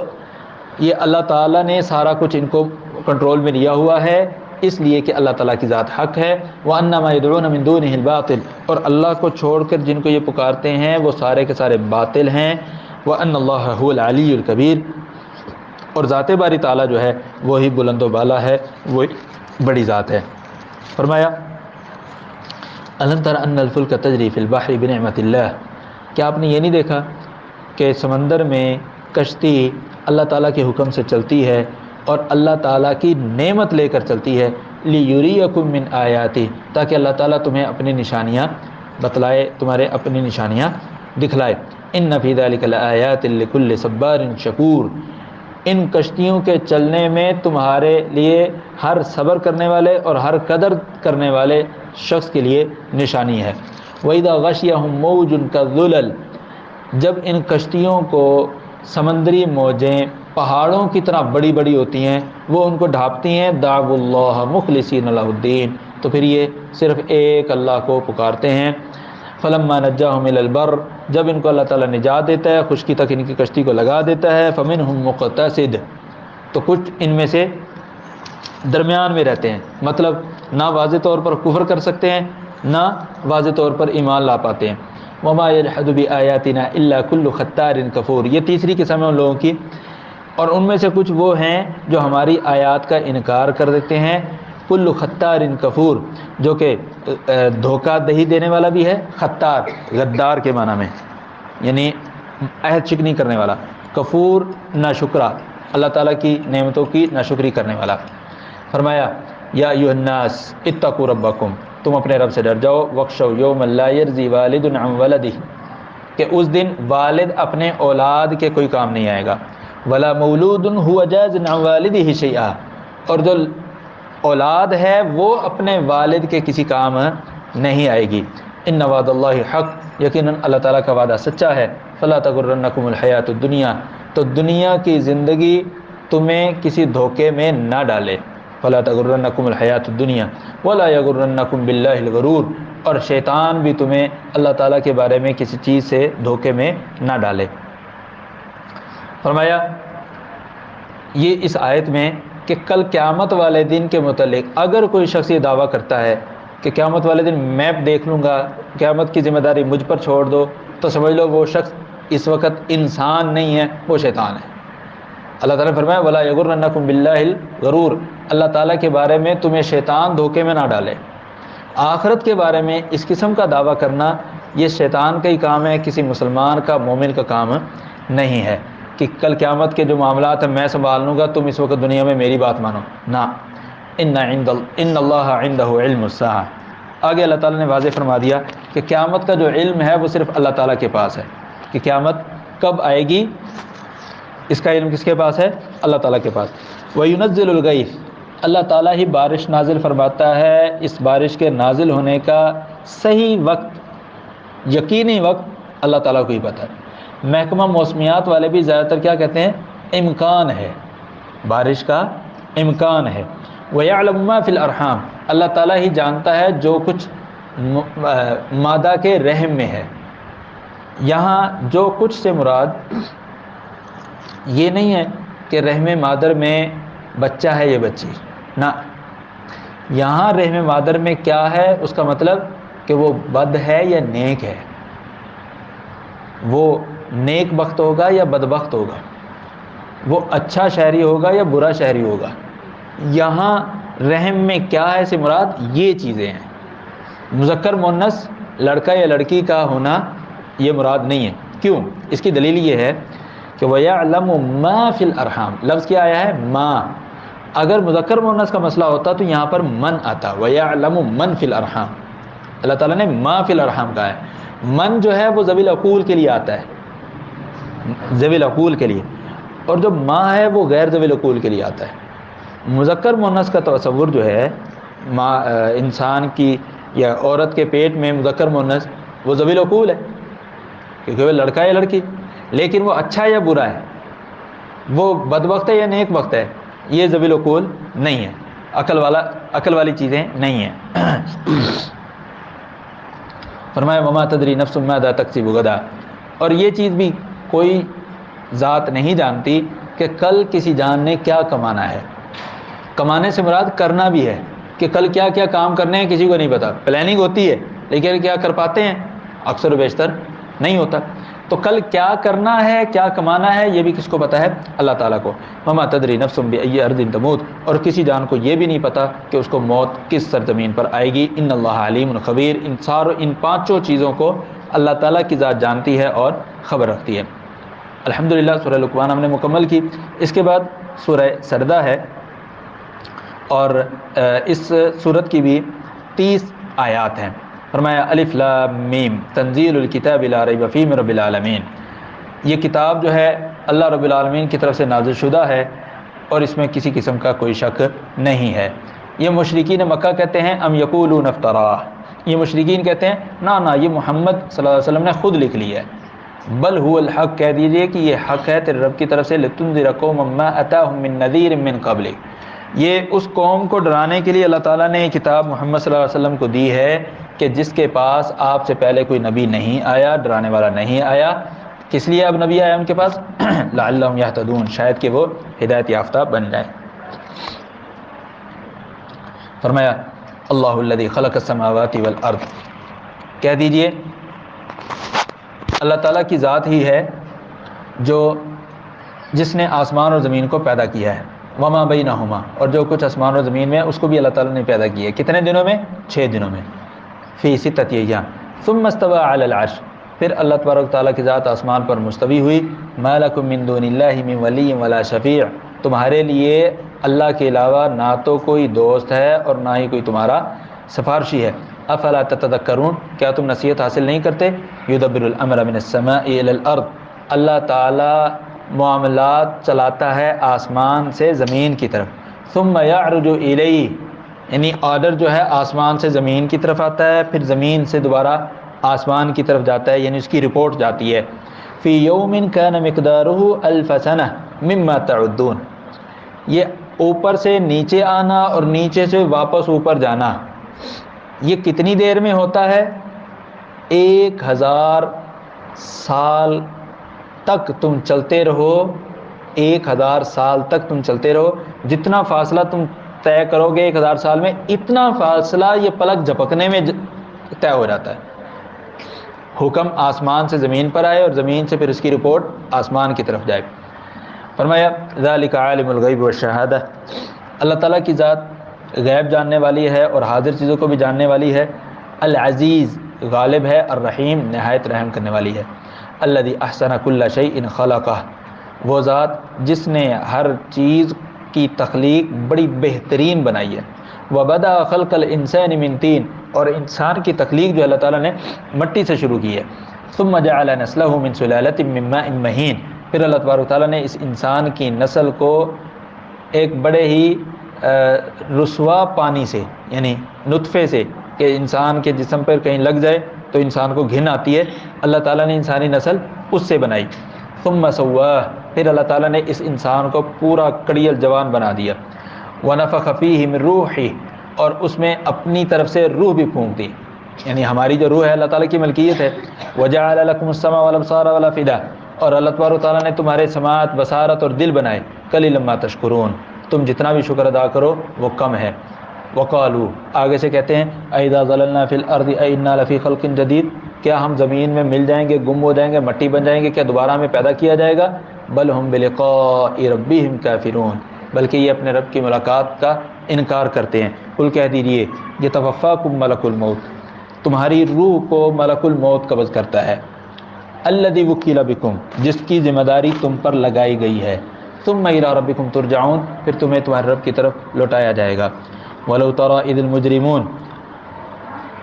یہ اللہ تعالیٰ نے سارا کچھ ان کو کنٹرول میں لیا ہوا ہے اس لیے کہ اللہ تعالیٰ کی ذات حق ہے. وَأَنَّ مَا يَدْعُونَ مِن دُونِهِ الْبَاطِلِ، اور اللہ کو چھوڑ کر جن کو یہ پکارتے ہیں وہ سارے کے سارے باطل ہیں. وَأَنَّ اللَّهَ هُوَ الْعَلِيُّ الْكَبِيرُ، اور ذات باری تعالیٰ جو ہے وہی بلند و بالا ہے، وہی بڑی ذات ہے. فرمایا أَلَمْ تَرَ أَنَّ الْفُلْكَ تَجْرِي فِي الْبَحْرِ بِنِعْمَةِ اللَّهِ، کیا آپ نے یہ نہیں دیکھا کہ سمندر میں کشتی اللہ تعالیٰ کے حکم سے چلتی ہے اور اللہ تعالیٰ کی نعمت لے کر چلتی ہے. لِيُرِيَكُم مِّنْ آیَاتِهِ، تاکہ اللہ تعالیٰ تمہیں اپنی نشانیاں بتلائے، تمہارے اپنی نشانیاں دکھلائے. اِنَّ فِي ذَلِكَ لَآیَاتٍ لِكُلِّ صَبَّارٍ شَکُورٍ، ان کشتیوں کے چلنے میں تمہارے لیے ہر صبر کرنے والے اور ہر قدر کرنے والے شخص کے لیے نشانی ہے. وَإِذَا غَشِيَهُم مَّوْجٌ كَالظُّلَلِ، جب ان کشتیوں کو سمندری موجیں پہاڑوں کی طرح بڑی بڑی ہوتی ہیں، وہ ان کو ڈھانپتی ہیں. دعوا اللہ مخلصین لہ الدین، تو پھر یہ صرف ایک اللہ کو پکارتے ہیں. فلما نجاہم الی البر، جب ان کو اللہ تعالیٰ نجات دیتا ہے، خشکی تک ان کی کشتی کو لگا دیتا ہے. فمنہم مقتصد، تو کچھ ان میں سے درمیان میں رہتے ہیں، مطلب نہ واضح طور پر کفر کر سکتے ہیں نہ واضح طور پر ایمان لا پاتے ہیں. وما یجحد بآیاتنا الا کل ختار کفور، یہ تیسری قسم ہے ان لوگوں کی. اور ان میں سے کچھ وہ ہیں جو ہماری آیات کا انکار کر دیتے ہیں. کل ختار کفور، جو کہ دھوکہ دہی دینے والا بھی ہے. ختار غدار کے معنی میں، یعنی عہد شکنی کرنے والا. کفور ناشکرا، اللہ تعالیٰ کی نعمتوں کی ناشکری کرنے والا. فرمایا یا ایھا الناس اتقوا ربکم، تم اپنے رب سے ڈر جاؤ. واخشوا یوما لا یجزی والد عن ولدہ، کہ اس دن والد اپنے اولاد کے کوئی کام نہیں آئے گا. ولا مولود هو جاز عن والدہ شیئا، اور جو اولاد ہے وہ اپنے والد کے کسی کام نہیں آئے گی. ان وعد اللہ حق، یقیناً اللہ تعالیٰ کا وعدہ سچا ہے. فلا تغرنکم الحیات الدنیا، تو دنیا کی زندگی تمہیں کسی دھوکے میں نہ ڈالے. فلا تغرنکم الحیات الدنیا ولا یغرنکم باللہ الغرور، اور شیطان بھی تمہیں اللہ تعالیٰ کے بارے میں کسی چیز سے دھوکے میں نہ ڈالے. فرمایا یہ اس آیت میں کہ کل قیامت والے دن کے متعلق اگر کوئی شخص یہ دعویٰ کرتا ہے کہ قیامت والے دن میپ دیکھ لوں گا، قیامت کی ذمہ داری مجھ پر چھوڑ دو، تو سمجھ لو وہ شخص اس وقت انسان نہیں ہے، وہ شیطان ہے. اللہ تعالیٰ نے فرمایا ولا یغرنکم باللہ الغرور، اللہ تعالیٰ کے بارے میں تمہیں شیطان دھوکے میں نہ ڈالے. آخرت کے بارے میں اس قسم کا دعویٰ کرنا یہ شیطان کا ہی کام ہے، کسی مسلمان کا مومن کا کام نہیں ہے کہ کل قیامت کے جو معاملات ہیں میں سنبھال لوں گا، تم اس وقت دنیا میں میری بات مانو. نہ، ان اللہ عندہ علم الساعہ، آگے اللہ تعالیٰ نے واضح فرما دیا کہ قیامت کا جو علم ہے وہ صرف اللہ تعالیٰ کے پاس ہے، کہ قیامت کب آئے گی اس کا علم کس کے پاس ہے؟ اللہ تعالیٰ کے پاس. وَيُنَزِّلُ الْغَيْثَ، اللہ تعالیٰ ہی بارش نازل فرماتا ہے. اس بارش کے نازل ہونے کا صحیح وقت، یقینی وقت اللہ تعالیٰ کو ہی پتہ ہے. محکمہ موسمیات والے بھی زیادہ تر کیا کہتے ہیں؟ امکان ہے، بارش کا امکان ہے. وَيَعْلَمُ مَا فِي الْأَرْحَامِ، اللہ تعالیٰ ہی جانتا ہے جو کچھ مادہ کے رحم میں ہے. یہاں جو کچھ سے مراد یہ نہیں ہے کہ رحم مادر میں بچہ ہے یہ بچی، نہ، یہاں رحم مادر میں کیا ہے اس کا مطلب کہ وہ بد ہے یا نیک ہے، وہ نیک بخت ہوگا یا بدبخت ہوگا، وہ اچھا شہری ہوگا یا برا شہری ہوگا۔ یہاں رحم میں کیا ہے سے مراد یہ چیزیں ہیں۔ مذکر مؤنث لڑکا یا لڑکی کا ہونا یہ مراد نہیں ہے۔ کیوں؟ اس کی دلیل یہ ہے کہ وَيَعْلَمُ مَا فِي الْأَرْحَامِ، لفظ کیا آیا ہے؟ ما۔ اگر مذکر مؤنث کا مسئلہ ہوتا تو یہاں پر من آتا، وَيَعْلَمُ مَن فِي الْأَرْحَامِ۔ اللہ تعالیٰ نے ما فی الارحام کہا ہے۔ من جو ہے وہ ذوی العقول کے لیے آتا ہے، ذوی العقول کے لیے، اور جو ما ہے وہ غیر ذوی العقول کے لیے آتا ہے۔ مذکر مؤنث کا تصور جو ہے انسان کی یا عورت کے پیٹ میں مذکر مؤنث وہ ذوی العقول ہے، کیونکہ وہ لڑکا یا لڑکی، لیکن وہ اچھا یا برا ہے، وہ بدبخت ہے یا نیک بخت ہے، یہ ذوی العقول نہیں ہے، عقل والی چیزیں نہیں ہیں۔ فرمایا وما تدری نفس ماذا تکسب غدا، اور یہ چیز بھی کوئی ذات نہیں جانتی کہ کل کسی جان نے کیا کمانا ہے۔ کمانے سے مراد کرنا بھی ہے کہ کل کیا کیا کام کرنے ہیں کسی کو نہیں پتا، پلاننگ ہوتی ہے لیکن کیا کر پاتے ہیں؟ اکثر و بیشتر نہیں ہوتا۔ تو کل کیا کرنا ہے، کیا کمانا ہے، یہ بھی کس کو پتا ہے؟ اللہ تعالیٰ کو۔ وما تدری نفس بأی ارض تموت، اور کسی جان کو یہ بھی نہیں پتا کہ اس کو موت کس سرزمین پر آئے گی۔ ان اللہ علیم خبیر، ان پانچوں چیزوں کو اللہ تعالیٰ کی ذات جانتی ہے اور خبر رکھتی ہے۔ الحمدللہ سورہ لقمان ہم نے مکمل کی۔ اس کے بعد سورہ سجدہ ہے، اور اس سورت کی بھی 30 آیات ہیں۔ فرمایا الف لام میم تنزیل الکتاب لا ریب فیہ من رب العالمین، یہ کتاب جو ہے اللہ رب العالمین کی طرف سے نازل شدہ ہے اور اس میں کسی قسم کا کوئی شک نہیں ہے۔ یہ مشرکین مکہ کہتے ہیں ام یقولون افتراہ، یہ مشرکین کہتے ہیں نہ یہ محمد صلی اللہ علیہ وسلم نے خود لکھ لی ہے۔ بل هو الحق، کہہ دیجئے کہ یہ حق ہے تیرے رب کی طرف سے، لتنذر قوما ما اتاهم من نذیر من قبلک، یہ اس قوم کو ڈرانے کے لیے اللہ تعالیٰ نے یہ کتاب محمد صلی اللہ علیہ وسلم کو دی ہے کہ جس کے پاس آپ سے پہلے کوئی نبی نہیں آیا، ڈرانے والا نہیں آیا۔ کس لیے اب نبی آیا ان کے پاس؟ لعلہم یہتدون، شاید کہ وہ ہدایت یافتہ بن جائیں۔ فرمایا اللہ الذی خلق السماوات والارض، کہہ دیجئے اللہ تعالیٰ کی ذات ہی ہے جس نے آسمان اور زمین کو پیدا کیا ہے، وما بینہما، اور جو کچھ آسمان اور زمین میں اس کو بھی اللہ تعالیٰ نے پیدا کیا ہے۔ کتنے دنوں میں؟ 6 دنوں میں۔ فی ستۃ ایام ثم استوى علی العرش، پھر اللہ تبارک تعالیٰ کی ذات آسمان پر مستوی ہوئی۔ ما لکم من دون اللہ من ولی ولا شفیع، تمہارے لیے اللہ کے علاوہ نہ تو کوئی دوست ہے اور نہ ہی کوئی تمہارا سفارشی ہے۔ افلا تتذکرون، کیا تم نصیحت حاصل نہیں کرتے؟ یدبر الامر من السماء الی الارض، اللہ تعالیٰ معاملات چلاتا ہے آسمان سے زمین کی طرف۔ ثم یعرج الیہ، یعنی آرڈر جو ہے آسمان سے زمین کی طرف آتا ہے، پھر زمین سے دوبارہ آسمان کی طرف جاتا ہے، یعنی اس کی رپورٹ جاتی ہے۔ فی یوم کان مقدارہ الف سنہ مما تعدون، یہ اوپر سے نیچے آنا اور نیچے سے واپس اوپر جانا، یہ کتنی دیر میں ہوتا ہے؟ 1000 سال تک تم چلتے رہو، 1000 سال تک تم چلتے رہو، جتنا فاصلہ تم طے کرو گے 1000 سال میں، اتنا فاصلہ یہ پلک جھپکنے میں طے ہو جاتا ہے۔ حکم آسمان سے زمین پر آئے اور زمین سے پھر اس کی رپورٹ آسمان کی طرف جائے۔ فرمایا ذالک عالم الغیب والشہادہ، اللہ تعالیٰ کی ذات غیب جاننے والی ہے اور حاضر چیزوں کو بھی جاننے والی ہے۔ العزیز، غالب ہے، الرحیم، نہایت رحم کرنے والی ہے۔ الذی احسن کل شیء خلقہ، وہ ذات جس نے ہر چیز کی تخلیق بڑی بہترین بنائی ہے۔ وبدأ خلق الانسان من طین، اور انسان کی تخلیق جو اللہ تعالیٰ نے مٹی سے شروع کی ہے۔ ثم جعل نسلہ من سلالۃ من ماء مہین، پھر اللہ تبارک تعالیٰ نے اس انسان کی نسل کو ایک بڑے ہی رسوا پانی سے، یعنی نطفے سے، کہ انسان کے جسم پر کہیں لگ جائے تو انسان کو گھن آتی ہے، اللہ تعالیٰ نے انسانی نسل اس سے بنائی۔ ثم سواہ، پھر اللہ تعالیٰ نے اس انسان کو پورا کڑیل جوان بنا دیا۔ ونفخ فیہ من روحہ، اور اس میں اپنی طرف سے روح بھی پھونک دی، یعنی ہماری جو روح ہے اللہ تعالیٰ کی ملکیت ہے۔ وجعل لکم السمع والابصار والافئدہ، اور اللہ تبارک و تعالیٰ نے تمہارے سماعت، بصارت اور دل بنائے، قلیلا ما تشکرون، تم جتنا بھی شکر ادا کرو وہ کم ہے۔ وقالو، آگے سے کہتے ہیں اذا ضللنا فی الارض انا لفی خلق جدید، کیا ہم زمین میں مل جائیں گے، گم ہو جائیں گے، مٹی بن جائیں گے، کیا دوبارہ ہمیں پیدا کیا جائے گا؟ بل ہم بلقاء ربہم کافرون، بلکہ یہ اپنے رب کی ملاقات کا انکار کرتے ہیں۔ قل کہہ دیجیے یتوفاکم ملک الموت، تمہاری روح کو ملک الموت قبض کرتا ہے، الذی وکل بکم، جس کی ذمہ داری تم پر لگائی گئی ہے، ثم الی ربکم ترجعون، پھر تمہیں تمہارے رب کی طرف لوٹایا جائے گا۔ ولو تری اذ المجرمون،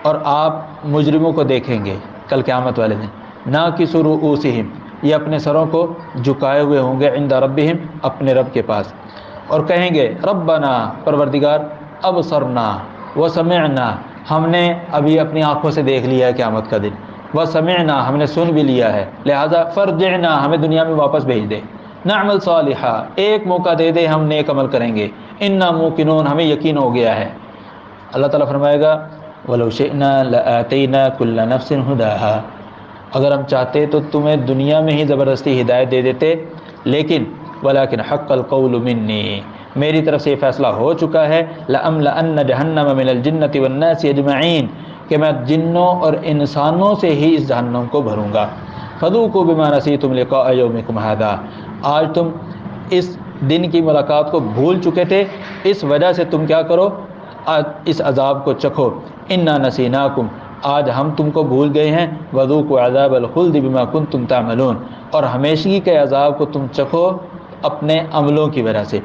اور آپ مجرموں کو دیکھیں گے کل قیامت والے دن، ناکسو رؤوسہم، یہ اپنے سروں کو جھکائے ہوئے ہوں گے، عند ربہم، اپنے رب کے پاس، اور کہیں گے ربنا، پروردگار، ابصرنا وسمعنا، ہم نے ابھی اپنی آنکھوں سے دیکھ لیا ہے قیامت کا دن، وسمعنا، ہم نے سن بھی لیا ہے، لہذا فرجعنا، ہمیں دنیا میں واپس بھیج دے، نعمل صالحا، ایک موقع دے دے، ہم نیک عمل کریں گے، انا موقنون، ہمیں یقین ہو گیا ہے۔ اللہ تعالیٰ فرمائے گا وَلَوْ شِئْنَا لَآتَيْنَا كُلَّ نَفْسٍ هُدَاهَا، اگر ہم چاہتے تو تمہیں دنیا میں ہی زبردستی ہدایت دے دیتے، لیکن وَلَكِنْ حَقَّ الْقَوْلُ مِنِّي، میری طرف سے یہ فیصلہ ہو چکا ہے، لَأَمْلَأَنَّ جَهَنَّمَ مِنَ الْجِنَّةِ وَالنَّاسِ أَجْمَعِينَ، کہ میں جنوں اور انسانوں سے ہی اس جہنم کو بھروں گا۔ فَذُوقُوا بِمَا نَسِيتُمْ لِقَاءَ يَوْمِكُمْ هَذَا، آج تم اس دن کی ملاقات کو بھول چکے تھے، اس وجہ سے تم کیا کرو، اس عذاب کو چکھو، انا نسیناکم، آج ہم تم کو بھول گئے ہیں، وذوقوا عذاب الخلد بما کنتم تعملون، اور ہمیشگی کے عذاب کو تم چکھو اپنے عملوں کی وجہ سے۔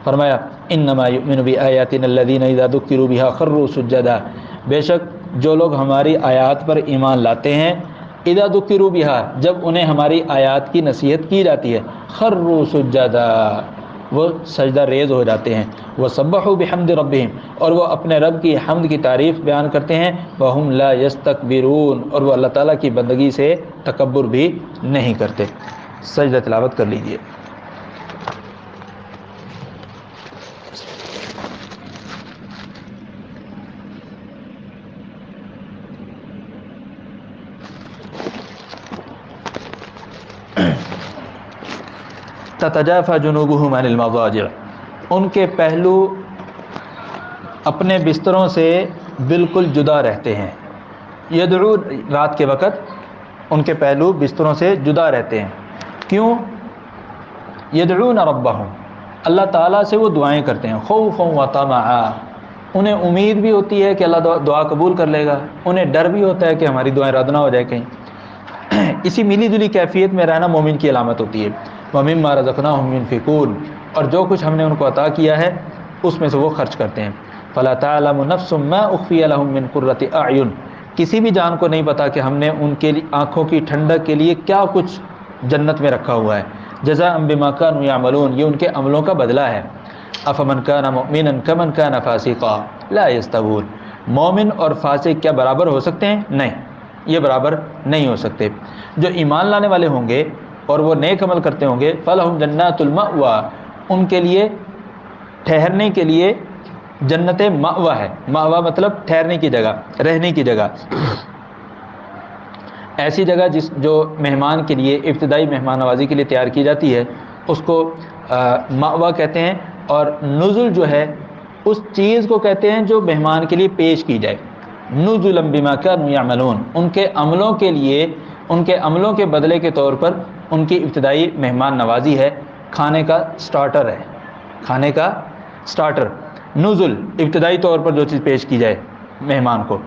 فرمایا انما یؤمن بآیاتنا الذین اذا ذکروا بها خروا سجدا، بے شک جو لوگ ہماری آیات پر ایمان لاتے ہیں، اذا ذکروا بها، جب انہیں ہماری آیات کی نصیحت کی جاتی ہے، خروا سجدا، وہ سجدہ ریز ہو جاتے ہیں، وسبحوا بحمد ربہم، اور وہ اپنے رب کی حمد کی تعریف بیان کرتے ہیں، وہم لا یستکبرون، اور وہ اللہ تعالیٰ کی بندگی سے تکبر بھی نہیں کرتے۔ سجدہ تلاوت کر لیجئے۔ تتجافى جنوبهم عن المضاجع، ان کے پہلو اپنے بستروں سے بالکل جدا رہتے ہیں، یدعو، رات کے وقت ان کے پہلو بستروں سے جدا رہتے ہیں، کیوں؟ یدعون ربهم، اللہ تعالیٰ سے وہ دعائیں کرتے ہیں، خوفا وطمعا، انہیں امید بھی ہوتی ہے کہ اللہ دعا قبول کر لے گا، انہیں ڈر بھی ہوتا ہے کہ ہماری دعائیں رد نہ ہو جائے کہیں۔ اسی ملی جلی کیفیت میں رہنا مومن کی علامت ہوتی ہے۔ وَمِمَّا رَزَقْنَاهُمْ يُنْفِقُونَ، اور جو کچھ ہم نے ان کو عطا کیا ہے اس میں سے وہ خرچ کرتے ہیں۔ فَلَا تَعْلَمُ نَفْسٌ مَا أُخْفِيَ لَهُم مِّن قُرَّةِ أَعْيُنٍ، کسی بھی جان کو نہیں پتا کہ ہم نے ان کے آنکھوں کی ٹھنڈک کے لیے کیا کچھ جنت میں رکھا ہوا ہے۔ جزاء بما كانوا يعملون، یہ ان کے عملوں کا بدلہ ہے۔ أَفَمَنْ كَانَ مُؤْمِنًا كَمَنْ كَانَ فَاسِقًا لَا يَسْتَوُونَ، مومن اور فاسق کیا برابر ہو سکتے ہیں؟ نہیں، یہ برابر نہیں ہو سکتے۔ جو ایمان لانے والے ہوں گے اور وہ نیک عمل کرتے ہوں گے، فَلَهُمْ جَنَّاتُ الْمَأْوَىٰ، ان کے لیے ٹھہرنے کے لیے جنت مأویٰ ہے۔ مأویٰ مطلب ٹھہرنے کی جگہ، رہنے کی جگہ، ایسی جگہ جو مہمان کے لیے، ابتدائی مہمان نوازی کے لیے تیار کی جاتی ہے، اس کو مأویٰ کہتے ہیں۔ اور نزل جو ہے اس چیز کو کہتے ہیں جو مہمان کے لیے پیش کی جائے، نزلا بما كانوا يعملون، ان کے عملوں کے لیے، ان کے عملوں کے بدلے کے طور پر ان کی ابتدائی مہمان نوازی ہے، کھانے کا سٹارٹر ہے، کھانے کا سٹارٹر، نزل، ابتدائی طور پر جو چیز پیش کی جائے مہمان کو۔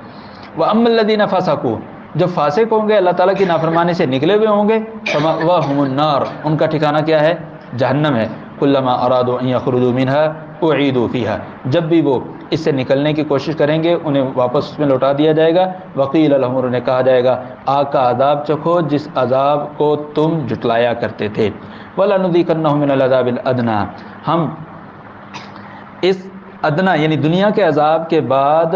وَأَمَّا الَّذِينَ فَسَقُوا، جو فاسق ہوں گے، اللہ تعالیٰ کی نافرمانی سے نکلے ہوئے ہوں گے، فَمَأْوَاهُمُ النَّارُ، ان کا ٹھکانہ کیا ہے؟ جہنم ہے۔ كُلَّمَا أَرَادُوا أَن يَخْرُجُوا مِنْهَا أُعِيدُوا فِيهَا، جب بھی وہ اس سے نکلنے کی کوشش کریں گے انہیں واپس اس میں لوٹا دیا جائے گا۔ وَقِيلَ لَهُمْ، انہیں کہا جائے گا آگ کا عذاب چکھو جس عذاب کو تم جھٹلایا کرتے تھے۔ وَلَنُذِيقَنَّهُم مِّنَ الْعَذَابِ الْأَدْنَىٰ، ہم اس ادنا یعنی دنیا کے عذاب کے بعد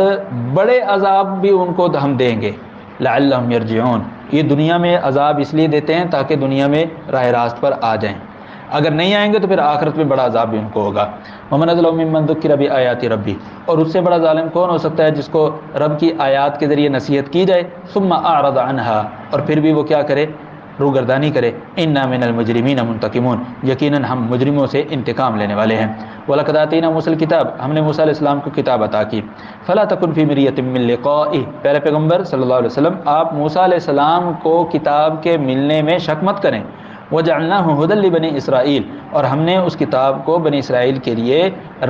بڑے عذاب بھی ان کو ہم دیں گے۔ لَعَلَّهُمْ يَرْجِعُونَ، یہ دنیا میں عذاب اس لیے دیتے ہیں تاکہ دنیا میں راہ راست پر آ جائیں، اگر نہیں آئیں گے تو پھر آخرت میں بڑا عذاب بھی ان کو ہوگا۔ وَمَنْ أَظْلَمُ مِمَّنْ ذُكِّرَ بِآيَاتِ رَبِّهِ، اور اس سے بڑا ظالم کون ہو سکتا ہے جس کو رب کی آیات کے ذریعے نصیحت کی جائے، ثُمَّ أَعْرَضَ عَنْهَا، اور پھر بھی وہ کیا کرے؟ روگردانی کرے، انا من المجرمین منتقمون، یقیناً ہم مجرموں سے انتقام لینے والے ہیں۔ وَلَقَدْ آتَيْنَا مُوسَى الْكِتَابَ، ہم نے موسیٰ علیہ السلام کو کتاب عطا کی۔ فَلَا تَكُنْ فِي مِرْيَةٍ مِّن لِقَائِهِ، پیارے پیغمبر صلی اللہ علیہ وسلم آپ موسیٰ علیہ السلام کو کتاب کے ملنے میں شک مت کریں۔ وَجَعَلْنَاهُ هُدًى لِبَنِي إِسْرَائِيلَ، اور ہم نے اس کتاب کو بنی اسرائیل کے لیے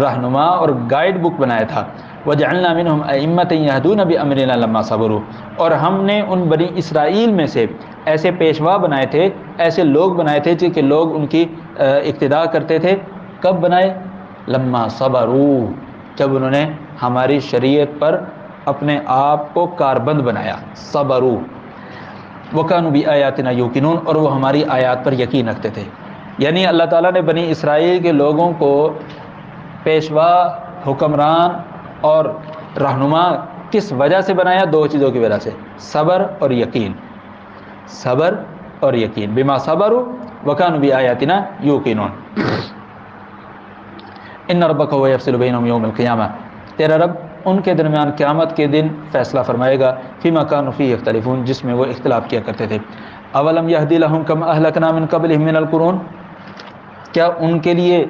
رہنما اور گائیڈ بک بنایا تھا۔ وَجَعَلْنَا مِنْهُمْ أَئِمَّةً يَهْدُونَ بِأَمْرِنَا لَمَّا صَبَرُوا، اور ہم نے ان بنی اسرائیل میں سے ایسے پیشوا بنائے تھے، ایسے لوگ بنائے تھے کہ لوگ ان کی اقتداء کرتے تھے۔ کب بنائے؟ لما صبروا، جب انہوں نے ہماری شریعت پر اپنے آپ کو کاربند بنایا۔ صبروا وَكَانُوا بِآيَاتِنَا يُوقِنُونَ، اور وہ ہماری آیات پر یقین رکھتے تھے۔ یعنی اللہ تعالیٰ نے بنی اسرائیل کے لوگوں کو پیشوا، حکمران اور رہنما کس وجہ سے بنایا؟ دو چیزوں کی وجہ سے، صبر اور یقین۔ صبر اور یقین، بما صبروا وَكَانُوا بِآيَاتِنَا يُوقِنُونَ۔ ان ربک هو یفصل بینہم یوم القیامہ، تیرا رب ان کے درمیان قیامت کے دن فیصلہ فرمائے گا، فیما کانوا فیہ یختلفون، جس میں وہ اختلاف کیا کرتے تھے۔ اولم یہدی لہم کم اہلکنا من قبلہم من القرون، کیا ان کے لیے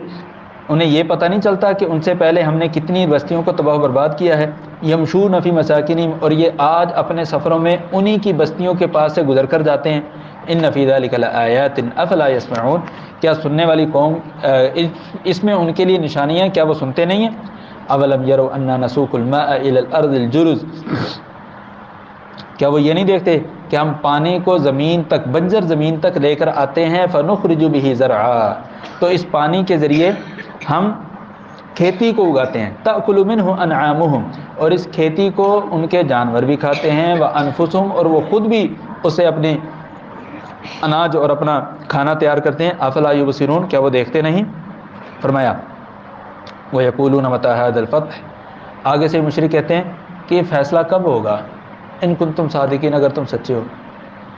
انہیں یہ پتہ نہیں چلتا کہ ان سے پہلے ہم نے کتنی بستیوں کو تباہ و برباد کیا ہے۔ یمشون فی مساکنہم، اور یہ آج اپنے سفروں میں انہی کی بستیوں کے پاس سے گزر کر جاتے ہیں۔ ان فی ذلک لآیات افلا یسمعون، کیا سننے والی قوم اس میں ان کے لیے نشانیاں، کیا وہ سنتے نہیں ہیں؟ اولم یروا انا نسوق الماء الى الارض الجرز، کیا وہ یہ نہیں دیکھتے کہ ہم پانی کو زمین تک، بنجر زمین تک لے کر آتے ہیں، فنخرج به زرعا، تو اس پانی کے ذریعے ہم کھیتی کو اگاتے ہیں، تأکل منہ انعامہم، اور اس کھیتی کو ان کے جانور بھی کھاتے ہیں، وانفسہم، اور وہ خود بھی اسے اپنے اناج اور اپنا کھانا تیار کرتے ہیں۔ افلا یبصرون، کیا وہ دیکھتے نہیں؟ فرمایا وَيَقُولُونَ مَتَىٰ هَٰذَا الْفَتْحُ، آگے سے مشرک کہتے ہیں کہ یہ فیصلہ کب ہوگا، ان کنتم صادقین، اگر تم سچے ہو،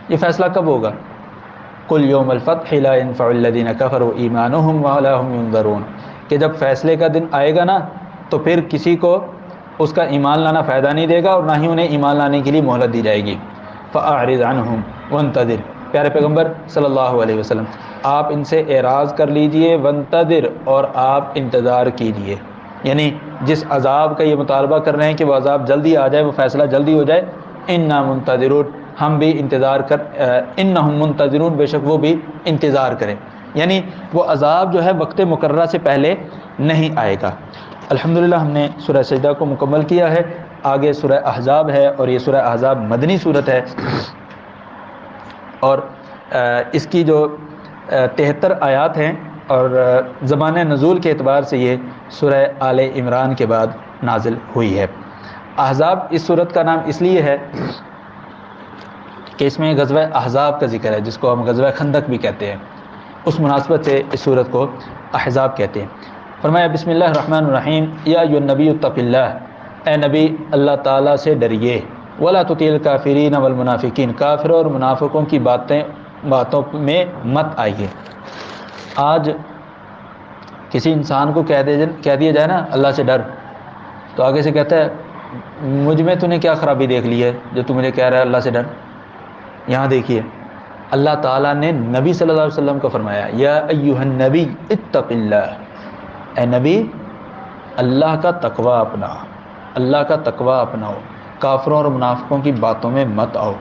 یہ فیصلہ کب ہوگا؟ قُلْ يَوْمَ الْفَتْحِ لَا يَنفَعُ الَّذِينَ كَفَرُوا إِيمَانُهُمْ وَلَا هُمْ يُنظَرُونَ، کہ جب فیصلے کا دن آئے گا نا تو پھر کسی کو اس کا ایمان لانا فائدہ نہیں دے گا، اور نہ ہی انہیں ایمان لانے کے لیے مہلت دی جائے گی۔ فَأَعْرِضْ عَنْهُمْ وَانتَظِرْ، پیارے پیغمبر صلی اللہ علیہ وسلم آپ ان سے اعراض کر لیجئے، وانتظر، اور آپ انتظار کیجئے، یعنی جس عذاب کا یہ مطالبہ کر رہے ہیں کہ وہ عذاب جلدی آ جائے، وہ فیصلہ جلدی ہو جائے، انا منتظرون، ہم بھی انتظار کر، انہم منتظرون، بے شک وہ بھی انتظار کریں، یعنی وہ عذاب جو ہے وقت مقررہ سے پہلے نہیں آئے گا۔ الحمدللہ ہم نے سورہ سجدہ کو مکمل کیا ہے، آگے سورہ احزاب ہے، اور یہ سورہ احزاب مدنی صورت ہے، اور اس کی جو 73 آیات ہیں، اور زمان نزول کے اعتبار سے یہ سورہ آل عمران کے بعد نازل ہوئی ہے۔ احزاب اس صورت کا نام اس لیے ہے کہ اس میں غزوہ احزاب کا ذکر ہے، جس کو ہم غزوہ خندق بھی کہتے ہیں، اس مناسبت سے اس صورت کو احزاب کہتے ہیں۔ فرمایا بسم اللہ الرحمن الرحیم، یا ایھا النبی اتق اللہ، اے نبی اللہ تعالیٰ سے ڈریے، ولا تطیع الکافرین والمنافقین، کافروں اور منافقوں کی باتوں میں مت آئیے۔ آج کسی انسان کو کہہ دیا جائے نا اللہ سے ڈر، تو آگے سے کہتا ہے مجھ میں تو نے کیا خرابی دیکھ لی ہے جو تو مجھے کہہ رہا ہے اللہ سے ڈر۔ یہاں دیکھیے اللہ تعالیٰ نے نبی صلی اللہ علیہ وسلم کو فرمایا یا ایھا النبی اتق اللہ، اے نبی اللہ کا تقوی اپنا، اللہ کا تقوی اپناؤ، کافروں اور منافقوں کی باتوں میں مت آؤ۔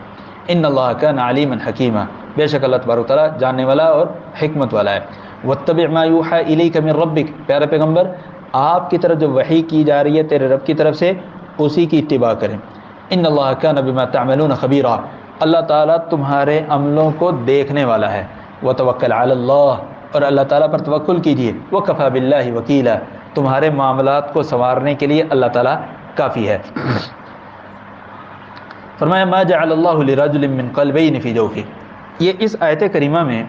ان اللہ کان علیما حکیما، بے شک اللہ تبارک و تعالیٰ جاننے والا اور حکمت والا ہے۔ واتبع ما یوحی الیک من ربک، پیارے پیغمبر آپ کی طرف جو وحی کی جا رہی ہے تیرے رب کی طرف سے، اسی کی اتباع کریں۔ ان اللہ کان بما تعملون خبیرا، اللہ تعالیٰ تمہارے عملوں کو دیکھنے والا ہے۔ وتوکل علی اللہ، اور اللہ تعالیٰ پر توکل کیجیے۔ وکفی باللہ وکیلا، تمہارے معاملات کو سنوارنے کے لیے اللہ تعالیٰ کافی ہے۔ فرمایا ما جعل اللہ لرجل من قلبین فی جوفہ، یہ اس آیت کریمہ میں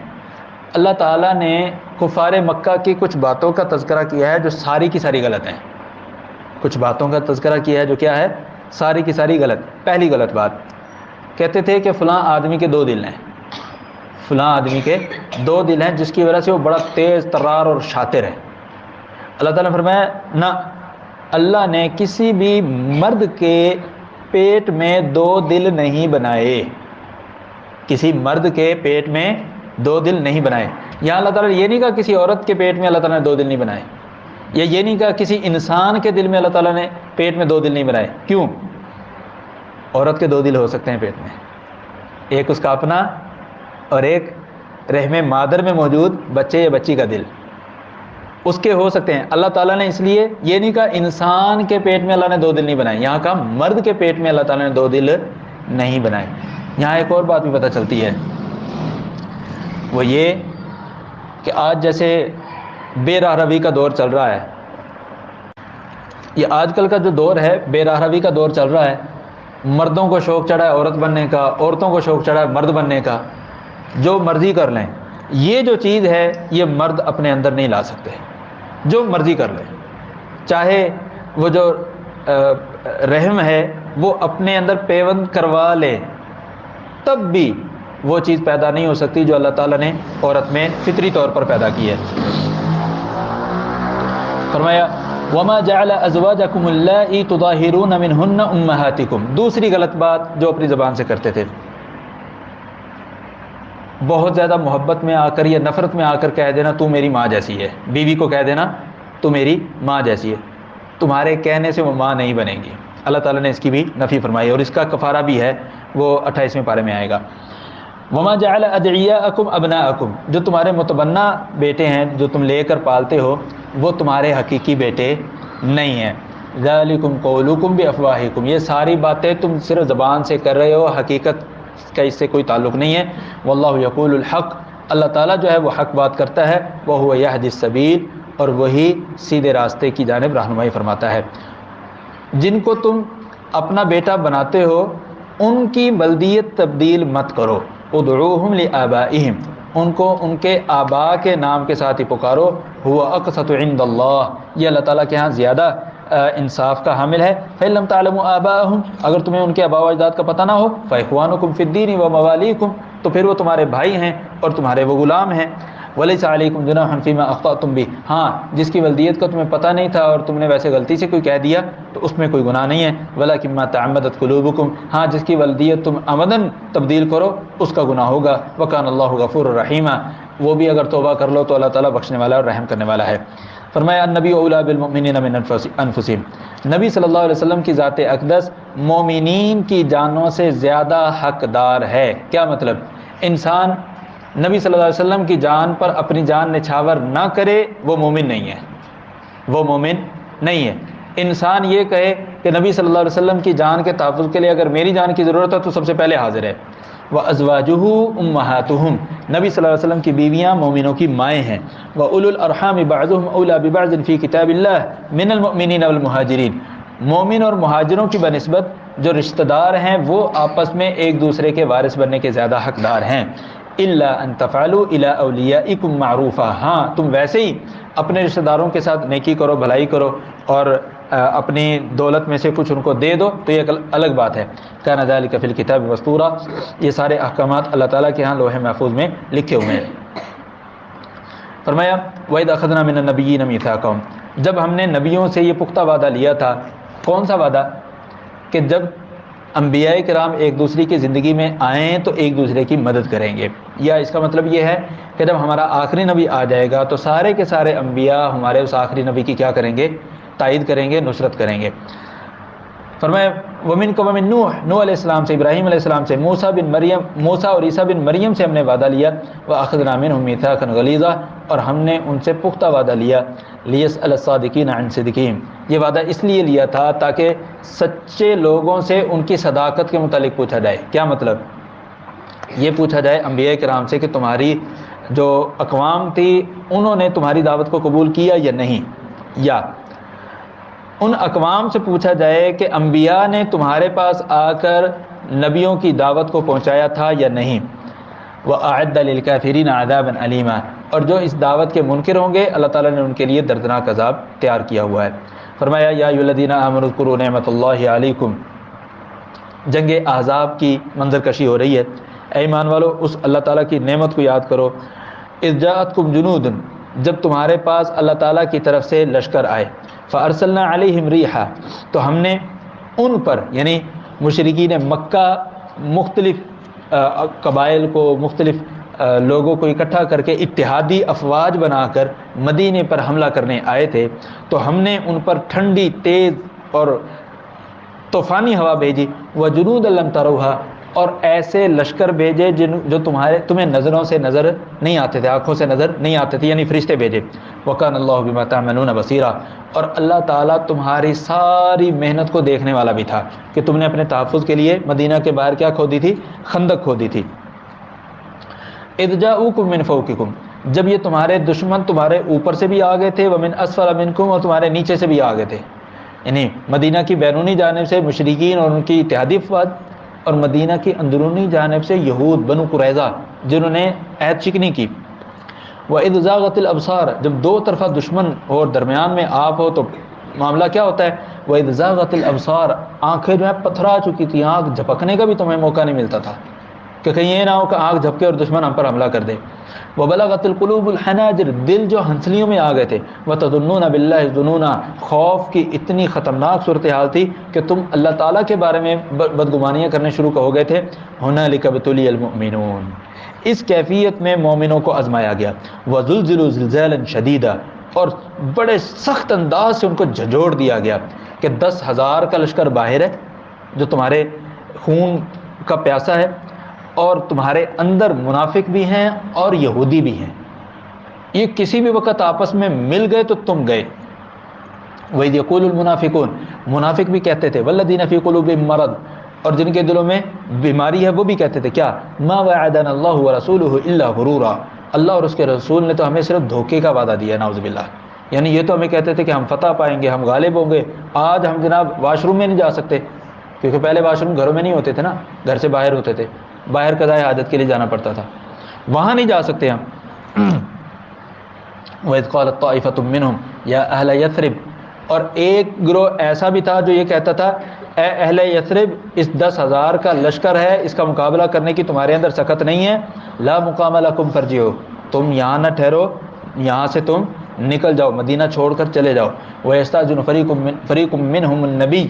اللہ تعالیٰ نے کفار مکہ کی کچھ باتوں کا تذکرہ کیا ہے جو ساری کی ساری غلط ہیں۔ کچھ باتوں کا تذکرہ کیا ہے جو کیا ہے، ساری کی ساری غلط۔ پہلی غلط بات، کہتے تھے کہ فلاں آدمی کے دو دل ہیں، فلاں آدمی کے دو دل ہیں جس کی وجہ سے وہ بڑا تیز ترار اور شاطر ہے۔ اللہ تعالیٰ نے فرمایا نہ، اللہ نے کسی بھی مرد کے پیٹ میں دو دل نہیں بنائے۔ کسی مرد کے پیٹ میں 2 دل نہیں بنائے. یہاں اللہ تعالیٰ نے یہ نہیں کہا کسی عورت کے پیٹ میں اللہ تعالیٰ نے 2 دل نہیں بنائے, یا یہ نہیں کہا کسی انسان کے دل میں اللہ تعالیٰ نے پیٹ میں 2 دل نہیں بنائے. کیوں؟ عورت کے 2 دل ہو سکتے ہیں پیٹ میں, ایک اس کا اپنا اور ایک رحم مادر میں موجود بچے یا بچی کا دل, اس کے ہو سکتے ہیں. اللہ تعالیٰ نے اس لیے یہ نہیں کہا انسان کے پیٹ میں اللہ نے 2 دل نہیں بنائے, یہاں کہا مرد کے پیٹ میں اللہ تعالیٰ نے 2 دل نہیں بنائے. یہاں ایک اور بات بھی پتہ چلتی ہے, وہ یہ کہ آج جیسے بے راہ روی کا دور چل رہا ہے, یہ آج کل کا جو دور ہے بے راہ روی کا دور چل رہا ہے, مردوں کو شوق چڑھا ہے عورت بننے کا, عورتوں کو شوق چڑھا ہے مرد بننے کا, جو مرضی کر لیں. یہ جو چیز ہے یہ مرد اپنے اندر نہیں لا سکتے, جو مرضی کر لیں, چاہے وہ جو رحم ہے وہ اپنے اندر پیوند کروا لے, تب بھی وہ چیز پیدا نہیں ہو سکتی جو اللہ تعالیٰ نے عورت میں فطری طور پر پیدا کی ہے. فرمایا وَمَا جَعَلَ أَزْوَاجَكُمُ اللَّائِي تُظَاهِرُونَ مِنْهُنَّ أُمَّهَاتِكُمْ. دوسری غلط بات جو اپنی زبان سے کرتے تھے, بہت زیادہ محبت میں آ کر یا نفرت میں آ کر کہہ دینا تو میری ماں جیسی ہے, بیوی کو کہہ دینا تو میری ماں جیسی ہے, تمہارے کہنے سے وہ ماں نہیں بنے گی. اللہ تعالیٰ نے اس کی بھی نفی فرمائی, اور اس کا کفارہ بھی ہے, وہ 28ویں پارے میں آئے گا. وَمَا جَعَلَ أَدْعِيَاءَكُمْ أَبْنَاءَكُمْ. جو تمہارے متبنہ بیٹے ہیں جو تم لے کر پالتے ہو وہ تمہارے حقیقی بیٹے نہیں ہیں. ذَلِكُمْ قَوْلُكُمْ بِأَفْوَاهِكُمْ. یہ ساری باتیں تم صرف زبان سے کر رہے ہو, حقیقت کا اس سے کوئی تعلق نہیں ہے. وَاللَّهُ يَقُولُ الْحَقِّ. اللہ تعالیٰ جو ہے وہ حق بات کرتا ہے. وَهُوَ يَهْدِي السَّبِيلَ. اور وہی سیدھے راستے کی جانب رہنمائی فرماتا ہے. جن کو تم اپنا بیٹا بناتے ہو ان کی بلدیت تبدیل مت کرو. ادعوہم لآبائہم. ان کو ان کے آباء کے نام کے ساتھ ہی پکارو. ہوا اقسط عند اللہ. یہ اللہ تعالیٰ کے ہاں زیادہ انصاف کا حامل ہے. فإن لم تعلموا آباءہم. اگر تمہیں ان کے آباء و اجداد کا پتہ نہ ہو, فإخوانکم فی الدین وموالیکم. تو پھر وہ تمہارے بھائی ہیں اور تمہارے وہ غلام ہیں. ولیس علیکم جناح فیما اخطأتم بہ. ہاں جس کی ولدیت کا تمہیں پتہ نہیں تھا اور تم نے ویسے غلطی سے کوئی کہہ دیا تو اس میں کوئی گناہ نہیں ہے. ولکن ما تعمدت قلوبکم. ہاں جس کی ولدیت تم عمدن تبدیل کرو اس کا گناہ ہوگا. وکان اللہ غفور الرحیم. وہ بھی اگر توبہ کر لو تو اللہ تعالیٰ بخشنے والا اور رحم کرنے والا ہے. فرمایا النبی اولی بالمؤمنین من انفسہم. نبی صلی اللہ علیہ وسلم کی ذات اقدس مومنین کی جانوں سے زیادہ حقدار ہے. کیا مطلب؟ انسان نبی صلی اللہ علیہ وسلم کی جان پر اپنی جان نچھاور نہ کرے وہ مومن نہیں ہے, وہ مومن نہیں ہے. انسان یہ کہے کہ نبی صلی اللہ علیہ وسلم کی جان کے تحفظ کے لیے اگر میری جان کی ضرورت ہے تو سب سے پہلے حاضر ہے. وَأَزْوَاجُهُ أُمَّهَاتُهُمْ. نبی صلی اللہ علیہ وسلم کی بیویاں مومنوں کی مائیں ہیں. وَأُولُو الْأَرْحَامِ بَعْضُهُمْ أَوْلَىٰ بِبَعْضٍ فِي كِتَابِ اللَّهِ مِنَ الْمُؤْمِنِينَ وَالْمُهَاجِرِينَ. مومن اور مہاجروں کی بنسبت جو رشتہ دار ہیں وہ آپس میں ایک دوسرے کے وارث بننے کے زیادہ حقدار ہیں. الا ان تفعلوا الى اولیاءکم معروفا. ہاں تم ویسے ہی اپنے رشتہ داروں کے ساتھ نیکی کرو, بھلائی کرو اور اپنی دولت میں سے کچھ ان کو دے دو تو یہ ایک الگ بات ہے. کان ذلک فی الکتاب مسطورا. یہ سارے احکامات اللہ تعالیٰ کے ہاں لوح محفوظ میں لکھے ہوئے ہیں. فرمایا وَإِذْ أَخَذْنَا مِنَ النَّبِيِّينَ مِيثَاقَهُمْ. جب ہم نے نبیوں سے یہ پختہ وعدہ لیا تھا. کون سا وعدہ؟ کہ جب انبیاء کرام ایک دوسرے کی زندگی میں آئیں تو ایک دوسرے کی مدد کریں گے. یا اس کا مطلب یہ ہے کہ جب ہمارا آخری نبی آ جائے گا تو سارے کے سارے انبیاء ہمارے اس آخری نبی کی کیا کریں گے؟ تائید کریں گے, نصرت کریں گے. فرمایا ومن کو ومن نوح علیہ السلام سے, ابراہیم علیہ السلام سے, موسیٰ اور عیسیٰ بن مریم سے ہم نے وعدہ لیا. وَأَخَذْنَا مِنْهُم مِيثَاقًا غَلِيظًا. اور ہم نے ان سے پختہ وعدہ لیا. لِيَسْأَلَ الصَّادِقِينَ عَنْ صِدْقِهِمْ. یہ وعدہ اس لیے لیا تھا تاکہ سچے لوگوں سے ان کی صداقت کے متعلق پوچھا جائے. کیا مطلب؟ یہ پوچھا جائے انبیاء کرام سے کہ تمہاری جو اقوام تھی انہوں نے تمہاری دعوت کو قبول کیا یا نہیں, یا ان اقوام سے پوچھا جائے کہ انبیاء نے تمہارے پاس آ کر نبیوں کی دعوت کو پہنچایا تھا یا نہیں. وَأَعَدَّ لِلْكَافِرِينَ عَذَابًا أَلِيمًا. اور جو اس دعوت کے منکر ہوں گے اللہ تعالیٰ نے ان کے لیے دردناک عذاب تیار کیا ہوا ہے. فرمایا یا ایھا الذین آمنوا اذکروا نعمت اللہ علیکم. جنگ احزاب کی منظر کشی ہو رہی ہے. اے ایمان والو اس اللہ تعالیٰ کی نعمت کو یاد کرو. اذ جاءتکم جنود. جب تمہارے پاس اللہ تعالیٰ کی طرف سے لشکر آئے. فارسلنا علیہم ریحا. تو ہم نے ان پر یعنی مشرکین مکہ مختلف قبائل کو، مختلف لوگوں کو اکٹھا کر کے اتحادی افواج بنا کر مدینے پر حملہ کرنے آئے تھے، تو ہم نے ان پر ٹھنڈی، تیز اور طوفانی ہوا بھیجی، وجنود لم تروها، اور ایسے لشکر بھیجے جو تمہیں نظروں سے نظر نہیں آتے تھے، آنکھوں سے نظر نہیں آتے تھے، یعنی فرشتے بھیجے۔ وکان اللہ بما تعملون بصیرا، اور اللہ تعالیٰ تمہاری ساری محنت کو دیکھنے والا بھی تھا کہ تم نے اپنے تحفظ کے لیے مدینہ کے باہر کیا کھودی تھی؟ خندق کھودی تھی۔ اذ جاؤکم من فوقکم، جب یہ تمہارے دشمن تمہارے اوپر سے بھی آ گئے تھے، ومن اسفل منکم، اور تمہارے نیچے سے بھی آ گئے تھے، یعنی مدینہ کی بیرونی جانب سے مشرکین اور ان کی اتحادی افواج، اور مدینہ کی اندرونی جانب سے یہود بنو قریظہ جنہوں نے عہد شکنی کی۔ وَإِذْ زَاغَتِ الْأَبْصَارُ، جب دو طرفہ دشمن ہو اور درمیان میں آپ ہو تو معاملہ کیا ہوتا ہے؟ وَإِذْ زَاغَتِ الْأَبْصَارُ، آنکھیں جو ہے پتھرا چکی تھی، آنکھ جھپکنے کا بھی تمہیں موقع نہیں ملتا تھا کہ کہیں یہ نہ ہو کہ آنکھ جھپکے اور دشمن ہم پر حملہ کر دے۔ وَبَلَغَتِ الْقُلُوبُ الْحَنَاجِرَ، دل جو ہنسلیوں میں آ گئے تھے۔ وَتَظُنُّونَ بِاللَّهِ الظُّنُونَ، خوف کی اتنی خطرناک صورتحال تھی کہ تم اللہ تعالیٰ کے بارے میں بدگمانیاں کرنے شروع ہو گئے تھے۔ هُنَالِكَ ابْتُلِيَ الْمُؤْمِنُونَ، اس کیفیت میں مومنوں کو آزمایا گیا۔ وَزُلْزِلُوا زِلْزَالًا شَدِيدًا، اور بڑے سخت انداز سے ان کو جھنجھوڑ دیا گیا کہ 10,000 کا لشکر باہر ہے جو تمہارے خون کا پیاسا ہے، اور تمہارے اندر منافق بھی ہیں اور یہودی بھی ہیں، یہ کسی بھی وقت آپس میں مل گئے تو تم گئے۔ وَإِذْ يَقُولُ الْمُنَافِقُونَ، منافق بھی کہتے تھے، وَالَّذِينَ فِي قُلُوبِهِم مَرَضٌ، اور جن کے دلوں میں بیماری ہے وہ بھی کہتے تھے کیا؟ مَا وَعَدَنَا اللَّهُ وَرَسُولُهُ إِلَّا غُرُورًا، اللہ اور اس کے رسول نے تو ہمیں صرف دھوکے کا وعدہ دیا، نعوذ باللہ۔ یعنی یہ تو ہمیں کہتے تھے کہ ہم فتح پائیں گے، ہم غالب ہوں گے، آج ہم جناب واش روم میں نہیں جا سکتے، کیونکہ پہلے واش روم گھروں میں نہیں ہوتے تھے نا، گھر سے باہر ہوتے تھے، باہر قضائے حاجت کے لیے جانا پڑتا تھا، وہاں نہیں جا سکتے ہم۔ وَإِذْ قَالَتْ طَائِفَةٌ مِّنْهُمْ يَا أَهْلَ يَثْرِبَ، اور ایک گروہ ایسا بھی تھا جو یہ کہتا تھا، اے اہل یثرب، اس 10,000 کا لشکر ہے، اس کا مقابلہ کرنے کی تمہارے اندر سکت نہیں ہے، لا مقام لکم فرجعوا، تم یہاں نہ ٹھہرو، یہاں سے تم نکل جاؤ، مدینہ چھوڑ کر چلے جاؤ۔ وَيَسْتَأْذِنُ فَرِيقٌ مِّنْهُمُ النَّبِيُّ،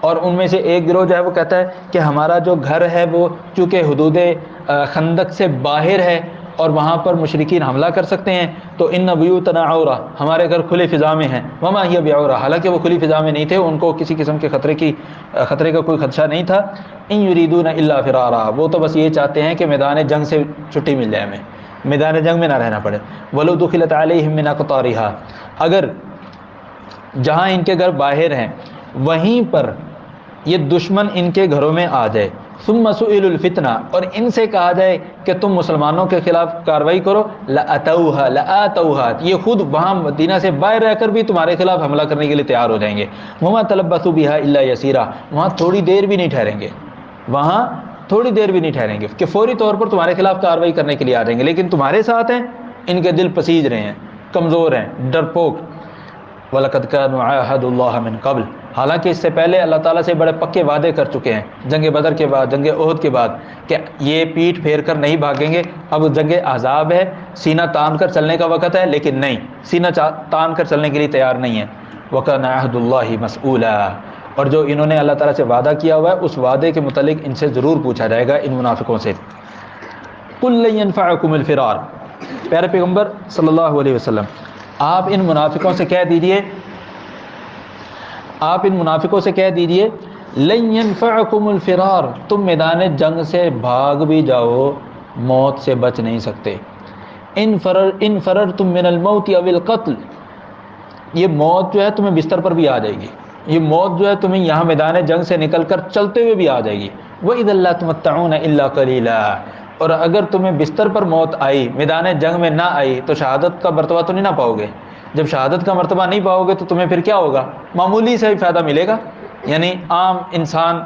اور ان میں سے ایک گروہ جو ہے وہ کہتا ہے کہ ہمارا جو گھر ہے وہ چونکہ حدود خندق سے باہر ہے اور وہاں پر مشرکین حملہ کر سکتے ہیں، تو ان بیوتنا عورہ، ہمارے گھر کھلے فضا میں ہیں، وما ہی بعورہ، حالانکہ وہ کھلی فضا میں نہیں تھے، ان کو کسی قسم کے خطرے کا کوئی خدشہ نہیں تھا۔ ان یریدون الا فرارا، وہ تو بس یہ چاہتے ہیں کہ میدان جنگ سے چھٹی مل جائے، ہمیں میدان جنگ میں نہ رہنا پڑے۔ ولو دخلت علیہم من اقطارها، اگر جہاں ان کے گھر باہر ہیں وہیں پر یہ دشمن ان کے گھروں میں آ جائے، ثم سئلوا الفتنہ، اور ان سے کہا جائے کہ تم مسلمانوں کے خلاف کارروائی کرو، لآتوها، یہ خود وہاں مدینہ سے باہر رہ کر بھی تمہارے خلاف حملہ کرنے کے لیے تیار ہو جائیں گے۔ وما تلبثوا بها الا یسیرا، وہاں تھوڑی دیر بھی نہیں ٹھہریں گے، وہاں تھوڑی دیر بھی نہیں ٹھہریں گے کہ فوری طور پر تمہارے خلاف کارروائی کرنے کے لیے آ جائیں گے، لیکن تمہارے ساتھ ہیں، ان کے دل پسیج رہے ہیں، کمزور ہیں، ڈرپوک۔ وَلَقَدْ كَانُوا عَاهَدُوا اللَّهَ مِنْ قَبْلُ، حالانکہ اس سے پہلے اللہ تعالیٰ سے بڑے پکے وعدے کر چکے ہیں، جنگ بدر کے بعد، جنگ احد کے بعد، کہ یہ پیٹھ پھیر کر نہیں بھاگیں گے۔ اب جنگ احزاب ہے، سینہ تان کر چلنے کا وقت ہے، لیکن نہیں، سینہ تان کر چلنے کے لیے تیار نہیں ہے۔ وَكَانَ عَهْدُ اللَّهِ مَسْئُولًا، اور جو انہوں نے اللہ تعالیٰ سے وعدہ کیا ہوا ہے، اس وعدے کے متعلق ان سے ضرور پوچھا جائے گا، ان منافقوں سے۔ قُل لَّن يَنفَعَكُمُ الْفِرَارُ، پیارے پیغمبر صلی اللہ علیہ وسلم، آپ ان منافقوں سے کہہ دیجئے، آپ ان منافقوں سے کہہ دیجئے، لن ينفعكم الفرار، تم میدان جنگ سے بھاگ بھی جاؤ موت سے بچ نہیں سکتے۔ ان فررتم من الموت او القتل، یہ موت جو ہے تمہیں بستر پر بھی آ جائے گی، یہ موت جو ہے تمہیں یہاں میدان جنگ سے نکل کر چلتے ہوئے بھی آ جائے گی۔ وَإِذًا لَّا تُمَتَّعُونَ إِلَّا قَلِيلًا، اور اگر تمہیں بستر پر موت آئی، میدان جنگ میں نہ آئی، تو شہادت کا مرتبہ تو نہیں نہ پاؤ گے۔ جب شہادت کا مرتبہ نہیں پاؤ گے تو تمہیں پھر کیا ہوگا؟ معمولی سے ہی فائدہ ملے گا، یعنی عام انسان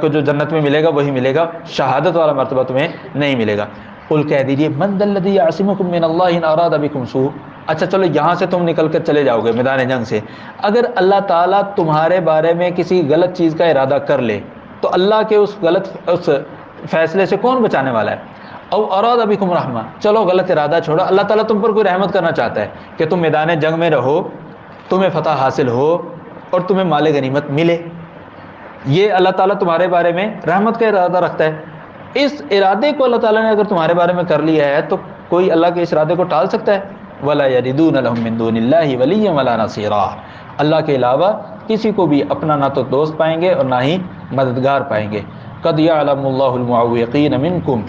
کو جو جنت میں ملے گا وہی ملے گا، شہادت والا مرتبہ تمہیں نہیں ملے گا۔ قل کہہ دیجئے، من ذا الذی یعصمکم من اللہ ان اراد بکم سوء، اچھا چلو یہاں سے تم نکل کر چلے جاؤ گے میدان جنگ سے، اگر اللہ تعالیٰ تمہارے بارے میں کسی غلط چیز کا ارادہ کر لے تو اللہ کے اس فیصلے سے کون بچانے والا ہے؟ او اراد بکم رحمہ، چلو غلط ارادہ چھوڑو، اللہ تعالیٰ تم پر کوئی رحمت کرنا چاہتا ہے کہ تم میدان جنگ میں رہو، تمہیں فتح حاصل ہو اور تمہیں مال غنیمت ملے، یہ اللہ تعالیٰ تمہارے بارے میں رحمت کا ارادہ رکھتا ہے۔ اس ارادے کو اللہ تعالیٰ نے اگر تمہارے بارے میں کر لیا ہے تو کوئی اللہ کے اس ارادے کو ٹال سکتا ہے؟ وَلَا يَجِدُونَ لَهُم مِّن دُونِ اللَّهِ وَلِيًّا وَلَا نَصِيرًا، اللہ کے علاوہ کسی کو بھی اپنا نہ تو دوست پائیں گے اور نہ ہی مددگار پائیں گے۔ قَدْ يَعْلَمُ اللَّهُ الْمُعَوِّقِينَ مِنكُمْ،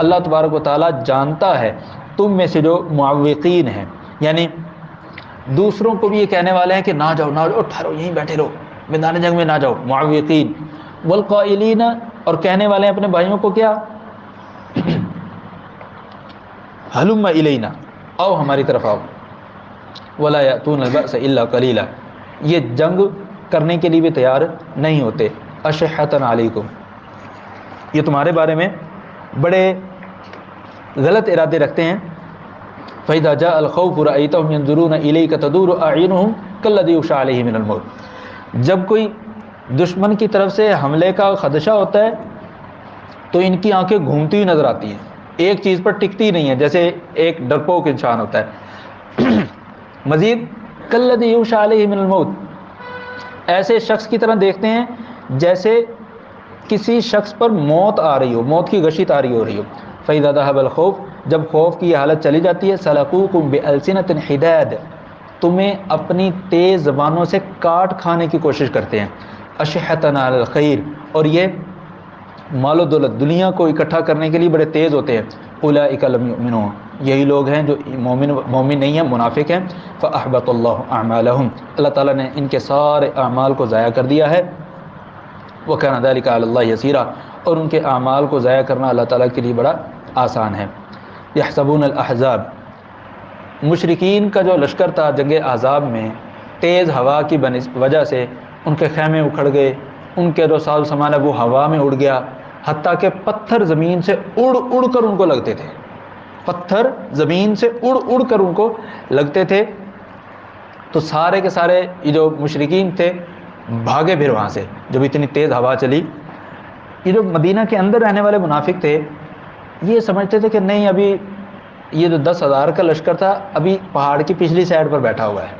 اللہ تبارک و تعالیٰ جانتا ہے تم میں سے جو معوقین ہیں، یعنی دوسروں کو بھی یہ کہنے والے ہیں کہ نہ جاؤ نہ جاؤ، ٹھہرو یہیں بیٹھے رہو، میدان جنگ میں نہ جاؤ، معوقین، والقائلین، اور کہنے والے ہیں اپنے بھائیوں کو کیا، ہلم الینا، آؤ ہماری طرف آؤ، ولا یاتون البأس الا قلیلا، یہ جنگ کرنے کے لیے بھی تیار نہیں ہوتے، اشحۃ علیکم، یہ تمہارے بارے میں بڑے غلط ارادے رکھتے ہیں۔ فَإِذَا جَاءَ الْخَوْفُ رَأَيْتَهُمْ يَنظُرُونَ إِلَيْكَ تَدُورُ أَعْيُنُهُمْ كَالَّذِي يُغْشَىٰ عَلَيْهِ مِنَ الْمَوْتِ، جب کوئی دشمن کی طرف سے حملے کا خدشہ ہوتا ہے تو ان کی آنکھیں گھومتی ہوئی نظر آتی ہیں، ایک چیز پر ٹکتی نہیں ہے، جیسے ایک ڈرپوک انسان ہوتا ہے۔ مزید کالذی یغشی علیہ من الموت، ایسے شخص کی طرح دیکھتے ہیں جیسے کسی شخص پر موت آ رہی ہو، موت کی غشی طاری ہو رہی ہو۔ فَإِذَا ذَهَبَ الْخَوْفُ، جب خوف کی یہ حالت چلی جاتی ہے، سَلَقُوكُم بِأَلْسِنَةٍ حِدَادٍ، تمہیں اپنی تیز زبانوں سے کاٹ کھانے کی کوشش کرتے ہیں، أَشِحَّةً عَلَى الْخَيْرِ، اور یہ مال و دولت دنیا کو اکٹھا کرنے کے لیے بڑے تیز ہوتے ہیں۔ أُولَئِكَ لَمْ يُؤْمِنُوا، یہی لوگ ہیں جو مومن نہیں ہیں، منافق ہیں۔ فَأَحْبَطَ اللَّهُ أَعْمَالَهُمْ، اللہ تعالیٰ نے ان کے سارے اعمال کو ضائع کر دیا ہے۔ وَكَانَ ذَلِكَ عَلَى اللَّهِ يَسِيرًا، اور ان کے اعمال کو ضائع کرنا اللہ تعالیٰ کے لیے بڑا آسان ہے۔ يَحْسَبُونَ الْأَحْزَابَ، مشرکین کا جو لشکر تھا جنگ احزاب میں، تیز ہوا کی وجہ سے ان کے خیمے اکھڑ گئے، ان کے جو ساز و سامان ہے وہ ہوا میں اڑ گیا، حتیٰ کہ پتھر زمین سے اڑ اڑ کر ان کو لگتے تھے، پتھر زمین سے اڑ اڑ کر ان کو لگتے تھے۔ تو سارے کے سارے یہ جو مشرکین تھے بھاگے پھر وہاں سے جب اتنی تیز ہوا چلی۔ یہ جو مدینہ کے اندر رہنے والے منافق تھے یہ سمجھتے تھے کہ نہیں، ابھی یہ جو 10,000 کا لشکر تھا ابھی پہاڑ کی پچھلی سائڈ پر بیٹھا ہوا ہے،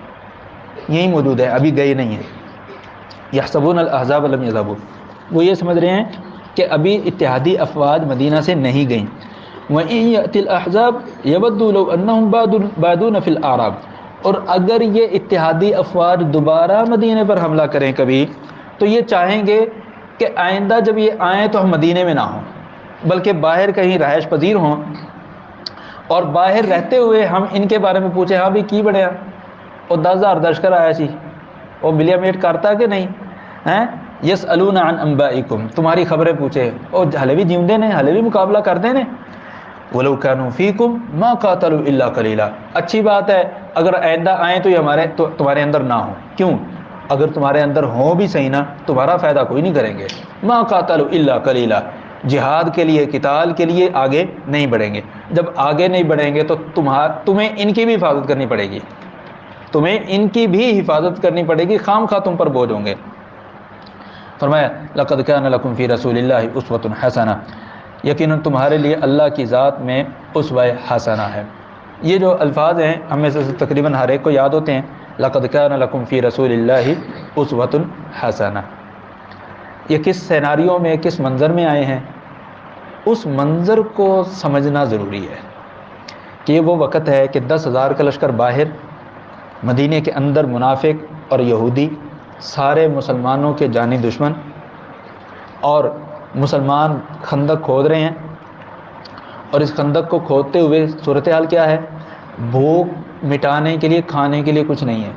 یہیں موجود ہے، ابھی گئے نہیں ہیں۔ یحسبون الاحزاب لم یذهبوا، وہ یہ سمجھ رہے ہیں کہ ابھی اتحادی افواج مدینہ سے نہیں گئیں۔ وَإِن يَأْتِ الْأَحْزَابُ يَوَدُّوا لَوْ أَنَّهُمْ بَادُونَ فِي الْأَعْرَابِ، اور اگر یہ اتحادی افواج دوبارہ مدینے پر حملہ کریں کبھی تو یہ چاہیں گے کہ آئندہ جب یہ آئیں تو ہم مدینے میں نہ ہوں بلکہ باہر کہیں رہائش پذیر ہوں، اور باہر رہتے ہوئے ہم ان کے بارے میں پوچھیں، ہاں بھی کی بڑھیا اور 10,000 لشکر آیا سی، وہ ملیا میٹ کرتا کہ نہیں ہیں، یسألون عن انبائکم، تمہاری خبریں پوچھے، اور ہلے بھی جیوندے نے، ہلے بھی مقابلہ کرتے نے۔ وَلَوْ كَانُوا فِيكُمْ مَا قَاتَلُوا إِلَّا قَلِيلًا، اچھی بات ہے اگر آئندہ آئیں تو یہ تمہارے اندر نہ ہوں، کیوں؟ اگر تمہارے اندر ہوں بھی صحیح نا، تمہارا فائدہ کوئی نہیں کریں گے۔ مَا قَاتَلُوا إِلَّا قَلِيلًا، جہاد کے لیے، قتال کے لیے آگے نہیں بڑھیں گے، جب آگے نہیں بڑھیں گے تو تمہیں ان کی بھی حفاظت کرنی پڑے گی، تمہیں ان کی بھی حفاظت کرنی پڑے گی، خام خواہ تم پر بوجھ ہوں گے۔ فرمایا لَقَدْ كَانَ لَكُمْ فِي رَسُولِ اللَّهِ أُسْوَةٌ حَسَنَةٌ، یقیناً تمہارے لیے اللہ کی ذات میں اسوہ حسنہ ہے۔ یہ جو الفاظ ہیں ہم میں سے تقریباً ہر ایک کو یاد ہوتے ہیں، لَقَدْ كَانَ لَكُمْ فِي رَسُولِ اللَّهِ أُسْوَةٌ حَسَنَةٌ، یہ کس سیناریو میں، کس منظر میں آئے ہیں، اس منظر کو سمجھنا ضروری ہے کہ یہ وہ وقت ہے کہ 10,000 کا لشکر باہر، مدینے کے اندر منافق اور یہودی، سارے مسلمانوں کے جانی دشمن، اور مسلمان خندق کھود رہے ہیں، اور اس خندق کو کھودتے ہوئے صورتحال کیا ہے، بھوک مٹانے کے لیے، کھانے کے لیے کچھ نہیں ہے۔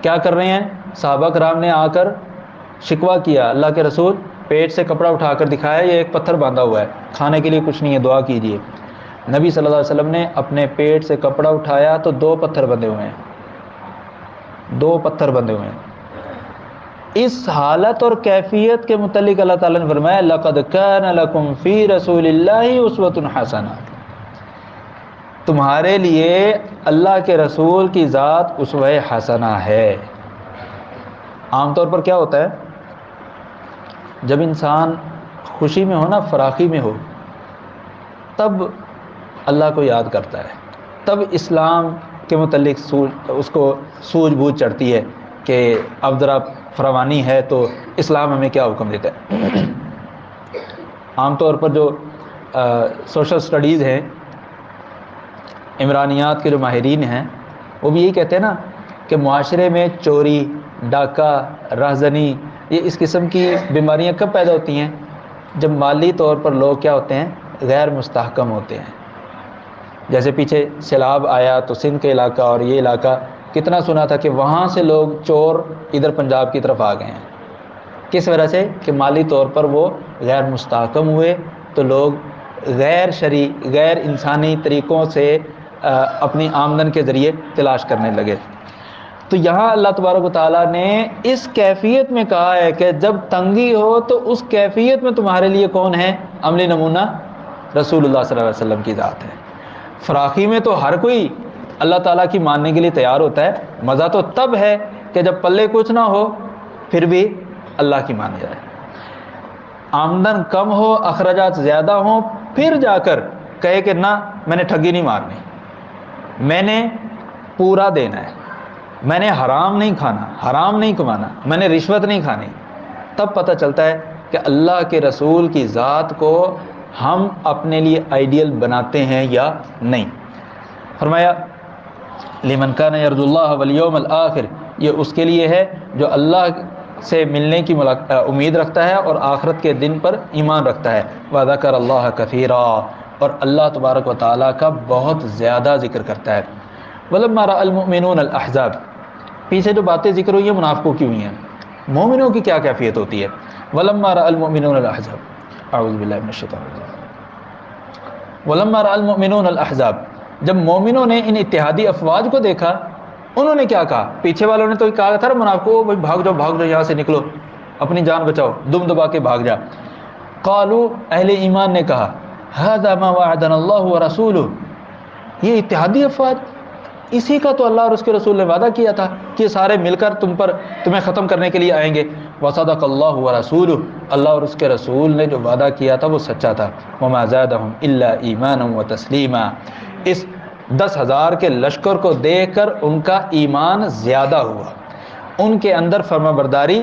کیا کر رہے ہیں؟ صحابہ کرام نے آ کر شکوہ کیا، اللہ کے رسول پیٹ سے کپڑا اٹھا کر دکھایا، یہ ایک پتھر باندھا ہوا ہے، کھانے کے لیے کچھ نہیں ہے، دعا کیجیے۔ نبی صلی اللہ علیہ وسلم نے اپنے پیٹ سے کپڑا اٹھایا تو 2 پتھر بندھے ہوئے ہیں، 2 پتھر بندھے ہوئے ہیں۔ اس حالت اور کیفیت کے متعلق اللہ تعالیٰ نے فرمایا لَقَدْ كَانَ لَكُمْ فِي رَسُولِ اللَّهِ أُسْوَةٌ حَسَنَةٌ، تمہارے لیے اللہ کے رسول کی ذات اسوہ حسنہ ہے۔ عام طور پر کیا ہوتا ہے، جب انسان خوشی میں ہو نا، فراخی میں ہو، تب اللہ کو یاد کرتا ہے، تب اسلام کے متعلق اس کو سوجھ بوجھ چڑھتی ہے کہ اب ذرا فراوانی ہے تو اسلام ہمیں کیا حکم دیتا ہے۔ عام طور پر جو سوشل سٹڈیز ہیں، عمرانیات کے جو ماہرین ہیں، وہ بھی یہی کہتے ہیں نا کہ معاشرے میں چوری، ڈاکہ، رہزنی، یہ اس قسم کی بیماریاں کب پیدا ہوتی ہیں؟ جب مالی طور پر لوگ کیا ہوتے ہیں؟ غیر مستحکم ہوتے ہیں۔ جیسے پیچھے سیلاب آیا تو سندھ کے علاقہ اور یہ علاقہ کتنا سنا تھا کہ وہاں سے لوگ چور ادھر پنجاب کی طرف آ گئے ہیں۔ کس وجہ سے؟ کہ مالی طور پر وہ غیر مستحکم ہوئے، تو لوگ غیر شرعی، غیر انسانی طریقوں سے اپنی آمدن کے ذریعے تلاش کرنے لگے۔ تو یہاں اللہ تبارک و تعالیٰ نے اس کیفیت میں کہا ہے کہ جب تنگی ہو تو اس کیفیت میں تمہارے لیے کون ہے عملی نمونہ؟ رسول اللہ صلی اللہ علیہ وسلم کی ذات ہے۔ فراخی میں تو ہر کوئی اللہ تعالیٰ کی ماننے کے لیے تیار ہوتا ہے، مزہ تو تب ہے کہ جب پلے کچھ نہ ہو پھر بھی اللہ کی مان جائے، آمدن کم ہو، اخراجات زیادہ ہوں، پھر جا کر کہے کہ نہ میں نے ٹھگی نہیں مارنی، میں نے پورا دینا ہے، میں نے حرام نہیں کھانا، حرام نہیں کمانا، میں نے رشوت نہیں کھانی، تب پتہ چلتا ہے کہ اللہ کے رسول کی ذات کو ہم اپنے لیے آئیڈیل بناتے ہیں یا نہیں۔ فرمایا لمن کان یرجو اللہ والیوم الآخر، یہ اس کے لیے ہے جو اللہ سے ملنے کی امید رکھتا ہے اور آخرت کے دن پر ایمان رکھتا ہے۔ وذکر اللہ کثیرا، اور اللہ تبارک و تعالیٰ کا بہت زیادہ ذکر کرتا ہے۔ ولما رأى المؤمنون الاحزاب، پیچھے جو باتیں ذکر ہوئی ہیں منافقوں کی ہوئی ہیں، مومنوں کی کیا کیفیت ہوتی ہے؟ ولما رأى المؤمنون الاحزاب، اعوذ باللہ من الشیطان الرجیم، ولما رأى المؤمنون الاحزاب، جب مومنوں نے ان اتحادی افواج کو دیکھا، انہوں نے کیا کہا؟ پیچھے والوں نے تو کہا تھا منافقوں بھائی بھاگ جاؤ، بھاگ جاؤ، یہاں سے نکلو، اپنی جان بچاؤ، دم دبا کے بھاگ جا۔ قالوا، اہل ایمان نے کہا، ھذا ما وعدنا اللہ ورسولہ، یہ اتحادی افواج، اسی کا تو اللہ اور اس کے رسول نے وعدہ کیا تھا کہ سارے مل کر تمہیں ختم کرنے کے لیے آئیں گے۔ وصدق اللہ ورسولہ، اللہ اور اس کے رسول نے جو وعدہ کیا تھا وہ سچا تھا۔ وما زادهم الا ایمانا وتسلیما، اس 10,000 کے لشکر کو دیکھ کر ان کا ایمان زیادہ ہوا، ان کے اندر فرما برداری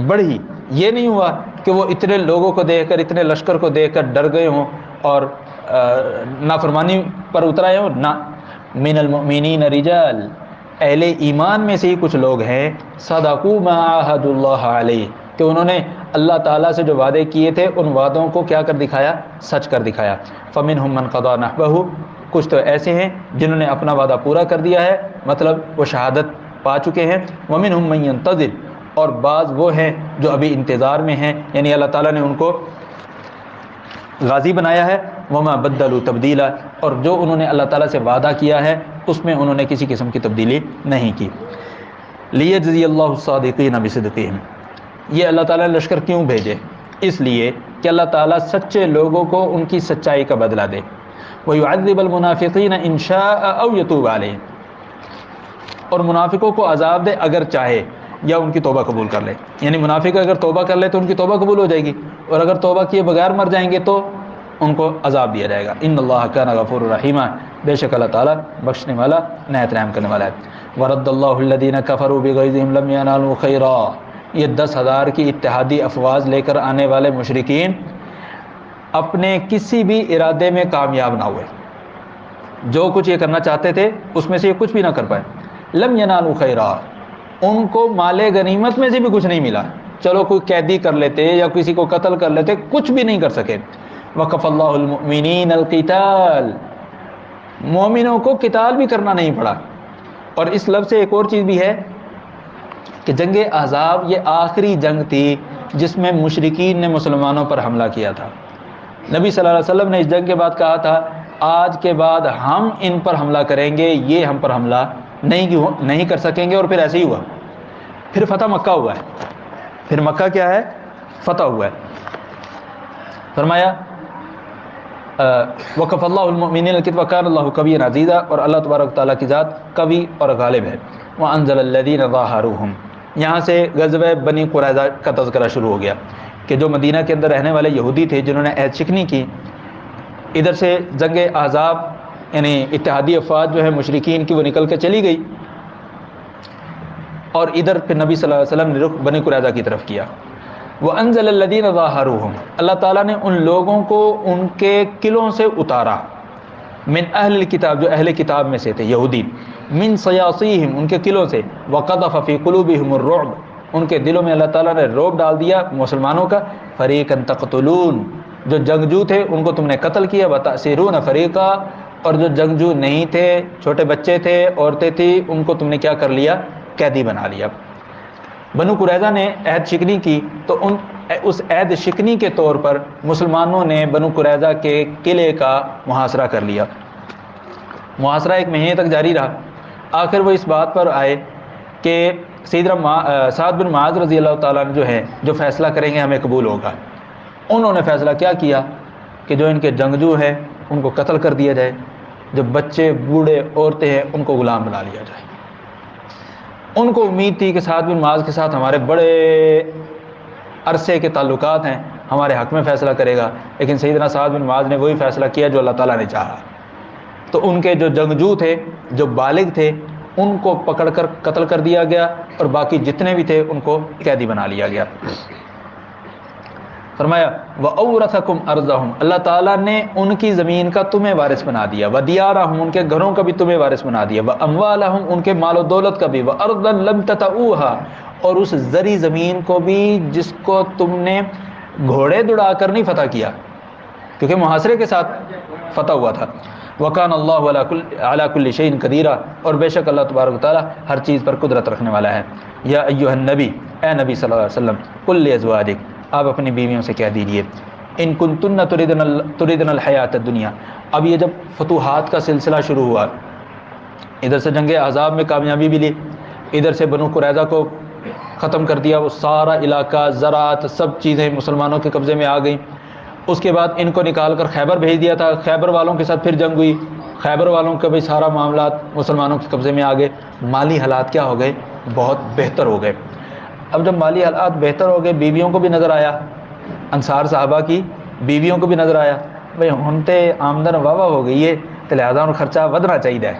بڑھی۔ یہ نہیں ہوا کہ وہ اتنے لوگوں کو دیکھ کر، اتنے لشکر کو دیکھ کر ڈر گئے ہوں اور نافرمانی پر اتر آئے ہوں، نہ۔ من المؤمنین رجال، اہل ایمان میں سے ہی کچھ لوگ ہیں، صدقوا ما عاہدوا اللہ علیہ، کہ انہوں نے اللہ تعالیٰ سے جو وعدے کیے تھے ان وعدوں کو کیا کر دکھایا؟ سچ کر دکھایا۔ فمنہم من قضی نحبہ، کچھ تو ایسے ہیں جنہوں نے اپنا وعدہ پورا کر دیا ہے، مطلب وہ شہادت پا چکے ہیں۔ ومنہم من ینتظر، اور بعض وہ ہیں جو ابھی انتظار میں ہیں، یعنی اللہ تعالیٰ نے ان کو غازی بنایا ہے۔ وما بدلوا تبدیلا، اور جو انہوں نے اللہ تعالیٰ سے وعدہ کیا ہے اس میں انہوں نے کسی قسم کی تبدیلی نہیں کی۔ لیجزی اللہ الصادقین بصدقہم، یہ اللہ تعالیٰ نے لشکر کیوں بھیجے؟ اس لیے کہ اللہ تعالیٰ سچے لوگوں کو ان کی سچائی کا بدلہ دے۔ وَيُعَذِّبَ الْمُنَافِقِينَ إِنْ شَاءَ أَوْ يَتُوبَ عَلَيْهِمْ، اور منافقوں کو عذاب دے اگر چاہے یا ان کی توبہ قبول کر لے، یعنی منافق اگر توبہ کر لے تو ان کی توبہ قبول ہو جائے گی، اور اگر توبہ کیے بغیر مر جائیں گے تو ان کو عذاب دیا جائے گا۔ ان اللہ کان غفور الرحیم، بے شک اللہ تعالیٰ بخشنے والا نہایت رحم کرنے والا ہے۔ ورد اللہ الذین کفروا بغیظہم لم ینالوا خیرا، یہ 10,000 کی اتحادی افواج لے کر آنے والے مشرکین اپنے کسی بھی ارادے میں کامیاب نہ ہوئے، جو کچھ یہ کرنا چاہتے تھے اس میں سے یہ کچھ بھی نہ کر پائے۔ لم ینالوا خیرا، ان کو مال غنیمت میں سے بھی کچھ نہیں ملا، چلو کوئی قیدی کر لیتے یا کسی کو قتل کر لیتے، کچھ بھی نہیں کر سکے۔ وقف اللہ المؤمنین القتال، مومنوں کو قتال بھی کرنا نہیں پڑا۔ اور اس لفظ سے ایک اور چیز بھی ہے کہ جنگ احزاب یہ آخری جنگ تھی جس میں مشرکین نے مسلمانوں پر حملہ کیا تھا۔ نبی صلی اللہ علیہ وسلم نے اس جنگ کے بعد کہا تھا آج کے بعد ہم ان پر حملہ کریں گے، یہ ہم پر حملہ نہیں کر سکیں گے، اور پھر ایسے ہی ہوا۔ پھر فتح مکہ ہوا ہے، پھر مکہ کیا ہے؟ فتح ہوا ہے۔ فرمایا وقف اللہ المؤمنین القتال وکان اللہ قویا عزیزا، اور اللہ تبارک تعالیٰ کی ذات قوی اور غالب ہے۔ وانزل الذین ظاہروہم، یہاں سے غزوہ بنی قریظہ کا تذکرہ شروع ہو گیا کہ جو مدینہ کے اندر رہنے والے یہودی تھے جنہوں نے عہد شکنی کی، ادھر سے جنگ احزاب یعنی اتحادی افواج جو ہے مشرکین کی وہ نکل کے چلی گئی، اور ادھر پھر نبی صلی اللہ علیہ وسلم نے رخ بنی قریظہ کی طرف کیا۔ وَأَنزَلَ الَّذِينَ ظَاهَرُوهُمْ، اللہ تعالیٰ نے ان لوگوں کو ان کے قلعوں سے اتارا، من اہل الکتاب، جو اہل کتاب میں سے تھے یہودی، من صیاصیہم، ان کے قلعوں سے، وَقَذَفَ فِي قُلُوبِهِمُ الرُّعْبَ، ان کے دلوں میں اللہ تعالیٰ نے رعب ڈال دیا مسلمانوں کا، فَرِيقًا تَقْتُلُونَ، جو جنگجو تھے ان کو تم نے قتل کیا، وَتَأْسِرُونَ فَرِيقًا، اور جو جنگجو نہیں تھے، چھوٹے بچے تھے، عورتیں تھیں، ان کو تم نے کیا کر لیا؟ قیدی بنا لیا۔ بنو قریظہ نے عہد شکنی کی، تو اس عہد شکنی کے طور پر مسلمانوں نے بنو قریظہ کے قلعے کا محاصرہ کر لیا۔ محاصرہ 1 مہینے تک جاری رہا۔ آخر وہ اس بات پر آئے کہ سیدنا سعد بن معاذ رضی اللہ تعالیٰ عنہ جو ہے، جو فیصلہ کریں گے ہمیں قبول ہوگا۔ انہوں نے فیصلہ کیا کیا کہ جو ان کے جنگجو ہیں ان کو قتل کر دیا جائے، جو بچے بوڑھے عورتیں ہیں ان کو غلام بنا لیا جائے۔ ان کو امید تھی کہ سعد بن معاذ کے ساتھ ہمارے بڑے عرصے کے تعلقات ہیں، ہمارے حق میں فیصلہ کرے گا، لیکن سیدنا سعد بن معاذ نے وہی فیصلہ کیا جو اللہ تعالیٰ نے چاہا۔ تو ان کے جو جنگجو تھے، جو بالغ تھے، ان کو پکڑ کر قتل کر دیا گیا، اور باقی جتنے بھی تھے ان کو قیدی بنا لیا گیا۔ فرمایا وَأَوْرَثَكُمْ أَرْضَهُمْ، اللہ تعالیٰ نے ان کی زمین کا تمہیں وارث بنا دیا، وَدِيَارَهُمْ، ان کے گھروں کا بھی تمہیں وارث بنا دیا، وَأَمْوَالَهُمْ، ان کے مال و دولت کا بھی، وَأَرْضًا لَمْ تَطَئُوهَا، اور اس زرعی زمین کو بھی جس کو تم نے گھوڑے دوڑا کر نہیں فتح کیا، کیونکہ محاصرے کے ساتھ فتح ہوا تھا۔ وَكَانَ اللَّهُ عَلَى كُلِّ شَيْءٍ قَدِيرًا، اور بے شک اللہ تبارک و تعالیٰ ہر چیز پر قدرت رکھنے والا ہے۔ یا ایھا النبی، اے نبی صلی اللہ علیہ وسلم، قُل لِأَزْوَاجِکَ، آپ اپنی بیویوں سے کہہ دیجیے، ان کنتن تریدن الحیات الدنیا، اب یہ جب فتوحات کا سلسلہ شروع ہوا، ادھر سے جنگ احزاب میں کامیابی بھی لی، ادھر سے بنو قریظہ کو ختم کر دیا، وہ سارا علاقہ، زراعت، سب چیزیں مسلمانوں کے قبضے میں آ گئیں۔ اس کے بعد ان کو نکال کر خیبر بھیج دیا تھا، خیبر والوں کے ساتھ پھر جنگ ہوئی، خیبر والوں کا بھی سارا معاملات مسلمانوں کے قبضے میں آ گئے۔ مالی حالات کیا ہو گئے؟ بہت بہتر ہو گئے۔ اب جب مالی حالات بہتر ہو گئے، بیویوں کو بھی نظر آیا، انصار صحابہ کی بیویوں کو بھی نظر آیا، بھئی ہم تے آمدن واہ ہو گئی ہے، تو لہذا ان خرچہ ودنا چاہیے،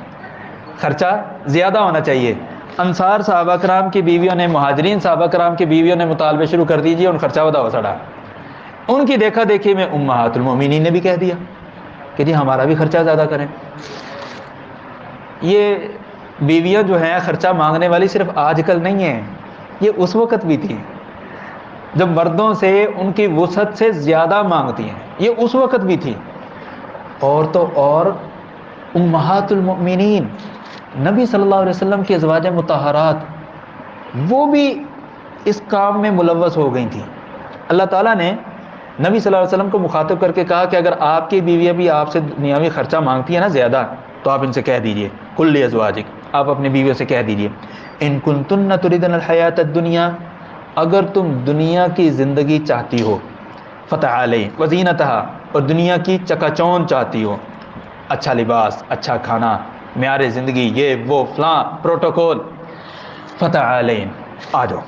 خرچہ زیادہ ہونا چاہیے۔ انصار صحابہ کرام کی بیویوں نے، مہاجرین صحابہ کرام کی بیویوں نے مطالبے شروع کر دیجیے، ان خرچہ ودا ہو سڑا۔ ان کی دیکھا دیکھی میں امہات المومنین نے بھی کہہ دیا کہ جی ہمارا بھی خرچہ زیادہ کریں۔ یہ بیویاں جو ہیں خرچہ مانگنے والی صرف آج کل نہیں ہیں، یہ اس وقت بھی تھی جب مردوں سے ان کی وسعت سے زیادہ مانگتی ہیں، یہ اس وقت بھی تھی۔ اور تو اور امہات المؤمنین نبی صلی اللہ علیہ وسلم کی ازواج مطہرات، وہ بھی اس کام میں ملوث ہو گئی تھیں۔ اللہ تعالیٰ نے نبی صلی اللہ علیہ وسلم کو مخاطب کر کے کہا کہ اگر آپ کی بیویاں بھی آپ سے دنیاوی خرچہ مانگتی ہیں نا زیادہ، تو آپ ان سے کہہ دیجئے، قُل لِأَزْوَاجِکَ، آپ اپنی بیویوں سے کہہ دیجئے، ان کنتن تریدن الحیات الدنیا، اگر تم دنیا کی زندگی چاہتی ہو، فتعالی وزینتہا، اور دنیا کی چکا چون چاہتی ہو، اچھا لباس، اچھا کھانا، معیار زندگی، یہ وہ فلاں پروٹوکول، فتعالین، آ جاؤ،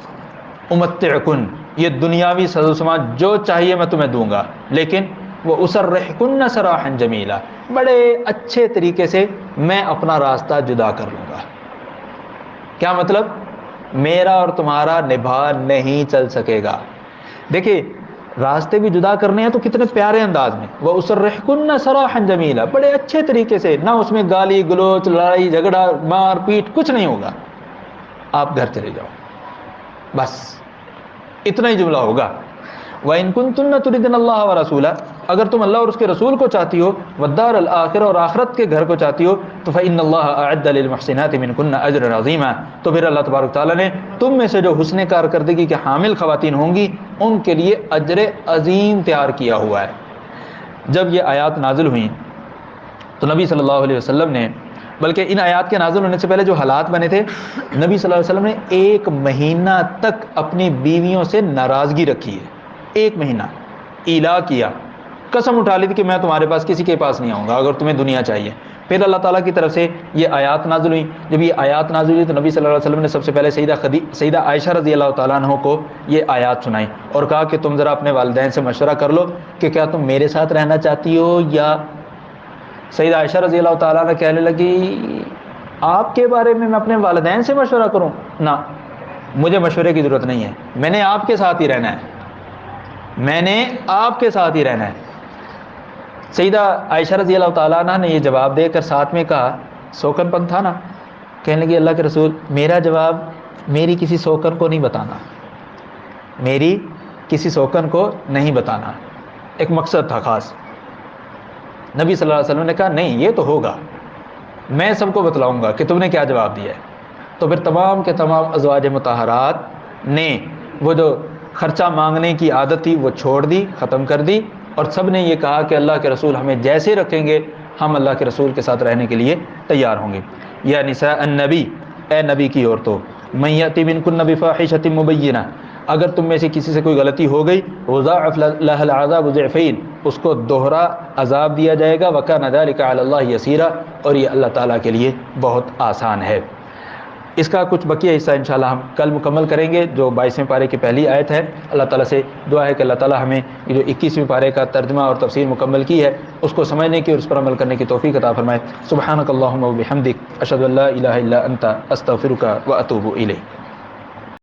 امتعکن، یہ دنیاوی ساز و سامان جو چاہیے میں تمہیں دوں گا، لیکن وہ اسرحکن سراحا جمیلا، بڑے اچھے طریقے سے میں اپنا راستہ جدا کر لوں گا۔ کیا مطلب؟ میرا اور تمہارا نبھا نہیں چل سکے گا۔ دیکھیں راستے بھی جدا کرنے ہیں تو کتنے پیارے انداز میں، وہ اسرحکن سراحا جمیلا، بڑے اچھے طریقے سے، نہ اس میں گالی گلوچ، لڑائی جھگڑا، مار پیٹ، کچھ نہیں ہوگا، آپ گھر چلے جاؤ، بس اتنا ہی جملہ ہوگا۔ وَإِن كُنتُنَّ تُرِدْنَ اللَّهَ وَرَسُولَهُ، اگر تم اللہ اور اس کے رسول کو چاہتی ہو، وَالدَّارَ الْآخِرَةَ، اور آخرت کے گھر کو چاہتی ہو، تو فَإِنَّ اللَّهَ أَعَدَّ لِلْمُحْسِنَاتِ مِنْكُنَّ أَجْرًا عَظِيمًا، تو پھر اللہ تبارک تعالیٰ نے تم میں سے جو حسن کارکردگی کے حامل خواتین ہوں گی ان کے لیے اجر عظیم تیار کیا ہوا ہے۔ جب یہ آیات نازل ہوئیں تو نبی صلی اللہ علیہ وسلم نے، بلکہ ان آیات کے نازل ہونے سے پہلے جو حالات بنے تھے، نبی صلی اللہ علیہ وسلم نے 1 مہینہ تک اپنی بیویوں سے ناراضگی رکھی ہے، 1 مہینہ ایلا کیا، قسم اٹھا لی تھی کہ میں تمہارے پاس کسی کے پاس نہیں آؤں گا اگر تمہیں دنیا چاہیے۔ پھر اللہ تعالیٰ کی طرف سے یہ آیات نازل ہوئی۔ جب یہ آیات نازل ہوئی تو نبی صلی اللہ علیہ وسلم نے سب سے پہلے سیدہ عائشہ رضی اللہ تعالیٰ عنہ کو یہ آیات سنائی اور کہا کہ تم ذرا اپنے والدین سے مشورہ کر لو کہ کیا تم میرے ساتھ رہنا چاہتی ہو یا۔ سیدہ عائشہ رضی اللہ تعالیٰ عنہ کہنے لگی آپ کے بارے میں اپنے والدین سے مشورہ کروں؟ نہ، مجھے مشورے کی ضرورت نہیں ہے، میں نے آپ کے ساتھ ہی رہنا ہے۔ میں نے آپ کے ساتھ ہی رہنا ہے۔ سیدہ عائشہ رضی اللہ تعالیٰ عنہ نے یہ جواب دے کر ساتھ میں کہا، سوکن پن تھا نا، کہنے لگی اللہ کے رسول میرا جواب میری کسی سوکن کو نہیں بتانا، میری کسی سوکن کو نہیں بتانا، ایک مقصد تھا خاص۔ نبی صلی اللہ علیہ وسلم نے کہا نہیں یہ تو ہوگا، میں سب کو بتلاؤں گا کہ تم نے کیا جواب دیا ہے۔ تو پھر تمام کے تمام ازواج مطہرات نے وہ جو خرچہ مانگنے کی عادت تھی وہ چھوڑ دی، ختم کر دی، اور سب نے یہ کہا کہ اللہ کے رسول ہمیں جیسے رکھیں گے ہم اللہ کے رسول کے ساتھ رہنے کے لیے تیار ہوں گے۔ یا نساء النبی، اے نبی کی عورتوں، من یأتی منکن بفاحشۃ مبینہ، اگر تم میں سے کسی سے کوئی غلطی ہو گئی، یضاعف لها العذاب ضعفین، اس کو دوہرا عذاب دیا جائے گا، وکان ذلک علی اللہ یسیرا، اور یہ اللہ تعالیٰ کے لیے بہت آسان ہے۔ اس کا کچھ بقیہ حصہ انشاءاللہ ہم کل مکمل کریں گے، جو 22ویں پارے کی پہلی آیت ہے۔ اللہ تعالیٰ سے دعا ہے کہ اللہ تعالیٰ ہمیں یہ جو 21ویں پارے کا ترجمہ اور تفسیر مکمل کی ہے اس کو سمجھنے کی اور اس پر عمل کرنے کی توفیق عطا فرمائے۔ سبحانک اللہم و بحمدک، اشہد ان لا الہ الا انت، استغفرک و اتوب الیک۔